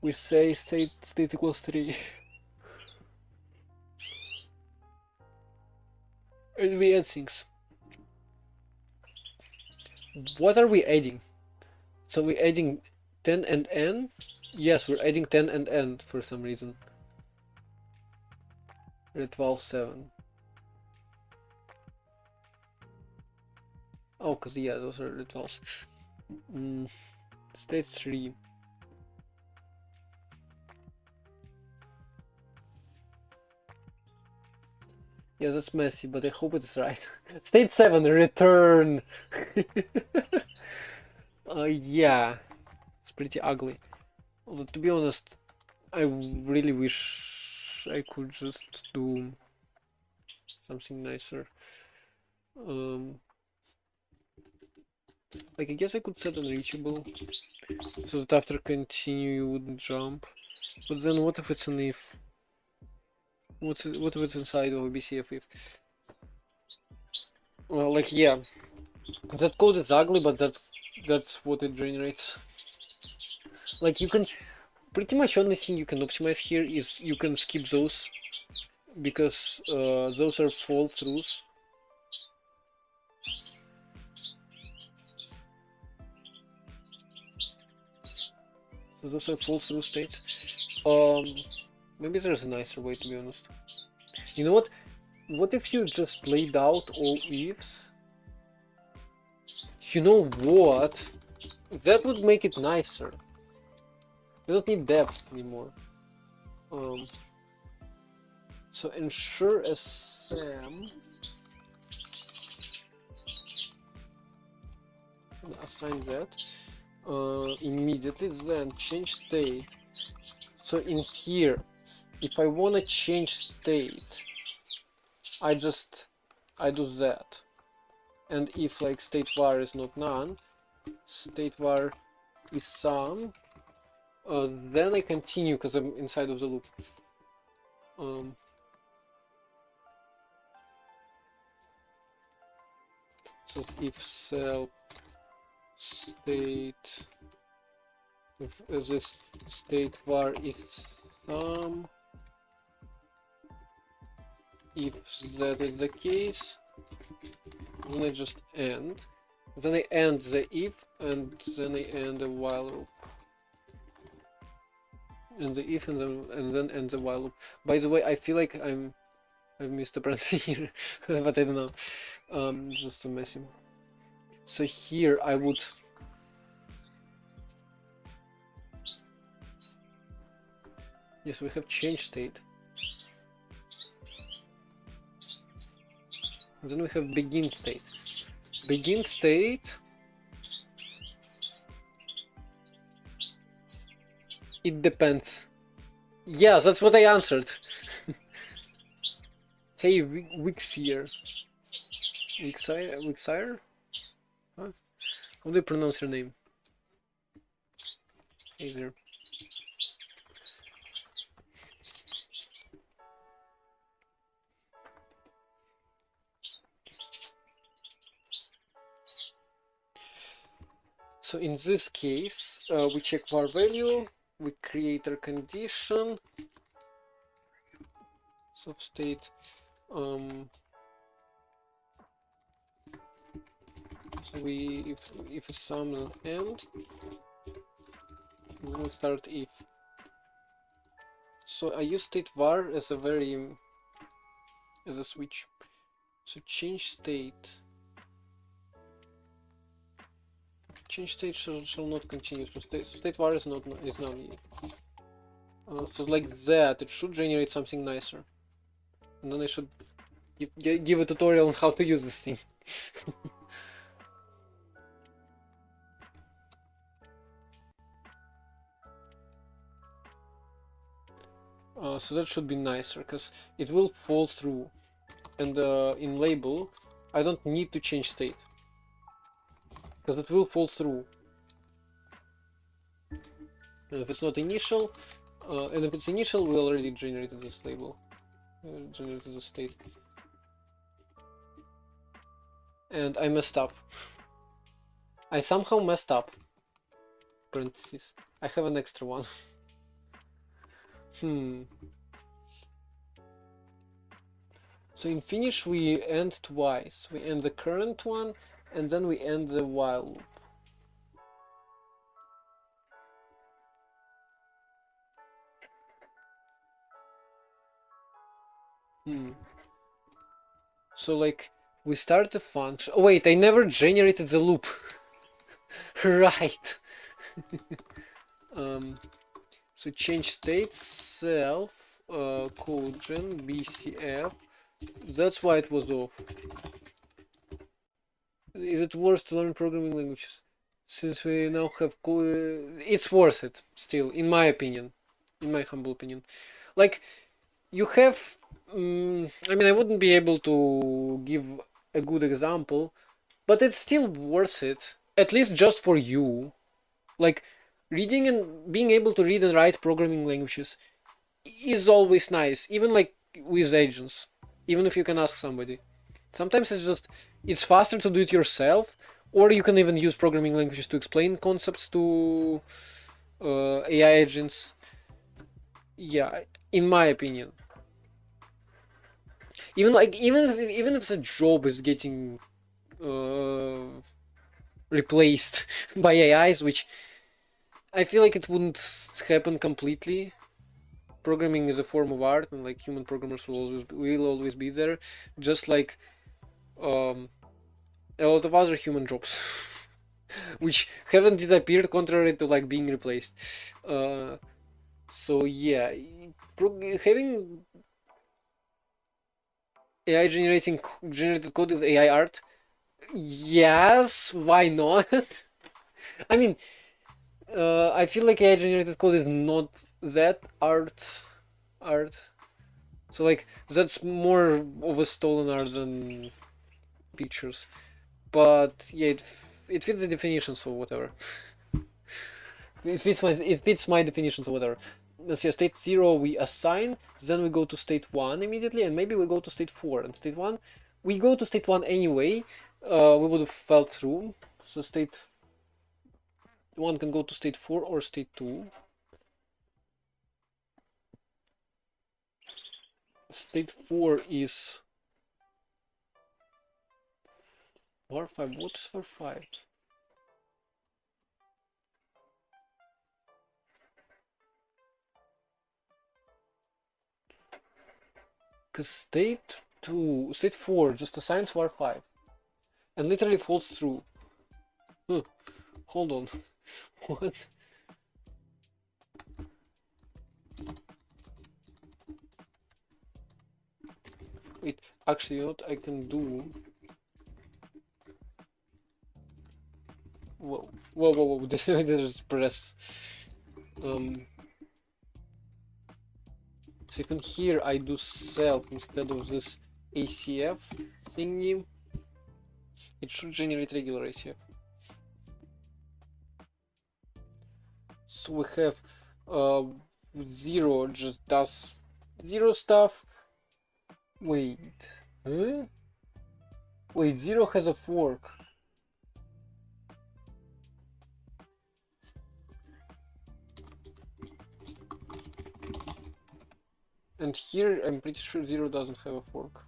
we say state equals 3. And we add things. What are we adding? So we're adding 10 and n? Yes, we're adding 10 and n for some reason. Retrval 7. Oh, cause yeah, those are retrvals. State 3. Yeah, that's messy, but I hope it's right. State 7, return! Yeah, it's pretty ugly. Although, to be honest, I really wish I could just do something nicer. Like, I guess I could set unreachable, so that after continue you wouldn't jump. But then what if it's an if? What if it's inside of a BCF if? Well, like, yeah, that code is ugly, but that's what it generates. Like, you can pretty much only thing you can optimize here is you can skip those, because those are false throughs. So those are false through states. Maybe there's a nicer way, to be honest. You know what? What if you just laid out all ifs? You know what? That would make it nicer. You don't need depth anymore. So ensure SM. Assign that immediately. Then change state. So in here, if I want to change state, I do that. And if, like, state var is not none, state var is some, then I continue because I'm inside of the loop. So if self state, if this state var is some, if that is the case, then I just end. Then I end the if, and then I end the while loop. And the if, and then end the while loop. By the way, I feel like I've missed a parenthesis here, but I don't know. Just a messy. So here I would. Yes, we have change state. And then we have begin state. Begin state. It depends. Yeah, that's what I answered. Hey, Wixier. Wixier? Huh? How do you pronounce your name? Hey there. So in this case, we check var value, we create our condition, so state, so we, if a sum and end, we will start if. So I use state var as a as a switch. So change state. Change state shall not continue. So state var is now needed. So like that, it should generate something nicer. And then I should give a tutorial on how to use this thing. So that should be nicer, because it will fall through. And in label, I don't need to change state, because it will fall through. And if it's not initial, and if it's initial, we already generated this label, generated the state. And I messed up. I somehow messed up. Parentheses. I have an extra one. So in finish we end twice. We end the current one and then we end the while loop. So like we start the function. Oh wait, I never generated the loop. Right. So change state self codegen BCF. That's why it was off. Is it worth to learn programming languages? Since we now have it's worth it still, in my opinion, in my humble opinion. Like you have, I mean, I wouldn't be able to give a good example, but it's still worth it, at least just for you. Like reading and being able to read and write programming languages is always nice, even like with agents, even if you can ask somebody. Sometimes it's faster to do it yourself, or you can even use programming languages to explain concepts to AI agents. Yeah, in my opinion. Even if the job is getting replaced by AIs, which I feel like it wouldn't happen completely. Programming is a form of art, and like human programmers will always be there, just like a lot of other human jobs, which haven't disappeared, contrary to like being replaced. So yeah, having AI generated code with AI art, yes, why not? I mean, I feel like AI generated code is not that art. So like that's more of a stolen art than pictures. But yeah, it fits the definition, so whatever. It fits my definition, so whatever. Let's see, state 0 we assign, then we go to state 1 immediately, and maybe we go to state 4. And state 1, we go to state 1 anyway, we would have fell through. So state 1 can go to state 4 or state 2. State 4 is var 5. What is var 5? Because state 4 just assigns var 5 and literally falls through. Hold on. What? Wait, actually, you know what I can do? Whoa, just press. So even here I do self instead of this ACF thingy, it should generate regular ACF. So we have 0 just does 0 stuff. Wait, huh? Wait, 0 has a fork. And here I'm pretty sure 0 doesn't have a fork.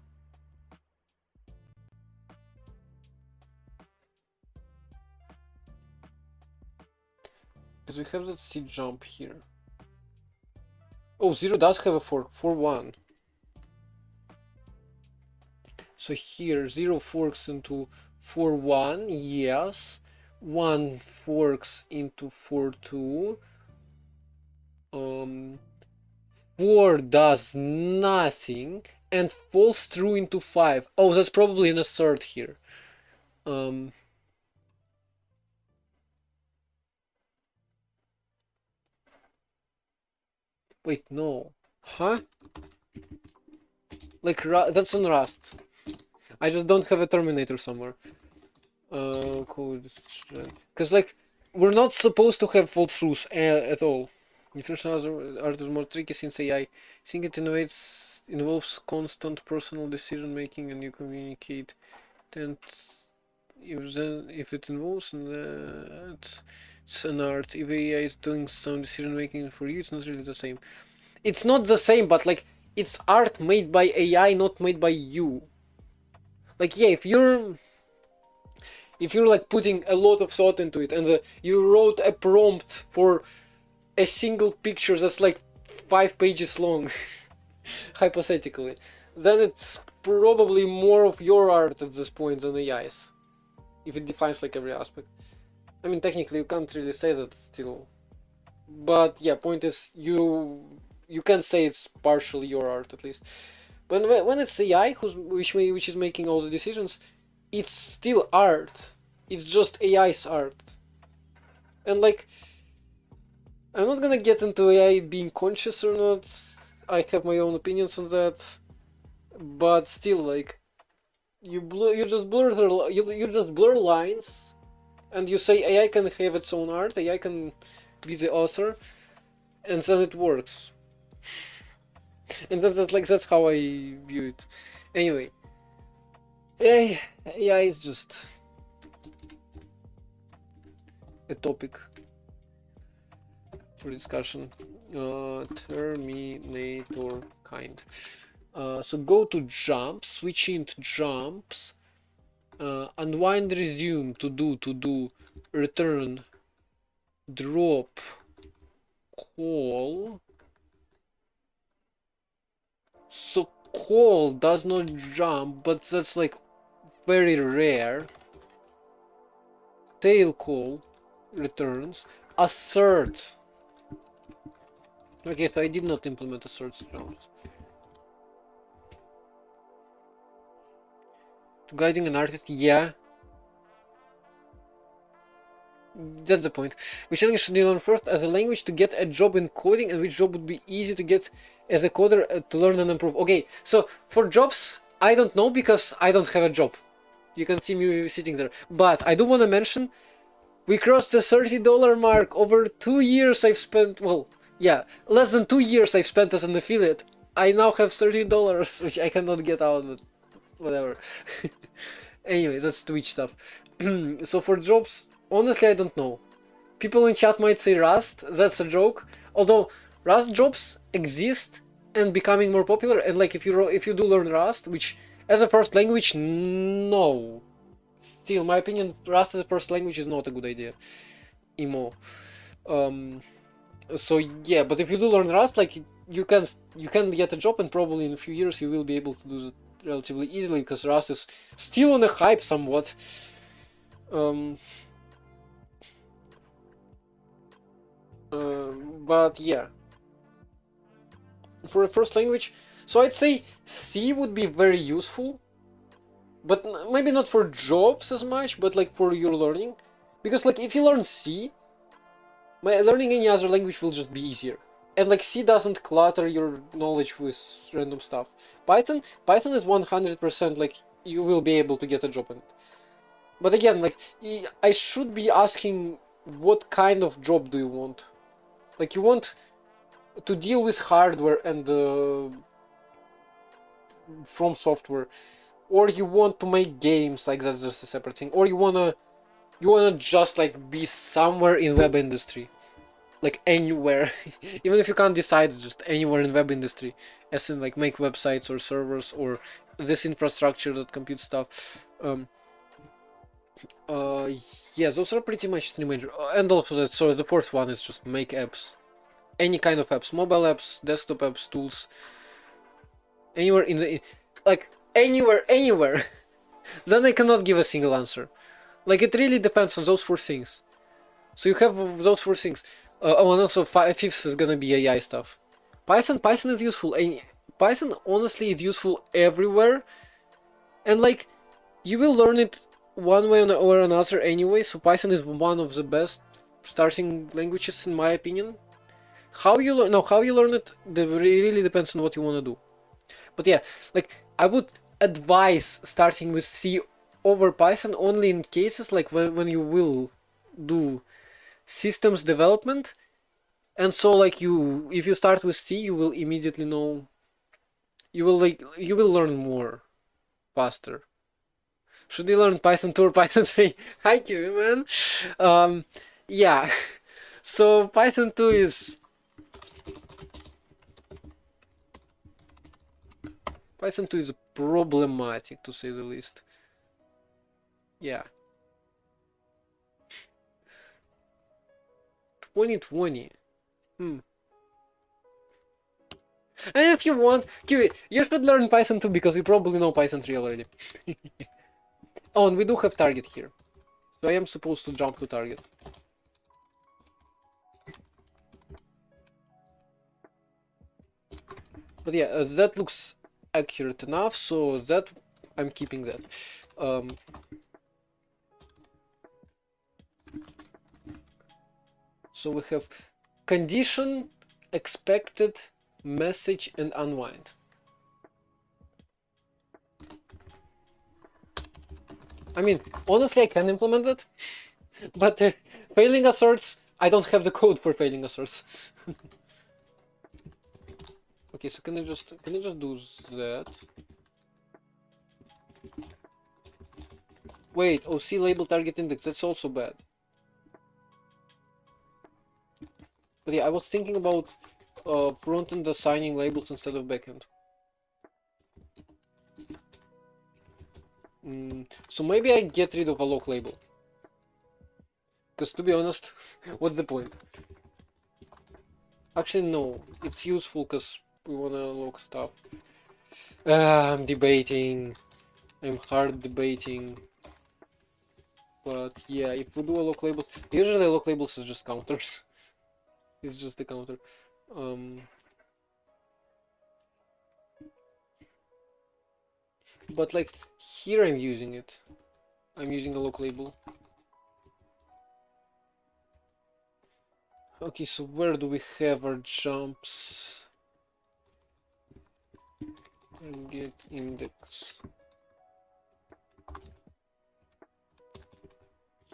Because we have that C jump here. Oh, 0 does have a fork for 1. So here 0 forks into 4 1, yes. 1 forks into 4 2. 4 does nothing and falls through into 5. Oh, that's probably an assert here. Wait, no. Huh? Like, that's on Rust. I just don't have a Terminator somewhere. Code. Because, like, we're not supposed to have fall throughs at all. Differential art is more tricky since AI think it involves constant personal decision making and you communicate. And if it involves that, it's an art. If AI is doing some decision making for you, it's not really the same. It's not the same, but like it's art made by AI, not made by you. Like, yeah, if you're like putting a lot of thought into it and you wrote a prompt for a single picture that's like 5 pages long, hypothetically, then it's probably more of your art at this point than AI's, if it defines like every aspect. I mean, technically you can't really say that still, but yeah, point is you can say it's partially your art at least. But when it's AI which is making all the decisions, it's still art. It's just AI's art. And like, I'm not gonna get into AI being conscious or not. I have my own opinions on that. But still, like, you just blur lines, and you say AI can have its own art. AI can be the author, and then it works. And that's how I view it. Anyway, AI is just a topic for discussion. Terminator kind. So go to jumps, switch into jumps, unwind, resume, to do, return, drop, call. So call does not jump, but that's like very rare. Tail call returns. Assert. Okay, so I did not implement assert jumps. To guiding an artist, yeah. That's the point. Which language should you learn first as a language to get a job in coding, and which job would be easy to get as a coder to learn and improve? Okay, so for jobs, I don't know because I don't have a job. You can see me sitting there. But I do want to mention, we crossed the $30 mark. Over 2 years I've spent, well, yeah, less than 2 years I've spent as an affiliate. I now have $30, which I cannot get out, but whatever. Anyway, that's Twitch stuff. So for jobs, honestly, I don't know. People in chat might say Rust, that's a joke. Although Rust jobs exist and becoming more popular, and like if you do learn Rust, which as a first language, no. Still, my opinion, Rust as a first language is not a good idea. Emo. So yeah, but if you do learn Rust, like you can get a job, and probably in a few years you will be able to do that relatively easily, because Rust is still on a hype somewhat. But yeah, for a first language, so I'd say C would be very useful, but maybe not for jobs as much, but like for your learning, because like if you learn C, learning any other language will just be easier. and like C doesn't clutter your knowledge with random stuff. Python is 100% like you will be able to get a job in it. But again, like I should be asking what kind of job do you want? Like you want to deal with hardware and from software, or you want to make games, like that's just a separate thing, or you wanna just like be somewhere in web industry, like anywhere, even if you can't decide, just anywhere in web industry, as in like make websites or servers or this infrastructure that computes stuff. Yeah, those are pretty much three major, and also that. So the fourth one is just make apps, any kind of apps, mobile apps, desktop apps, tools, anywhere in the, like anywhere. Then I cannot give a single answer. Like it really depends on those four things. So you have those four things. Oh, and also fifth is gonna be AI stuff. Python is useful. Python honestly is useful everywhere, and like you will learn it one way or another anyway. So Python is one of the best starting languages in my opinion. How you learn it really depends on what you want to do. But yeah, like I would advise starting with C over Python only in cases like when you will do systems development, and so like if you start with C, you will immediately know, you will learn more faster. Should you learn Python 2 or Python 3? Hi Kiwi man. Yeah. So Python 2 is problematic to say the least. Yeah. 2020. And if you want, Kiwi, you should learn Python 2 because you probably know Python 3 already. Oh, and we do have target here. So I am supposed to jump to target. But yeah, that looks accurate enough, so that I'm keeping that. So we have condition, expected, message, and unwind. I mean, honestly, I can implement it, but failing asserts, I don't have the code for failing asserts. Okay, so can I just do that? Wait, OC label target index, that's also bad. But yeah, I was thinking about front-end assigning labels instead of backend. So maybe I get rid of a lock label. Because to be honest, what's the point? Actually, no, it's useful because we wanna lock stuff. I'm debating. I'm hard debating. But yeah, if we do a lock labels, usually lock labels is just counters. It's just a counter. But like here I'm using it. I'm using a lock label. Okay, so where do we have our jumps? Get index.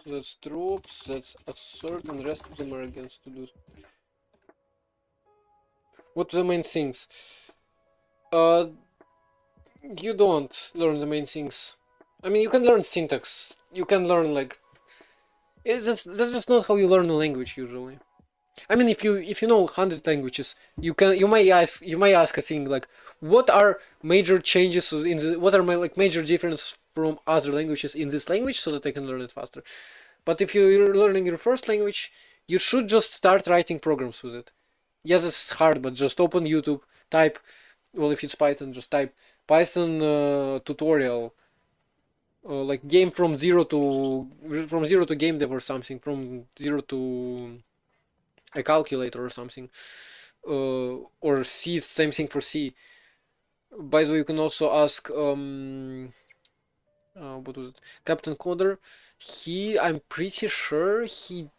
So that's drops, that's assert, and the rest of them are against to do. What are the main things? You don't learn the main things. I mean, you can learn syntax. You can learn like that's just not how you learn a language usually. I mean, if you know 100 languages, you may ask a thing like, what are major changes in what are my like major differences from other languages in this language, so that I can learn it faster. But if you're learning your first language, you should just start writing programs with it. Yes, it's hard, but just open YouTube, type, well, if it's Python, just type Python tutorial, like game from zero to game dev or something, from zero to a calculator or something, or C, same thing for C. By the way, you can also ask what was it, Captain Coder. I'm pretty sure he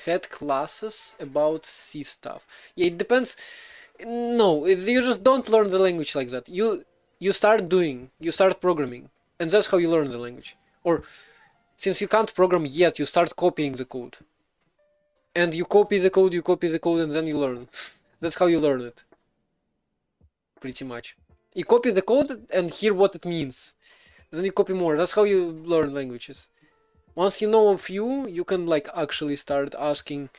had classes about C stuff. Yeah, it depends. No, you just don't learn the language like that. You start programming, and that's how you learn the language. Or since you can't program yet, you start copying the code, and you copy the code, and then you learn. That's how you learn it. Pretty much. You copy the code and hear what it means. Then you copy more. That's how you learn languages. Once you know a few, you can like actually start asking,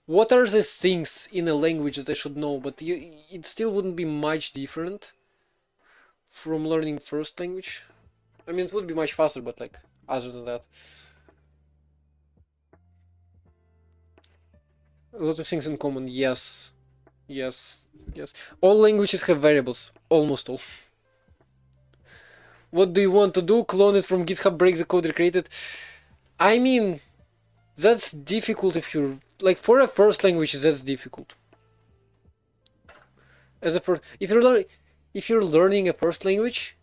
what are the things in a language that I should know? But it still wouldn't be much different from learning first language. I mean, it would be much faster, but like, other than that. A lot of things in common, yes. Yes. All languages have variables. Almost all. What do you want to do? Clone it from GitHub, break the code, recreate it? I mean, that's difficult if you're... Like, for a first language, that's difficult. If you're learning a first language,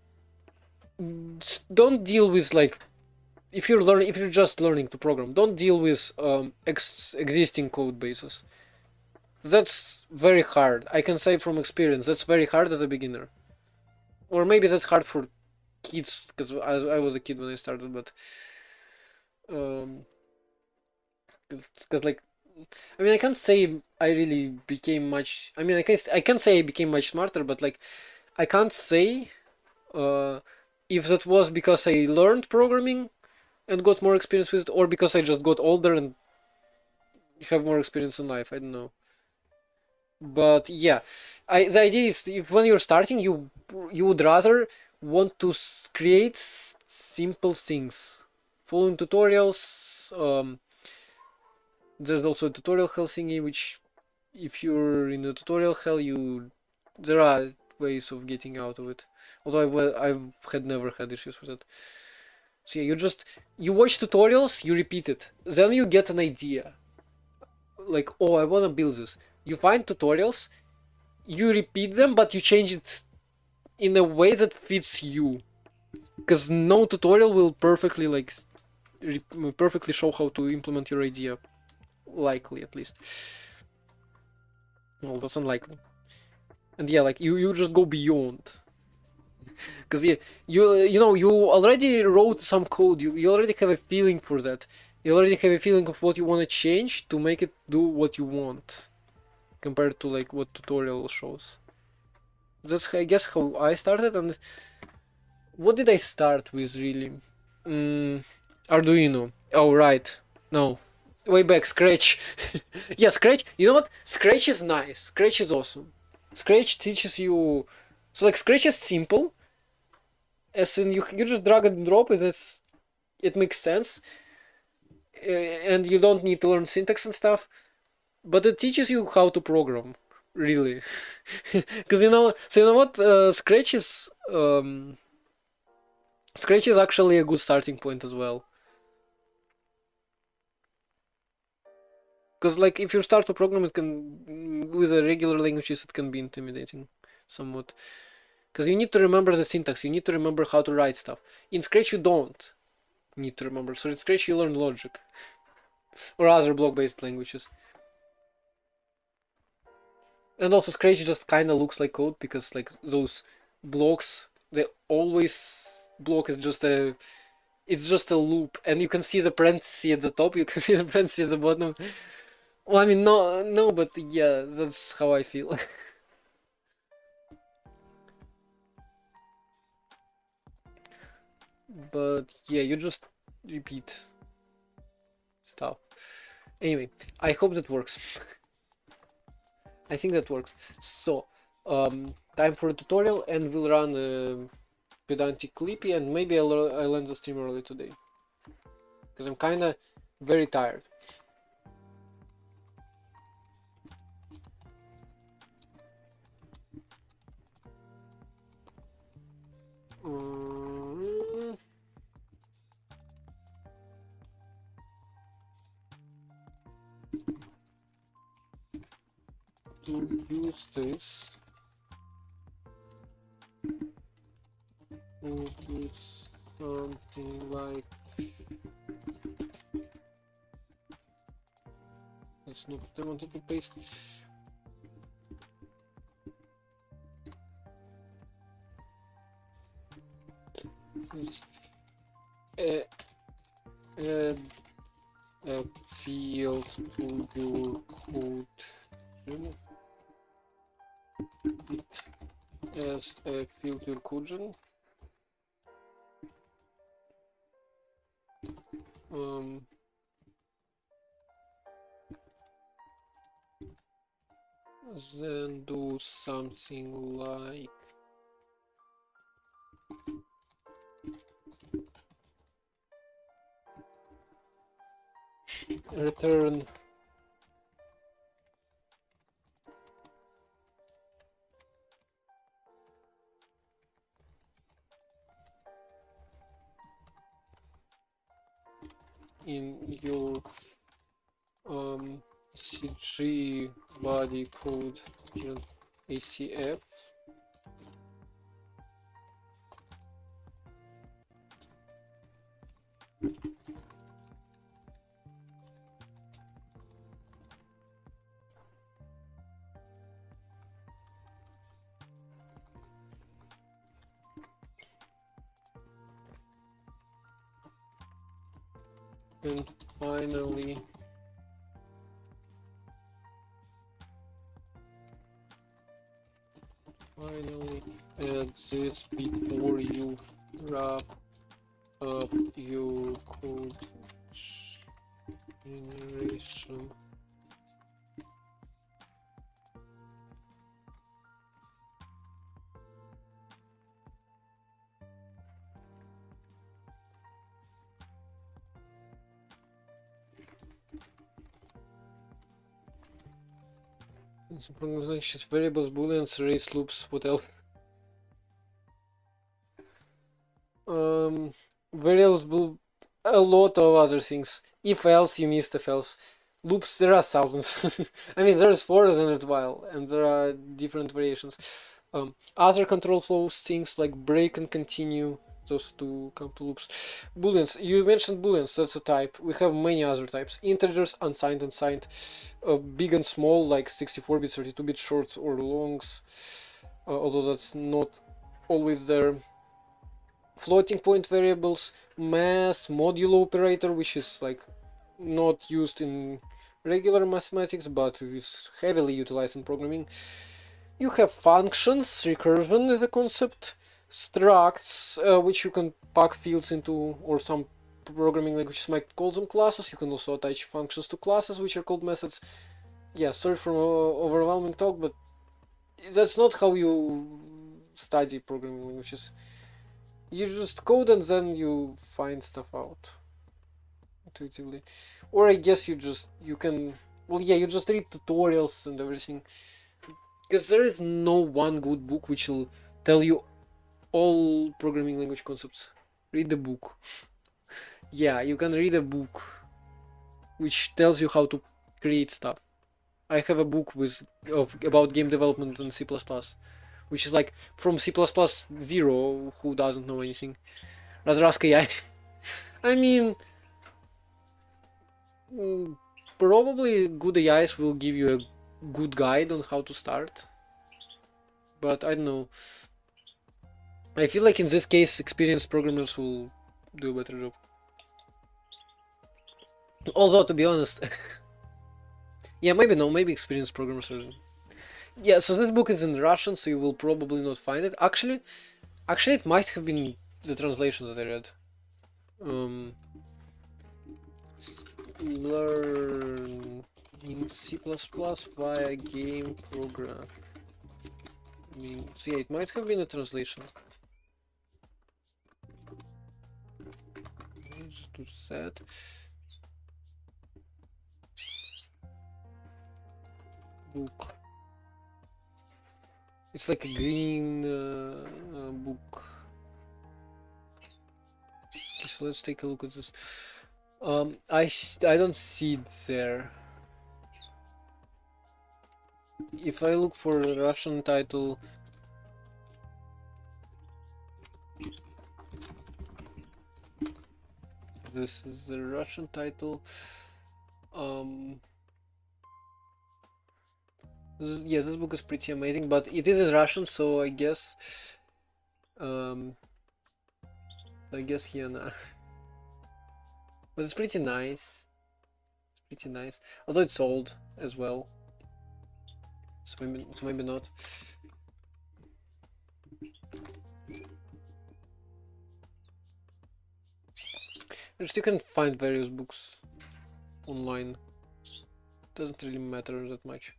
don't deal with, like... If you're just learning to program, don't deal with existing code bases. That's very hard. I can say from experience, that's very hard as a beginner. Or maybe that's hard for kids, because I was a kid when I started, but because like, I mean, I can't say I really became much. I mean, I can say I became much smarter, but like, I can't say if that was because I learned programming and got more experience with it, or because I just got older and have more experience in life. I don't know. But yeah, the idea is if when you're starting, you would rather want to create simple things, following tutorials. There's also a tutorial hell thingy, which if you're in the tutorial hell, there are ways of getting out of it. Although I had never had issues with it. So yeah, you watch tutorials, you repeat it, then you get an idea. Like, oh, I wanna build this. You find tutorials, you repeat them, but you change it in a way that fits you. Because no tutorial will perfectly perfectly show how to implement your idea. Likely, at least. Well, that's unlikely. And yeah, like you just go beyond. Because yeah, you already wrote some code. You already have a feeling for that. You already have a feeling of what you want to change to make it do what you want, compared to like what tutorial shows. That's I guess how I started. And what did I start with really? Arduino. Oh right, no, way back Scratch. Yeah, Scratch. You know what? Scratch is nice. Scratch is awesome. Scratch teaches you. So like Scratch is simple. As in you just drag and drop it. It makes sense. And you don't need to learn syntax and stuff. But it teaches you how to program, really. Because you know what? Scratch is actually a good starting point as well. Because like if you start to program, it can with the regular languages it can be intimidating, somewhat. Because you need to remember the syntax, you need to remember how to write stuff. In Scratch you don't need to remember. So in Scratch you learn logic, or other block-based languages. And also Scratch just kind of looks like code because like those blocks, they always block is just it's just a loop, and you can see the parenthesis at the top, you can see the parenthesis at the bottom. Well, I mean, no, but yeah, that's how I feel. But yeah, you just repeat stuff. Anyway, I hope that works. I think that works. So, time for a tutorial, and we'll run Pedantic Clippy, and maybe I'll end the stream early today. Because I'm kinda very tired. To use this, we'll do something like That's not what I wanted to paste. Let's add a field to your code. It as a field to your code gen. Then do something like return in your CG body code ACF and finally add this before you wrap up your code generation. Programming variables, booleans, arrays, loops, what else? Variables, a lot of other things. If else, you missed if else. Loops, there are thousands. I mean, there's 400 while, and there are different variations. Other control flows, things like break and continue, those two come to loops. Booleans, you mentioned booleans, that's a type. We have many other types. Integers, unsigned and signed. Big and small, like 64-bit, 32-bit, shorts or longs, although that's not always there. Floating point variables, math, modulo operator, which is like not used in regular mathematics but is heavily utilized in programming. You have functions, recursion is a concept, structs, which you can pack fields into, or some programming languages might call them classes. You can also attach functions to classes, which are called methods. Yeah, sorry for overwhelming talk, but that's not how you study programming languages. You just code and then you find stuff out intuitively. Or I guess you can, well, yeah, you just read tutorials and everything. Because there is no one good book which will tell you all programming language concepts. Read the book. Yeah, you can read a book which tells you how to create stuff. I have a book about game development in C++, which is like from C++ 0, who doesn't know anything. Rather ask AI. I mean, probably good AIs will give you a good guide on how to start, but I don't know. I feel like in this case experienced programmers will do a better job. Although, to be honest, yeah, maybe experienced programmers are... Yeah, so this book is in Russian, so you will probably not find it. Actually it might have been the translation that I read. Learn in C++ via game program. So yeah, it might have been a translation. Let's do that. Book. It's like a green book. Okay, so let's take a look at this. I don't see it there. If I look for a Russian title, this is the Russian title. Yeah, this book is pretty amazing, but it is in Russian, so I guess here now. But it's pretty nice. It's pretty nice. Although it's old as well. So maybe not. Just you can find various books online. Doesn't really matter that much.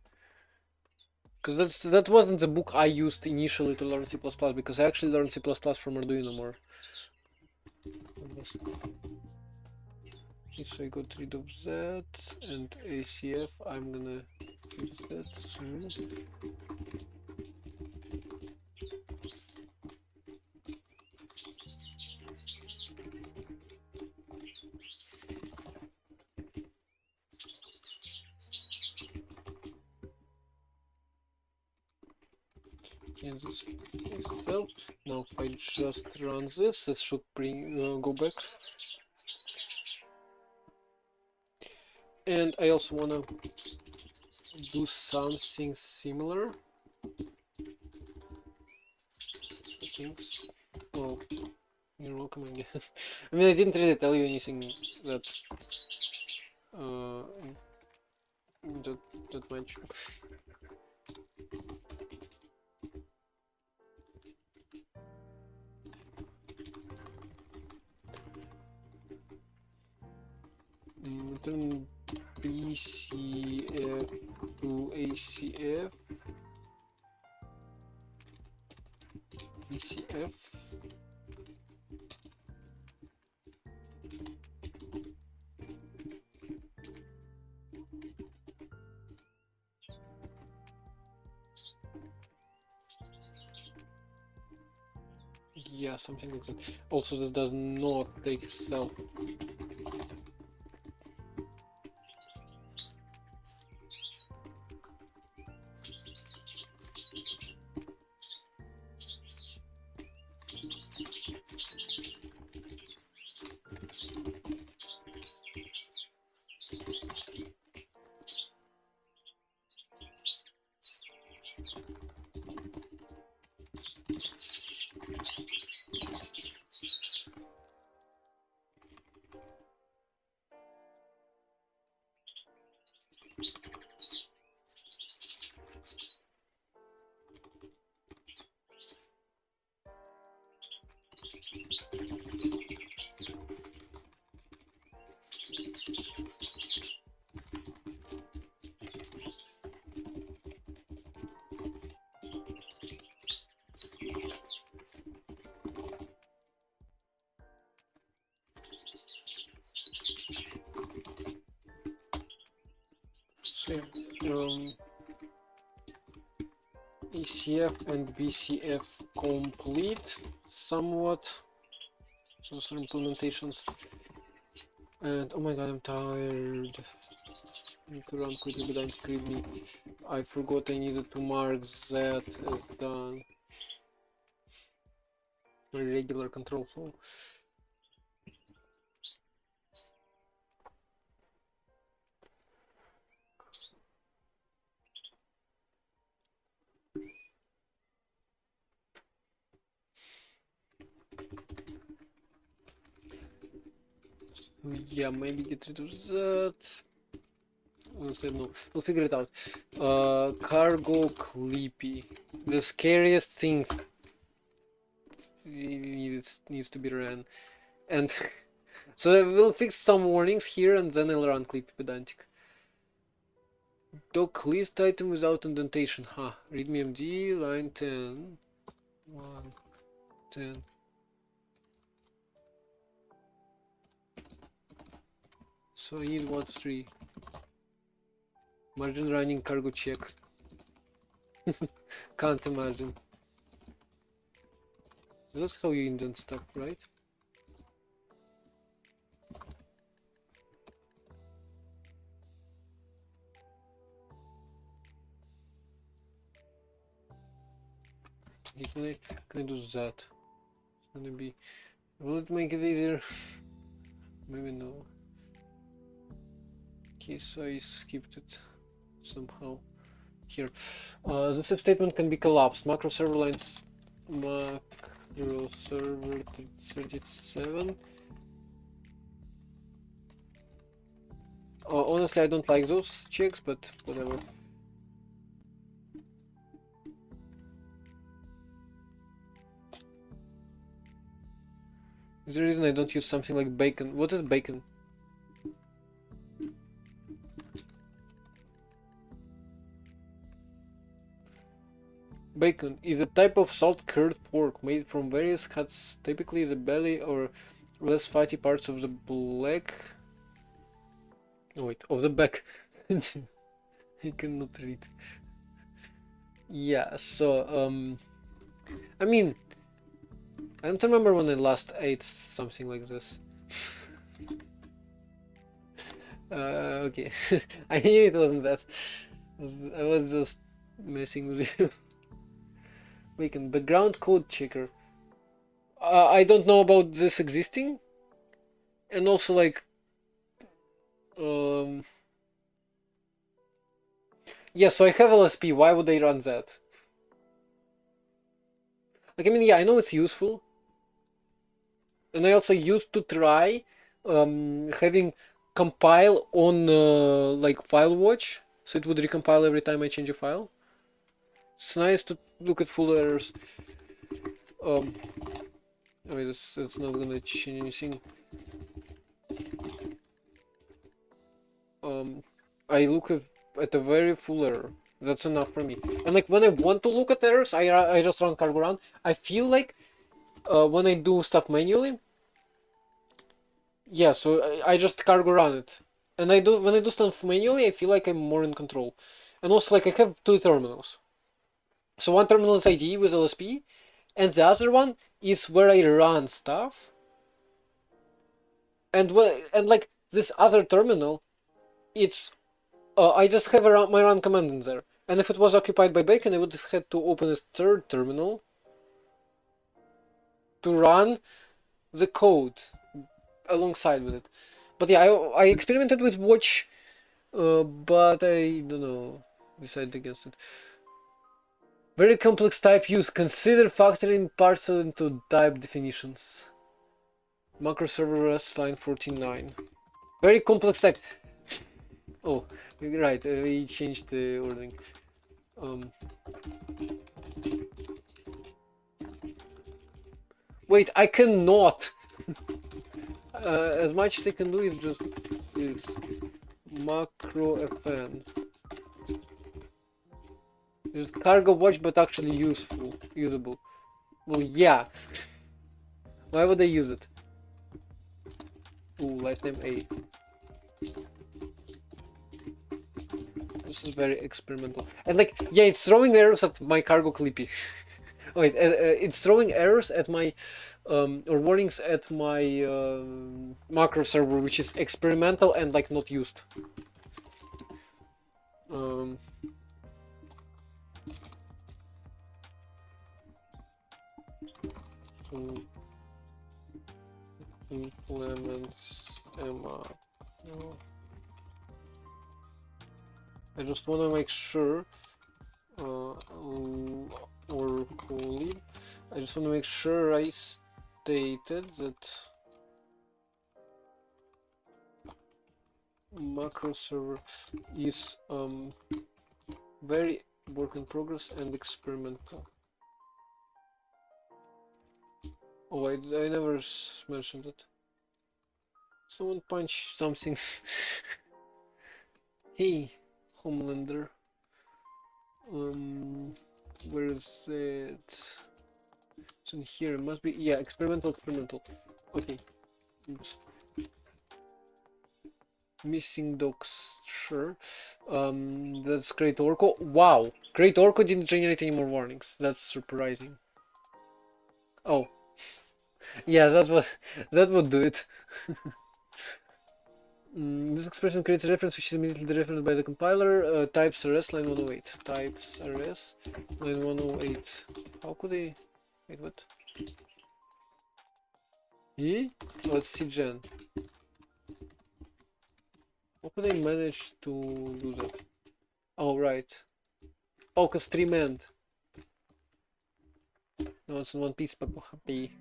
Because that wasn't the book I used initially to learn C++, because I actually learned C++ from Arduino more. If I got rid of that and ACF, I'm gonna fix that soon. Kansas itself. Now if I just run this should bring go back. And I also wanna do something similar. Thanks. Oh, you're welcome, I guess. I mean, I didn't really tell you anything that that much. Turn BCF to ACF. BCF. Yeah, something like that. Also, that does not take self. ECF and BCF complete somewhat. So some implementations. And oh my god, I'm tired. I need to run quickly, but don't scream me. I forgot I needed to mark that as done. Regular control flow. Yeah, maybe get rid of that. Instead, no. We'll figure it out. Cargo Clippy. The scariest thing needs to be ran. And so we'll fix some warnings here and then I'll run Clippy Pedantic. Doc list item without indentation. Huh. Readme MD, line 10. 1, 10. So I need what 3. Margin running cargo check. Can't imagine. That's how you indent stuff, right? Can I do that? It's gonna be... Will it make it easier? Maybe no. Okay, so I skipped it somehow. here. This if statement can be collapsed. Macro server lines, macro server 37. Honestly, I don't like those checks, but whatever. Is there a reason I don't use something like bacon? What is bacon? Bacon is a type of salt-cured pork made from various cuts, typically the belly or less fatty parts of the black. Oh, wait, of the back. I cannot read. Yeah, so I mean, I don't remember when I last ate something like this. Okay, I knew it wasn't that. I was just messing with you. Bacon, background code checker. I don't know about this existing, and also like, yeah. So I have LSP. Why would they run that? Like, I mean, yeah, I know it's useful, and I also used to try having compile on like file watch, so it would recompile every time I change a file. It's nice to look at full errors. I mean, that's not gonna change anything. I look at a very full error. That's enough for me. And like when I want to look at errors, I just run cargo run. I feel like when I do stuff manually, yeah, so I just cargo run it. And when I do stuff manually, I feel like I'm more in control. And also like I have two terminals. So one terminal is IDE with LSP, and the other one is where I run stuff. And like this other terminal, it's I just have my run command in there. And if it was occupied by bacon, I would have had to open a third terminal to run the code alongside with it. But yeah, I experimented with watch, but I don't know, decided against it. Very complex type use. Consider factoring parts into type definitions. Macro server REST line 14.9. Very complex type. Oh, right. We changed the ordering. Wait, I cannot. As much as I can do is just is macro fn. It's cargo watch, but actually usable. Well, yeah. Why would I use it? Ooh, lifetime A. This is very experimental. And like, yeah, it's throwing errors at my cargo clippy. Wait, it's throwing errors at my, or warnings at my macro server, which is experimental and like not used. So implements Emma. I just want to make sure, or colleague, I just want to make sure I stated that macro server is very work in progress and experimental. Oh, I never mentioned it. Someone punch something. Hey, Homelander. Where is it? It's in here. It must be, yeah, experimental. Okay. Oops. Missing docs, sure. That's Great Orco. Wow, Great Orco didn't generate any more warnings. That's surprising. Oh, yeah, that would do it. This expression creates a reference which is immediately referenced by the compiler. Types rs line 108. Types rs line 108. How could they? Wait, what? E? Oh, it's cgen. How could they manage to do that? Oh, right. Oh, cause 3 men. No, it's in one piece, but happy.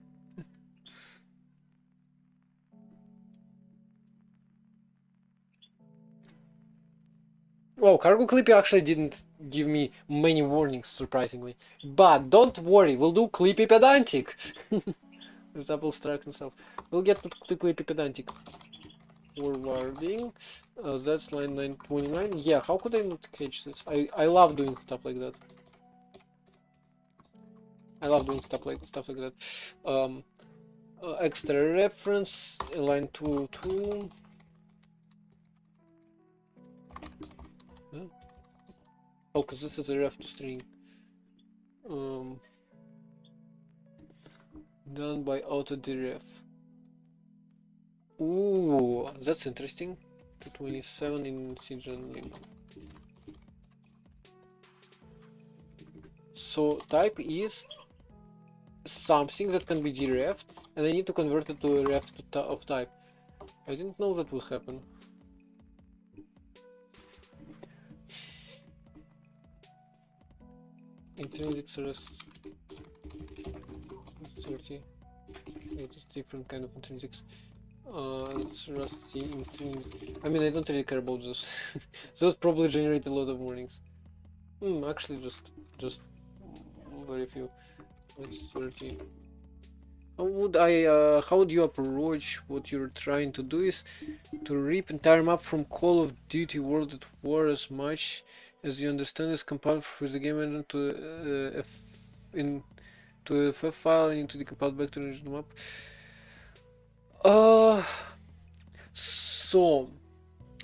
Well, Cargo Clippy actually didn't give me many warnings, surprisingly. But don't worry, we'll do Clippy Pedantic. Double strike himself. We'll get to Clippy Pedantic. Forwarding. That's line 929. Yeah, how could I not catch this? I love doing stuff like that. I love doing stuff like that. Extra reference, line 2 Oh, because this is a ref to string. Done by AutoDref. Ooh, that's interesting. 227 in Sigen. So type is something that can be derefed, and I need to convert it to a ref of type. I didn't know that would happen. Intrinsics rest 30. It's different kind of intrinsics. It's rusty intrinsic. I mean, I don't really care about those. Those probably generate a lot of warnings. Actually, just very few. It's 30. How would you approach what you're trying to do is to rip entire map from Call of Duty World at War as much as you understand is compiled with the game engine to a FF file and to decompile back to the original map.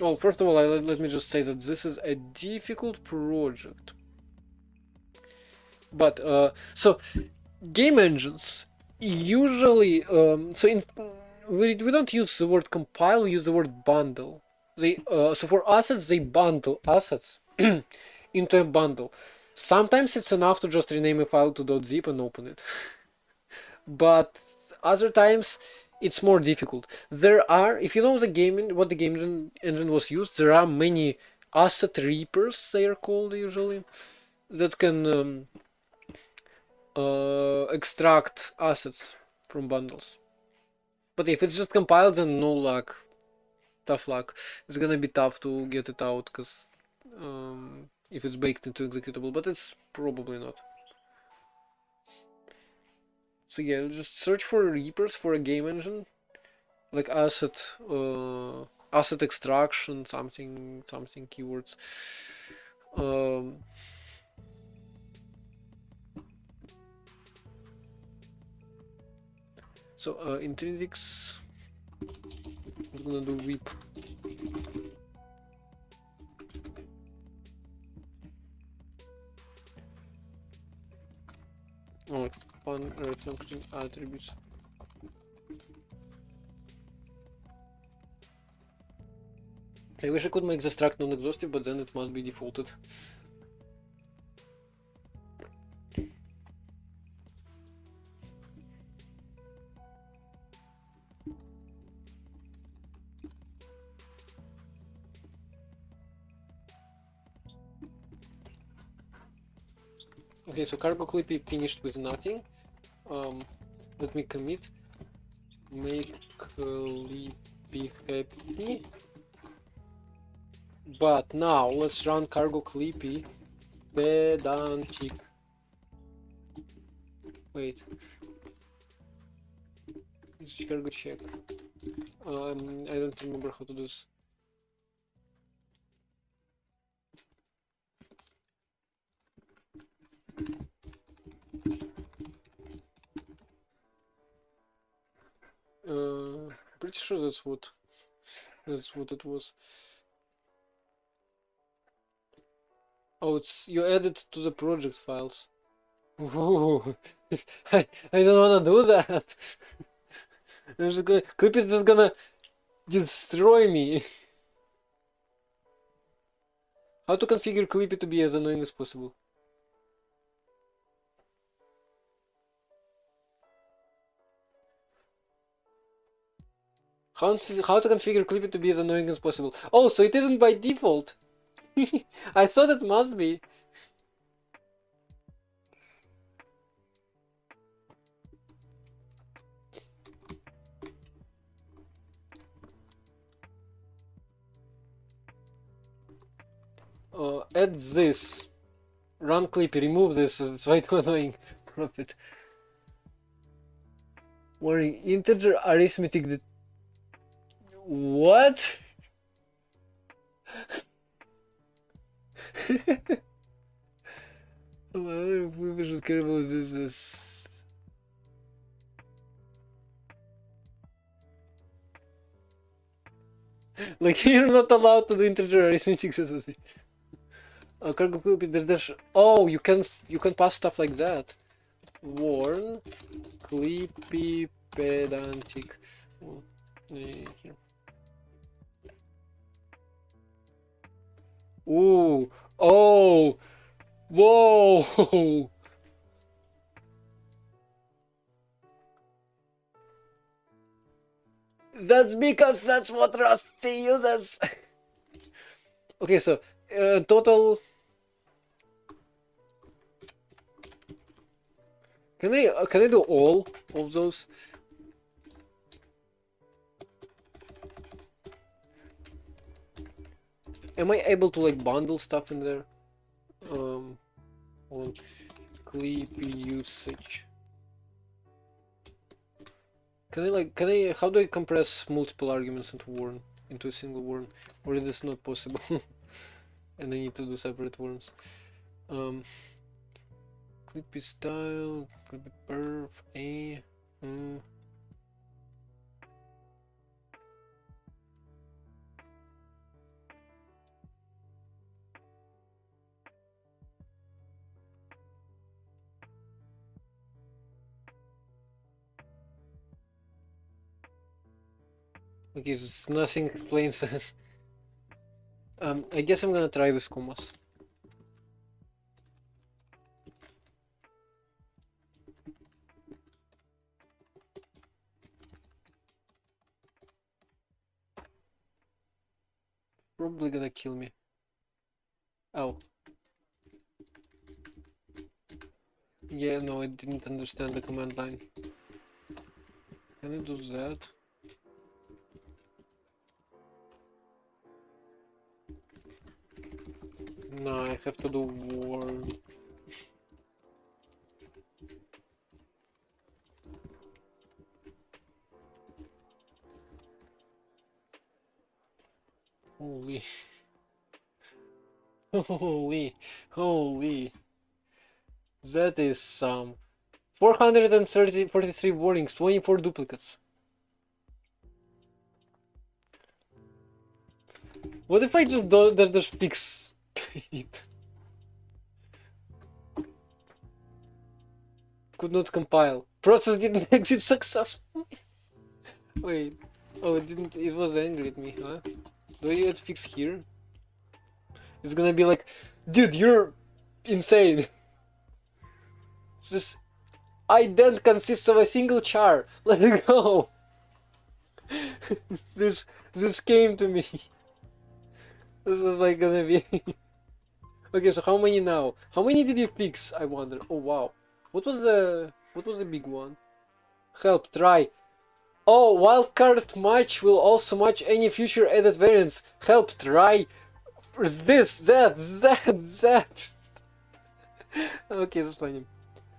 Well, first of all, let me just say that this is a difficult project. But so game engines usually we don't use the word compile, we use the word bundle. So for assets they bundle assets into a bundle. Sometimes it's enough to just rename a file to .zip and open it. But other times it's more difficult. There are, if you know what the game engine was used, there are many asset reapers, they are called usually, that can extract assets from bundles. But if it's just compiled, then no luck. Tough luck. It's gonna be tough to get it out, because if it's baked into executable, but it's probably not. So yeah, just search for reapers for a game engine, like asset extraction, something keywords. So intrinsics, I'm gonna do weep. Oh, fun function attributes. I wish I could make the struct non-exhaustive, but then it must be defaulted. Okay, so Cargo Clippy finished with nothing. Let me commit. Make Clippy happy. But now let's run Cargo Clippy Pedantic. Wait. It's cargo check. I don't remember how to do this. Pretty sure that's what it was. Oh, it's you added to the project files. Ooh, I don't wanna do that. Clip is just gonna destroy me. How to configure Clippy to be as annoying as possible? How to configure Clippy to be as annoying as possible? Oh, so it isn't by default. I thought it must be. Add this. Run Clippy, remove this, it's way too annoying. Profit. Warning, integer arithmetic what? We should care about this. Like, you're not allowed to do integer arithmetic successfully. Cargo Clippy, there's oh, you can pass stuff like that. Warn, Clippy, pedantic. Here. Ooh, oh, whoa. That's because that's what Rusty uses. Okay, so total. Can I do all of those? Am I able to like bundle stuff in there? Hold on. Clippy usage. How do I compress multiple arguments into a single warn? Or is this not possible? And I need to do separate warns. Clippy style, Clippy perf, A. Okay, nothing explains this. I guess I'm gonna try with commas. Probably gonna kill me. Oh. Yeah, no, I didn't understand the command line. Can I do that? No, I have to do warn. Holy. Holy. That is some. 443 warnings, 24 duplicates. What if I just fix it? Could not compile. Process didn't exit successfully. Wait. Oh, it didn't. It was angry at me, huh? Do I get fix here? It's gonna be like, dude, you're insane. This ident consists of a single char. Let it go. This came to me. This is like gonna be. Okay, so how many now? How many did you fix? I wonder. Oh wow. What was the big one? Help, try. Oh, wildcard match will also match any future added variants. Help, try. This, that. Okay, that's funny.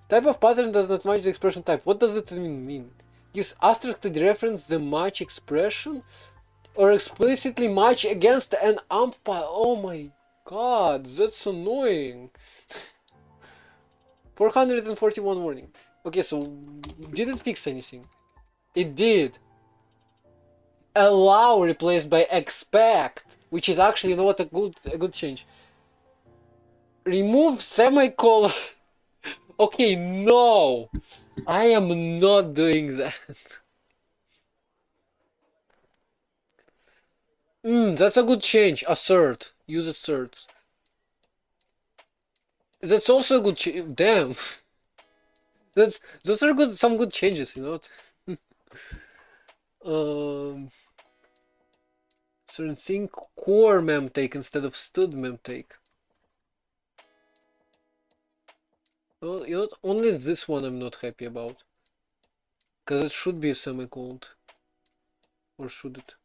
Type of pattern does not match the expression type. What does that mean? Use asterisk to reference the match expression? Or explicitly match against an umpire? Oh my god, that's annoying. 441 warning. Okay, so did it fix anything? It did. Allow replaced by expect, which is actually, you know what, a good change. Remove semicolon. Okay, no, I am not doing that. That's a good change. Assert. Use asserts. That's also a good change. Damn. Those are good. Some good changes, you know. Certain thing core mem take instead of stud mem take. Well, you know, only this one I'm not happy about. Because it should be a semicolon. Or should it?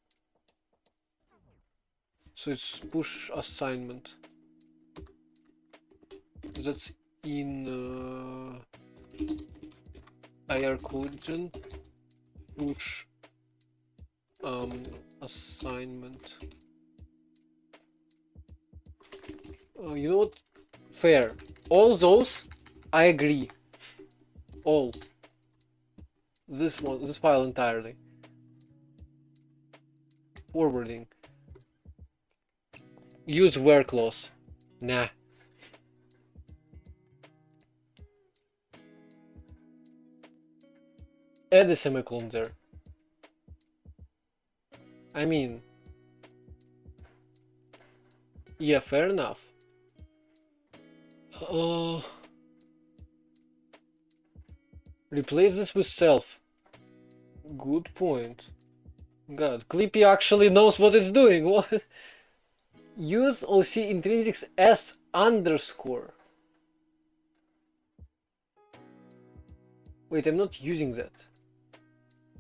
So it's push assignment. That's in IR Codegen push assignment. You know what? Fair. All those, I agree. All. This file entirely. Forwarding. Use where clause. Nah. Add a semicolon there. I mean, yeah, fair enough. Replace this with self. Good point. God, Clippy actually knows what it's doing. What? Use OC intrinsics as underscore. Wait, I'm not using that.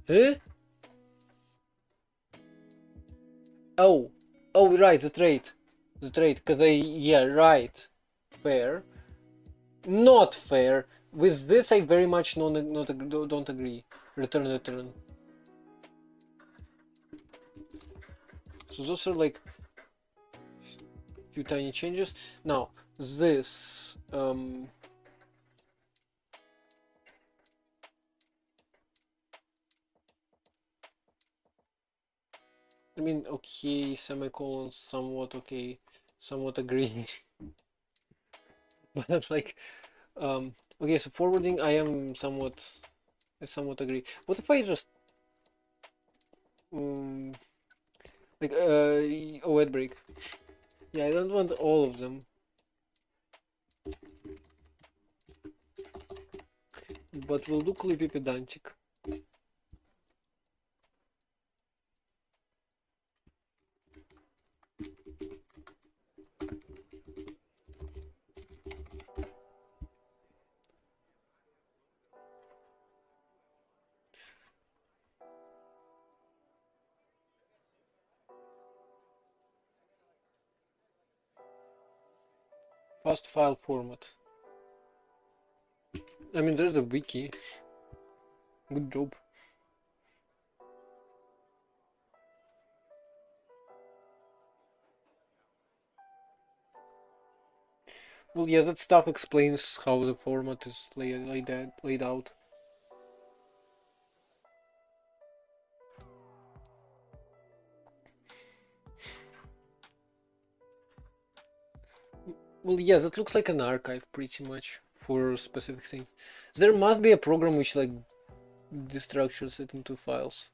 Huh? Oh, right, the trait, because yeah, right, fair, not fair. With this, I very much don't agree. Return. So those are like few tiny changes. Now this, I mean, okay, semicolon, somewhat okay, somewhat agree. But that's like, okay, so forwarding, I somewhat agree. What if I just, like, a wet break? Yeah, I don't want all of them. But we'll do Clippy pedantic. Fast file format. I mean, there's the wiki. Good job. Well, yeah, that stuff explains how the format is laid out. Well, yes, it looks like an archive pretty much for a specific thing. There must be a program which like destructures it into files.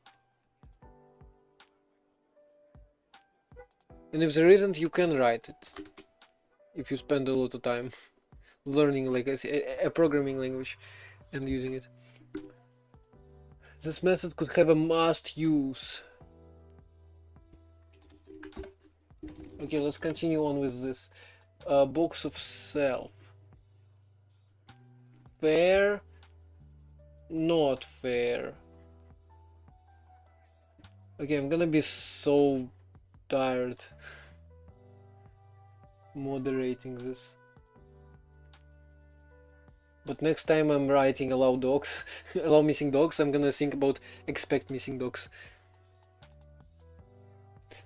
And if there isn't, you can write it. If you spend a lot of time learning like a programming language and using it. This method could have a must use. Okay, let's continue on with this. Box of self. Fair, not fair. Okay, I'm gonna be so tired moderating this. But next time I'm writing allow dogs, allow missing dogs, I'm gonna think about expect missing dogs.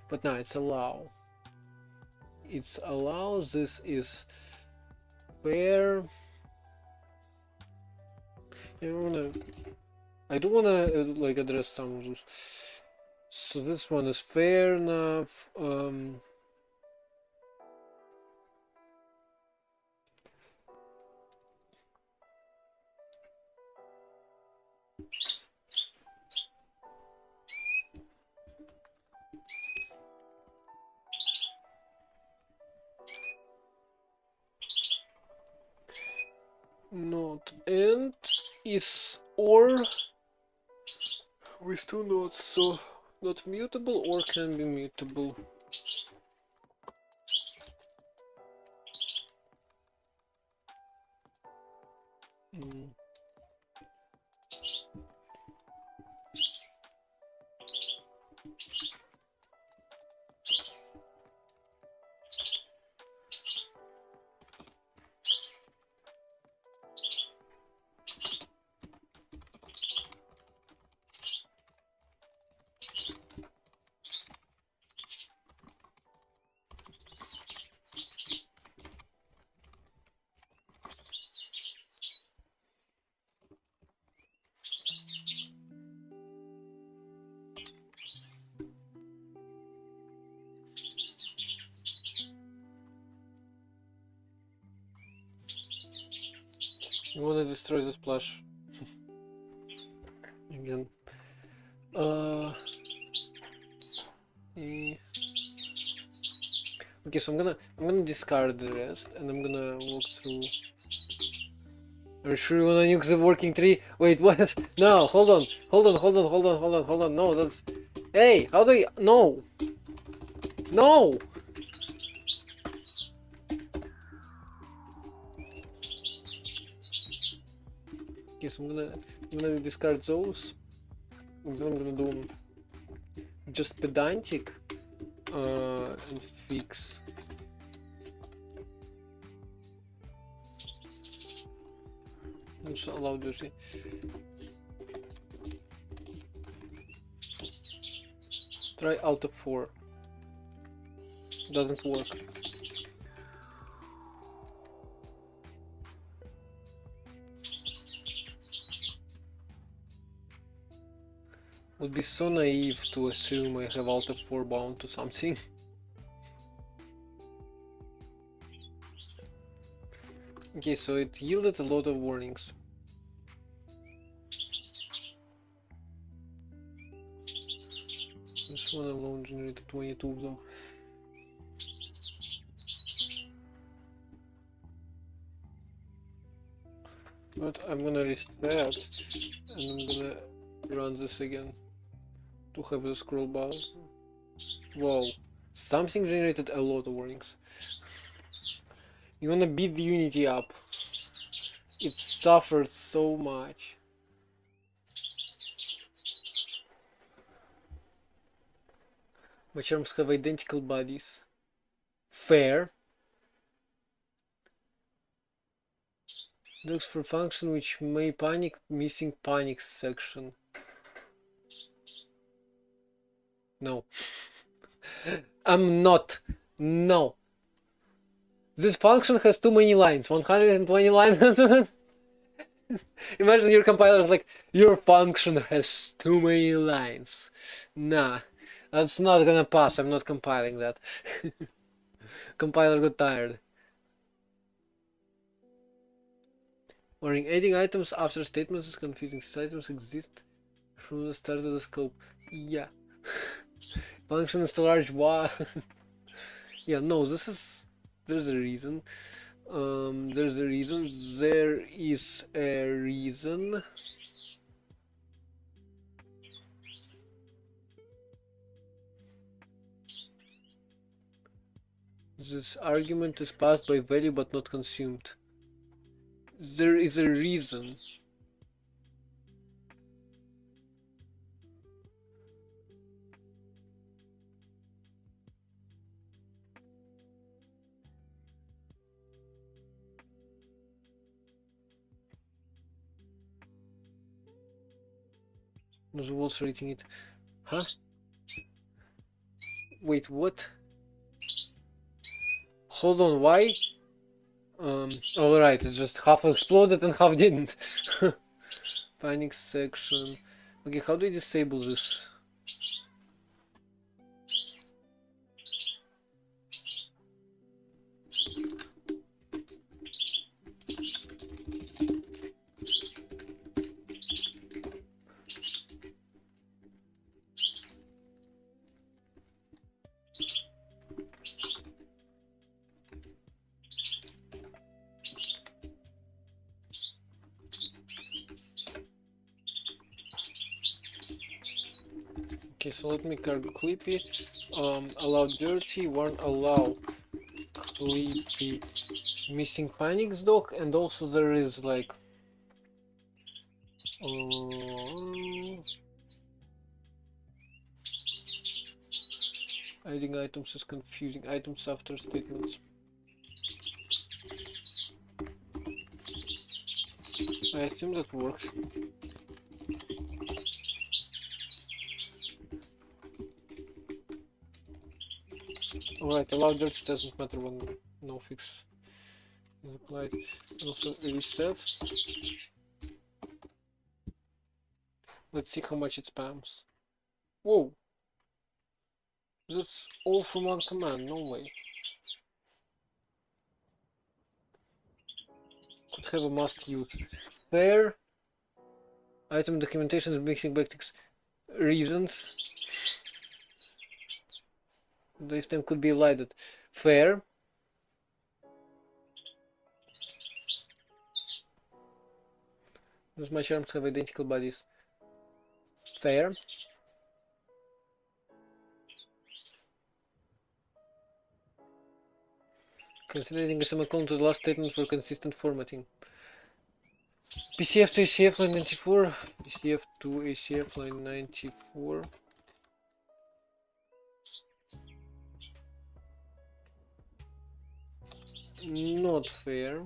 But now it's allow. It's allow, this is fair. I do wanna like address some of those. So this one is fair enough. Not and is or with two notes, so not mutable or can be mutable. You wanna destroy the splash again. Eh. Okay, so I'm gonna discard the rest and I'm gonna walk through. Are you sure you wanna nuke the working tree? Wait, what? No, hold on. No, that's. Hey, how do you. No! No! Okay, so I'm gonna discard those. And then I'm gonna do just pedantic and fix. Also allow dirty. Try Alt F4. Doesn't work. Would be so naive to assume I have Alt F4 bound to something. Okay, so it yielded a lot of warnings. This one alone generated 22 of them. But I'm gonna reset and I'm gonna run this again to have the scroll bar. Wow, something generated a lot of warnings. You wanna beat the Unity up. It suffered so much. My charms have identical bodies. Fair. Looks for function which may panic, missing panic section. No. I'm not. No. This function has too many lines. 120 lines. Imagine your compiler is like, your function has too many lines. Nah. That's not gonna pass. I'm not compiling that. Compiler got tired. Warning, adding items after statements is confusing. These items exist from the start of the scope. Yeah. Function is too large. Why? Yeah, no, this is... There's a reason. There's a reason. There is a reason. This argument is passed by value but not consumed. There is a reason. No, the walls rating it. Huh? Wait, what? Hold on, why? Alright, it's just half exploded and half didn't. Panic section. Okay, how do I disable this? Okay, so let me cargo Clippy, allow dirty, warn allow Clippy, missing panics dock, and also there is like adding items is confusing, items after statements. I assume that works. Alright, allow dirty doesn't matter when no fix is applied. Also reset. Let's see how much it spams. Whoa! That's all from one command, no way. Could have a must use. Fair. Item documentation and mixing backticks. Reasons. The item could be elided. Fair. Those my charms have identical bodies. Fair. Considering a semicolon to the last statement for consistent formatting. PCF to ACF line 94. PCF to ACF line 94. Not fair.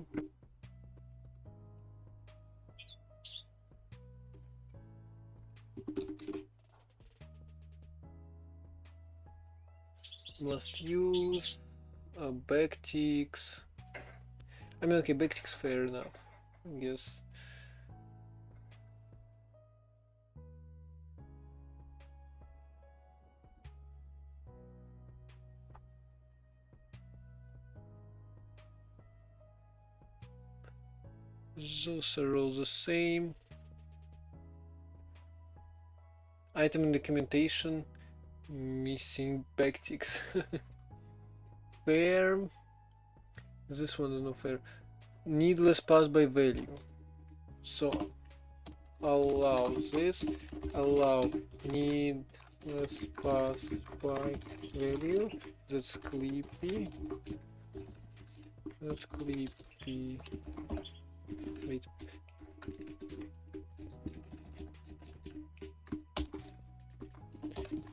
Must use backticks. I mean, okay, backticks fair enough, I guess. Those are all the same. Item in documentation. Missing backticks. Fair. This one is not fair. Needless pass by value. So allow this. Allow needless pass by value. That's Clippy. That's Clippy. Wait.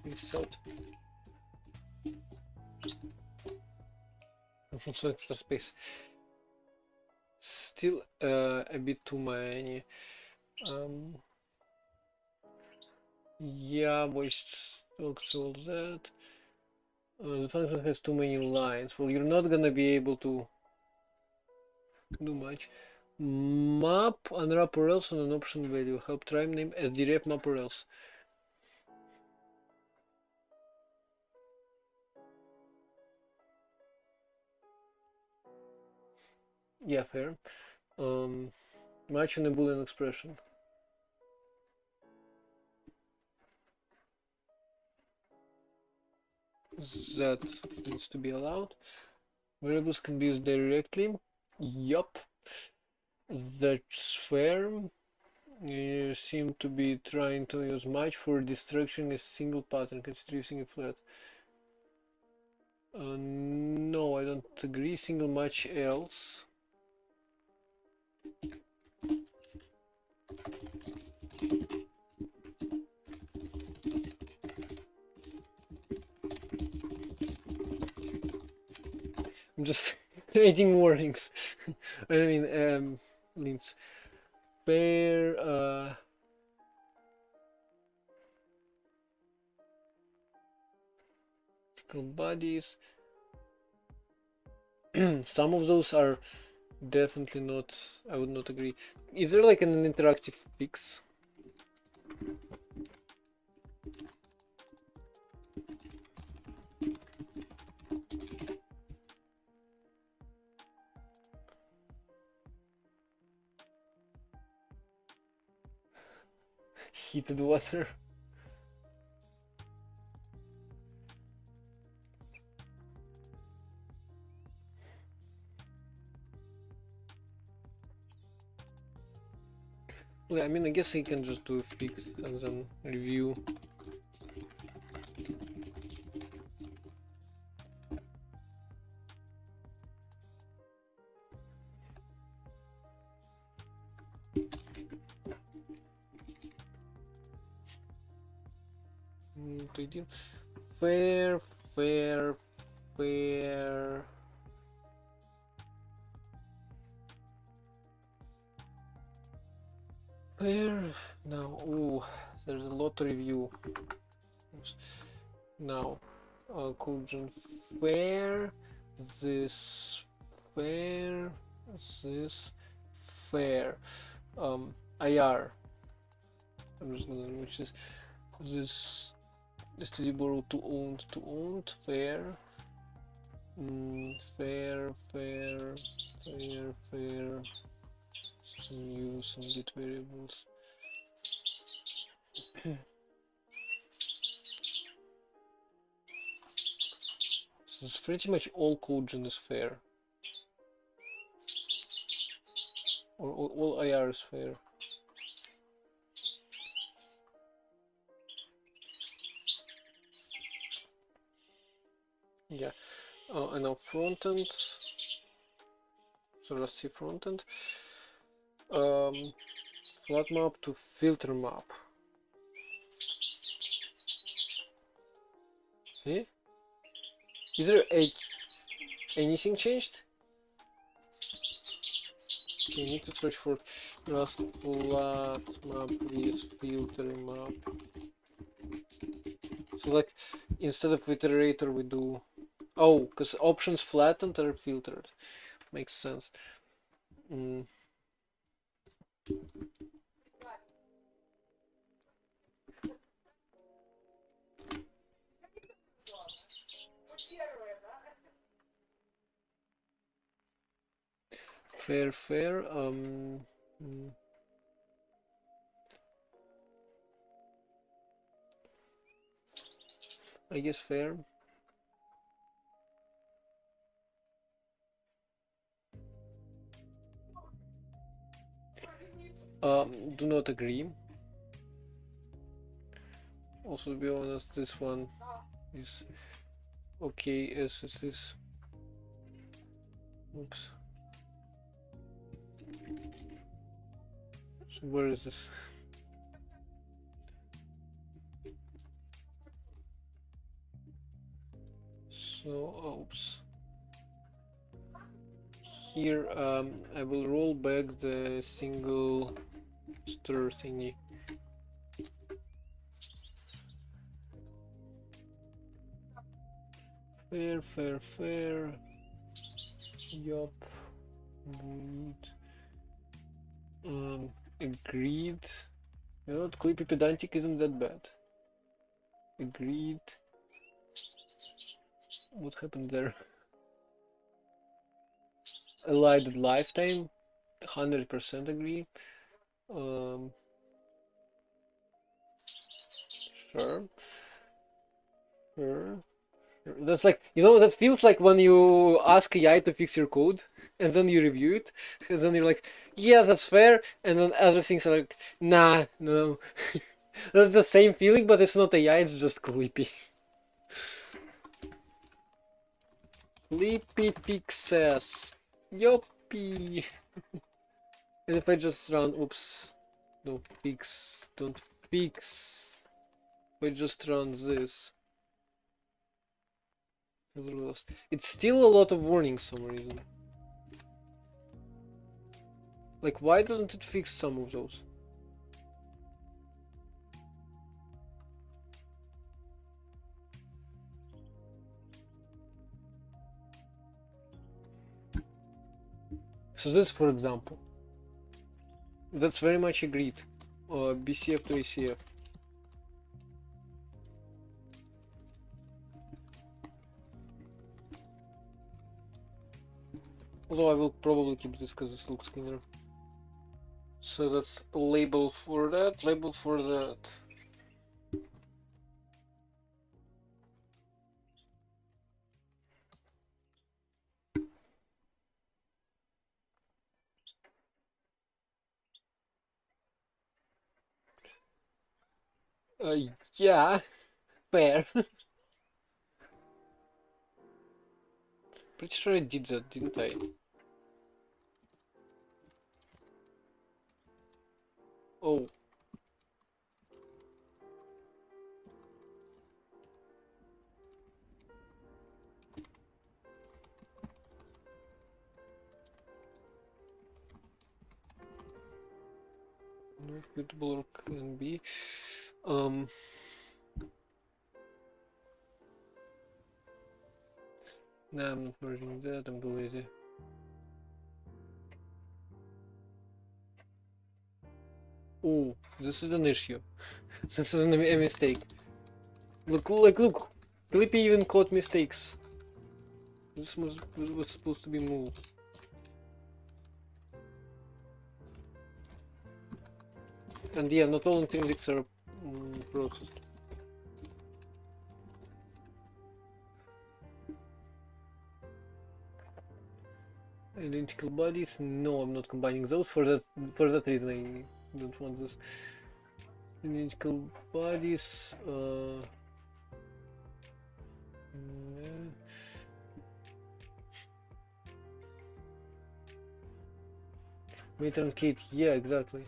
Insert. So extra space. Still a bit too many. Yeah, voice talk through all that. The function has too many lines. Well, you're not gonna be able to do much. Map unwrap or else on an option value. Help trim name as direct map or else. Yeah, fair. Match on a Boolean expression. That needs to be allowed. Variables can be used directly. Yup. That's fair. You seem to be trying to use match for destruction as single pattern. Consider using a flat. No, I don't agree. Single match else. I'm just adding warnings. I mean, links. Pair, bodies. Some of those are definitely not, I would not agree. Is there like an interactive fix? Heated water. Well, I mean, I guess I can just do a fix and then review. Ideal. Fair. Fair. Now, ooh, there's a lot to review. Now, Cauldron fair, this fair, this fair. IR. I'm just gonna remove this. This STD borrow to owned, fair. Fair. New some git variables. So it's pretty much all codegen is fair. Or all IR is fair. Yeah. And now frontend. So let's see frontend. Flat map to filter map. Okay. Is there anything changed? Okay, need to search for Rust flat map with filter map. So like instead of iterator we do, oh, because options flattened are filtered. Makes sense. Fair. I guess fair. Do not agree. Also, to be honest, this one is okay as it is. Oops. So where is this? So, oops. Here, I will roll back the single stir thingy. Fair. Yup. Agreed. You know what? Clippy pedantic isn't that bad. Agreed. What happened there? Elided lifetime. 100% agree. Sure. That's like, you know, that feels like when you ask AI to fix your code and then you review it and then you're like, yes, that's fair, and then other things are like, nah, no. That's the same feeling, but it's not AI, it's just Clippy. Clippy fixes. Yoppy. And if I just run, oops, don't fix. If I just run this. It's still a lot of warnings for some reason. Like, why doesn't it fix some of those? So this, for example, that's very much agreed. BCF to ACF. Although I will probably keep this because this looks cleaner. So that's a label for that, label for that. Yeah, fair. Pretty sure I did that, didn't I? Oh. Not mutable or can be. No, I'm not merging that, I'm too lazy. Oh, this is an issue. This is a mistake. Look. Clippy even caught mistakes. This was supposed to be moved. And yeah, not all intrinsics are processed. Identical bodies? No, I'm not combining those. For that reason, I don't want those. Identical bodies. Matron Kate, yeah, exactly.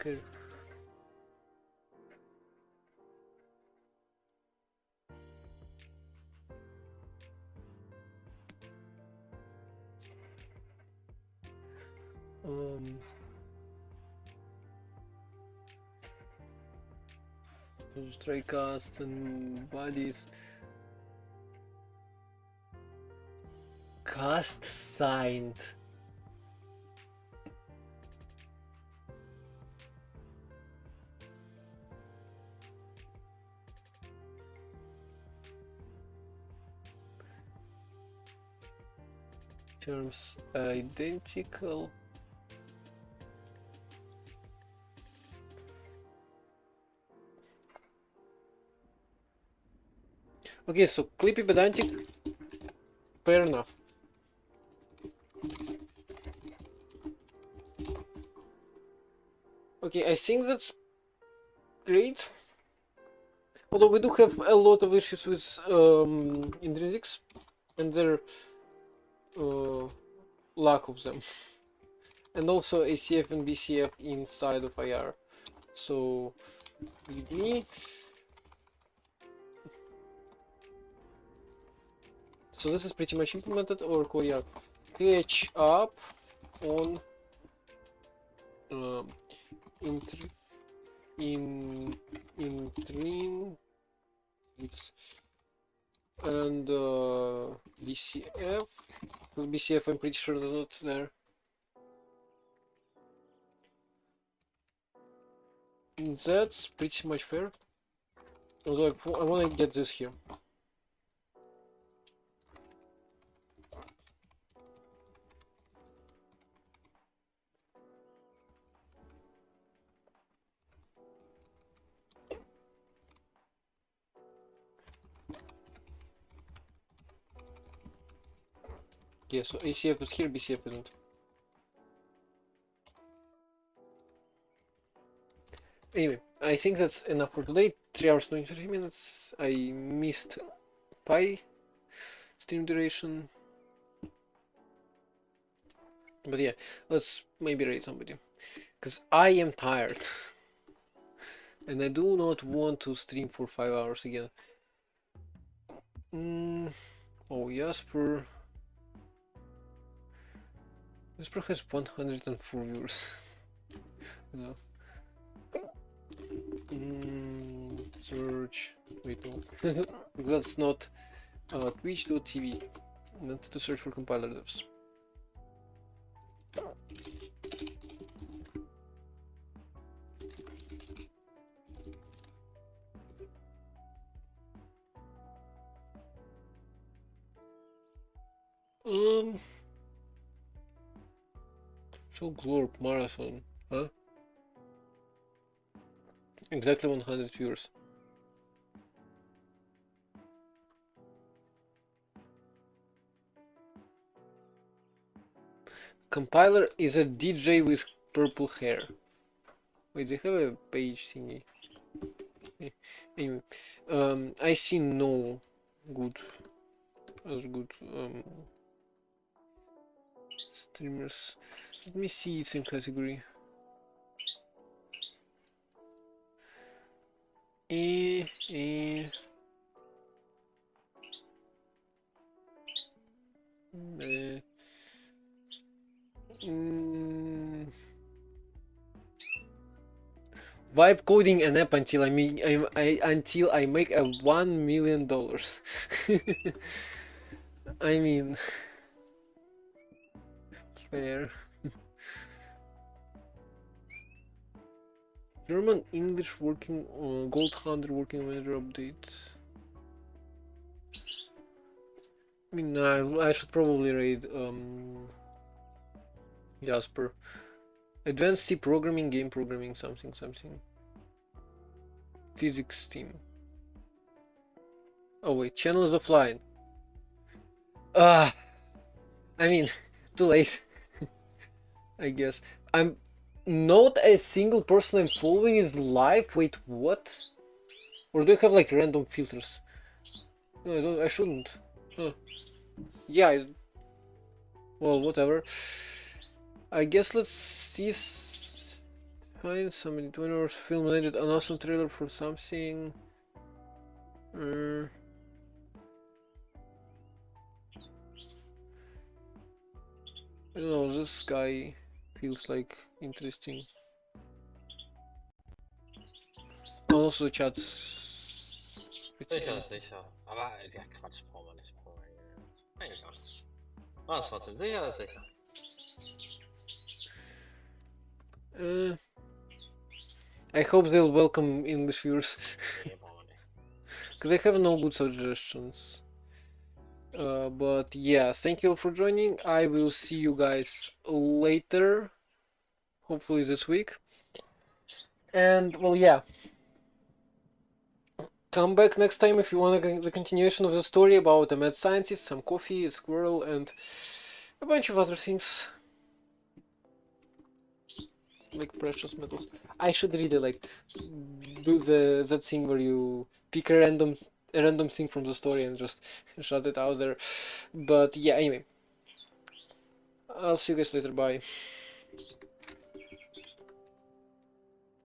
Okay. Stray casts and bodies. Cast signed. Terms identical. Okay, so Clippy pedantic, fair enough. Okay, I think that's great. Although we do have a lot of issues with intrinsics and their lack of them. And also ACF and BCF inside of IR. So, with me. So this is pretty much implemented, or yeah, catch up on intrinsics and BCF. BCF, I'm pretty sure they're not there. That's pretty much fair. Although I want to get this here. Yeah, so ACF is here, BCF isn't. Anyway, I think that's enough for today. 3 hours 23 minutes. I missed Pi stream duration. But yeah, let's maybe raid somebody. Because I am tired. And I do not want to stream for 5 hours again. Oh, Jasper. Jasper has 104 viewers. No. Search. Wait, no. That's not Twitch.tv. Not to search for compiler devs. So Glorp Marathon, huh? Exactly 100 viewers. Compiler is a DJ with purple hair. Wait, they have a page thingy. Anyway, I see no good streamers. Let me see same category. Vibe coding an app until until I make a $1 million. I mean, fair. German English working Gold Hunter working manager update. I mean, I should probably raid Jasper. Advanced C programming, game programming, something. Physics team. Oh wait, channels offline. I mean, too late. I guess. I'm not a single person I'm following is live. Wait, what? Or do I have like random filters? No, I don't. I shouldn't. Huh. Yeah. Well, whatever. I guess let's see. Find somebody 20 hours film related an awesome trailer for something. I don't know, this guy feels like interesting. Also the chat's Sicher, sicher. Aber ja, Quatsch, brauchen wir nicht. Eigentlich auch nicht. Ah, es war sicher, sicher. I hope they'll welcome English viewers. Nee, brauchen wir nicht. Because I have no good suggestions. But yeah, thank you all for joining. I will see you guys later. Hopefully this week. And well, yeah. Come back next time if you want the continuation of the story about a mad scientist, some coffee, a squirrel, and a bunch of other things. Like precious metals. I should really like do that thing where you pick a random thing from the story and just shout it out there. But yeah, anyway. I'll see you guys later, bye.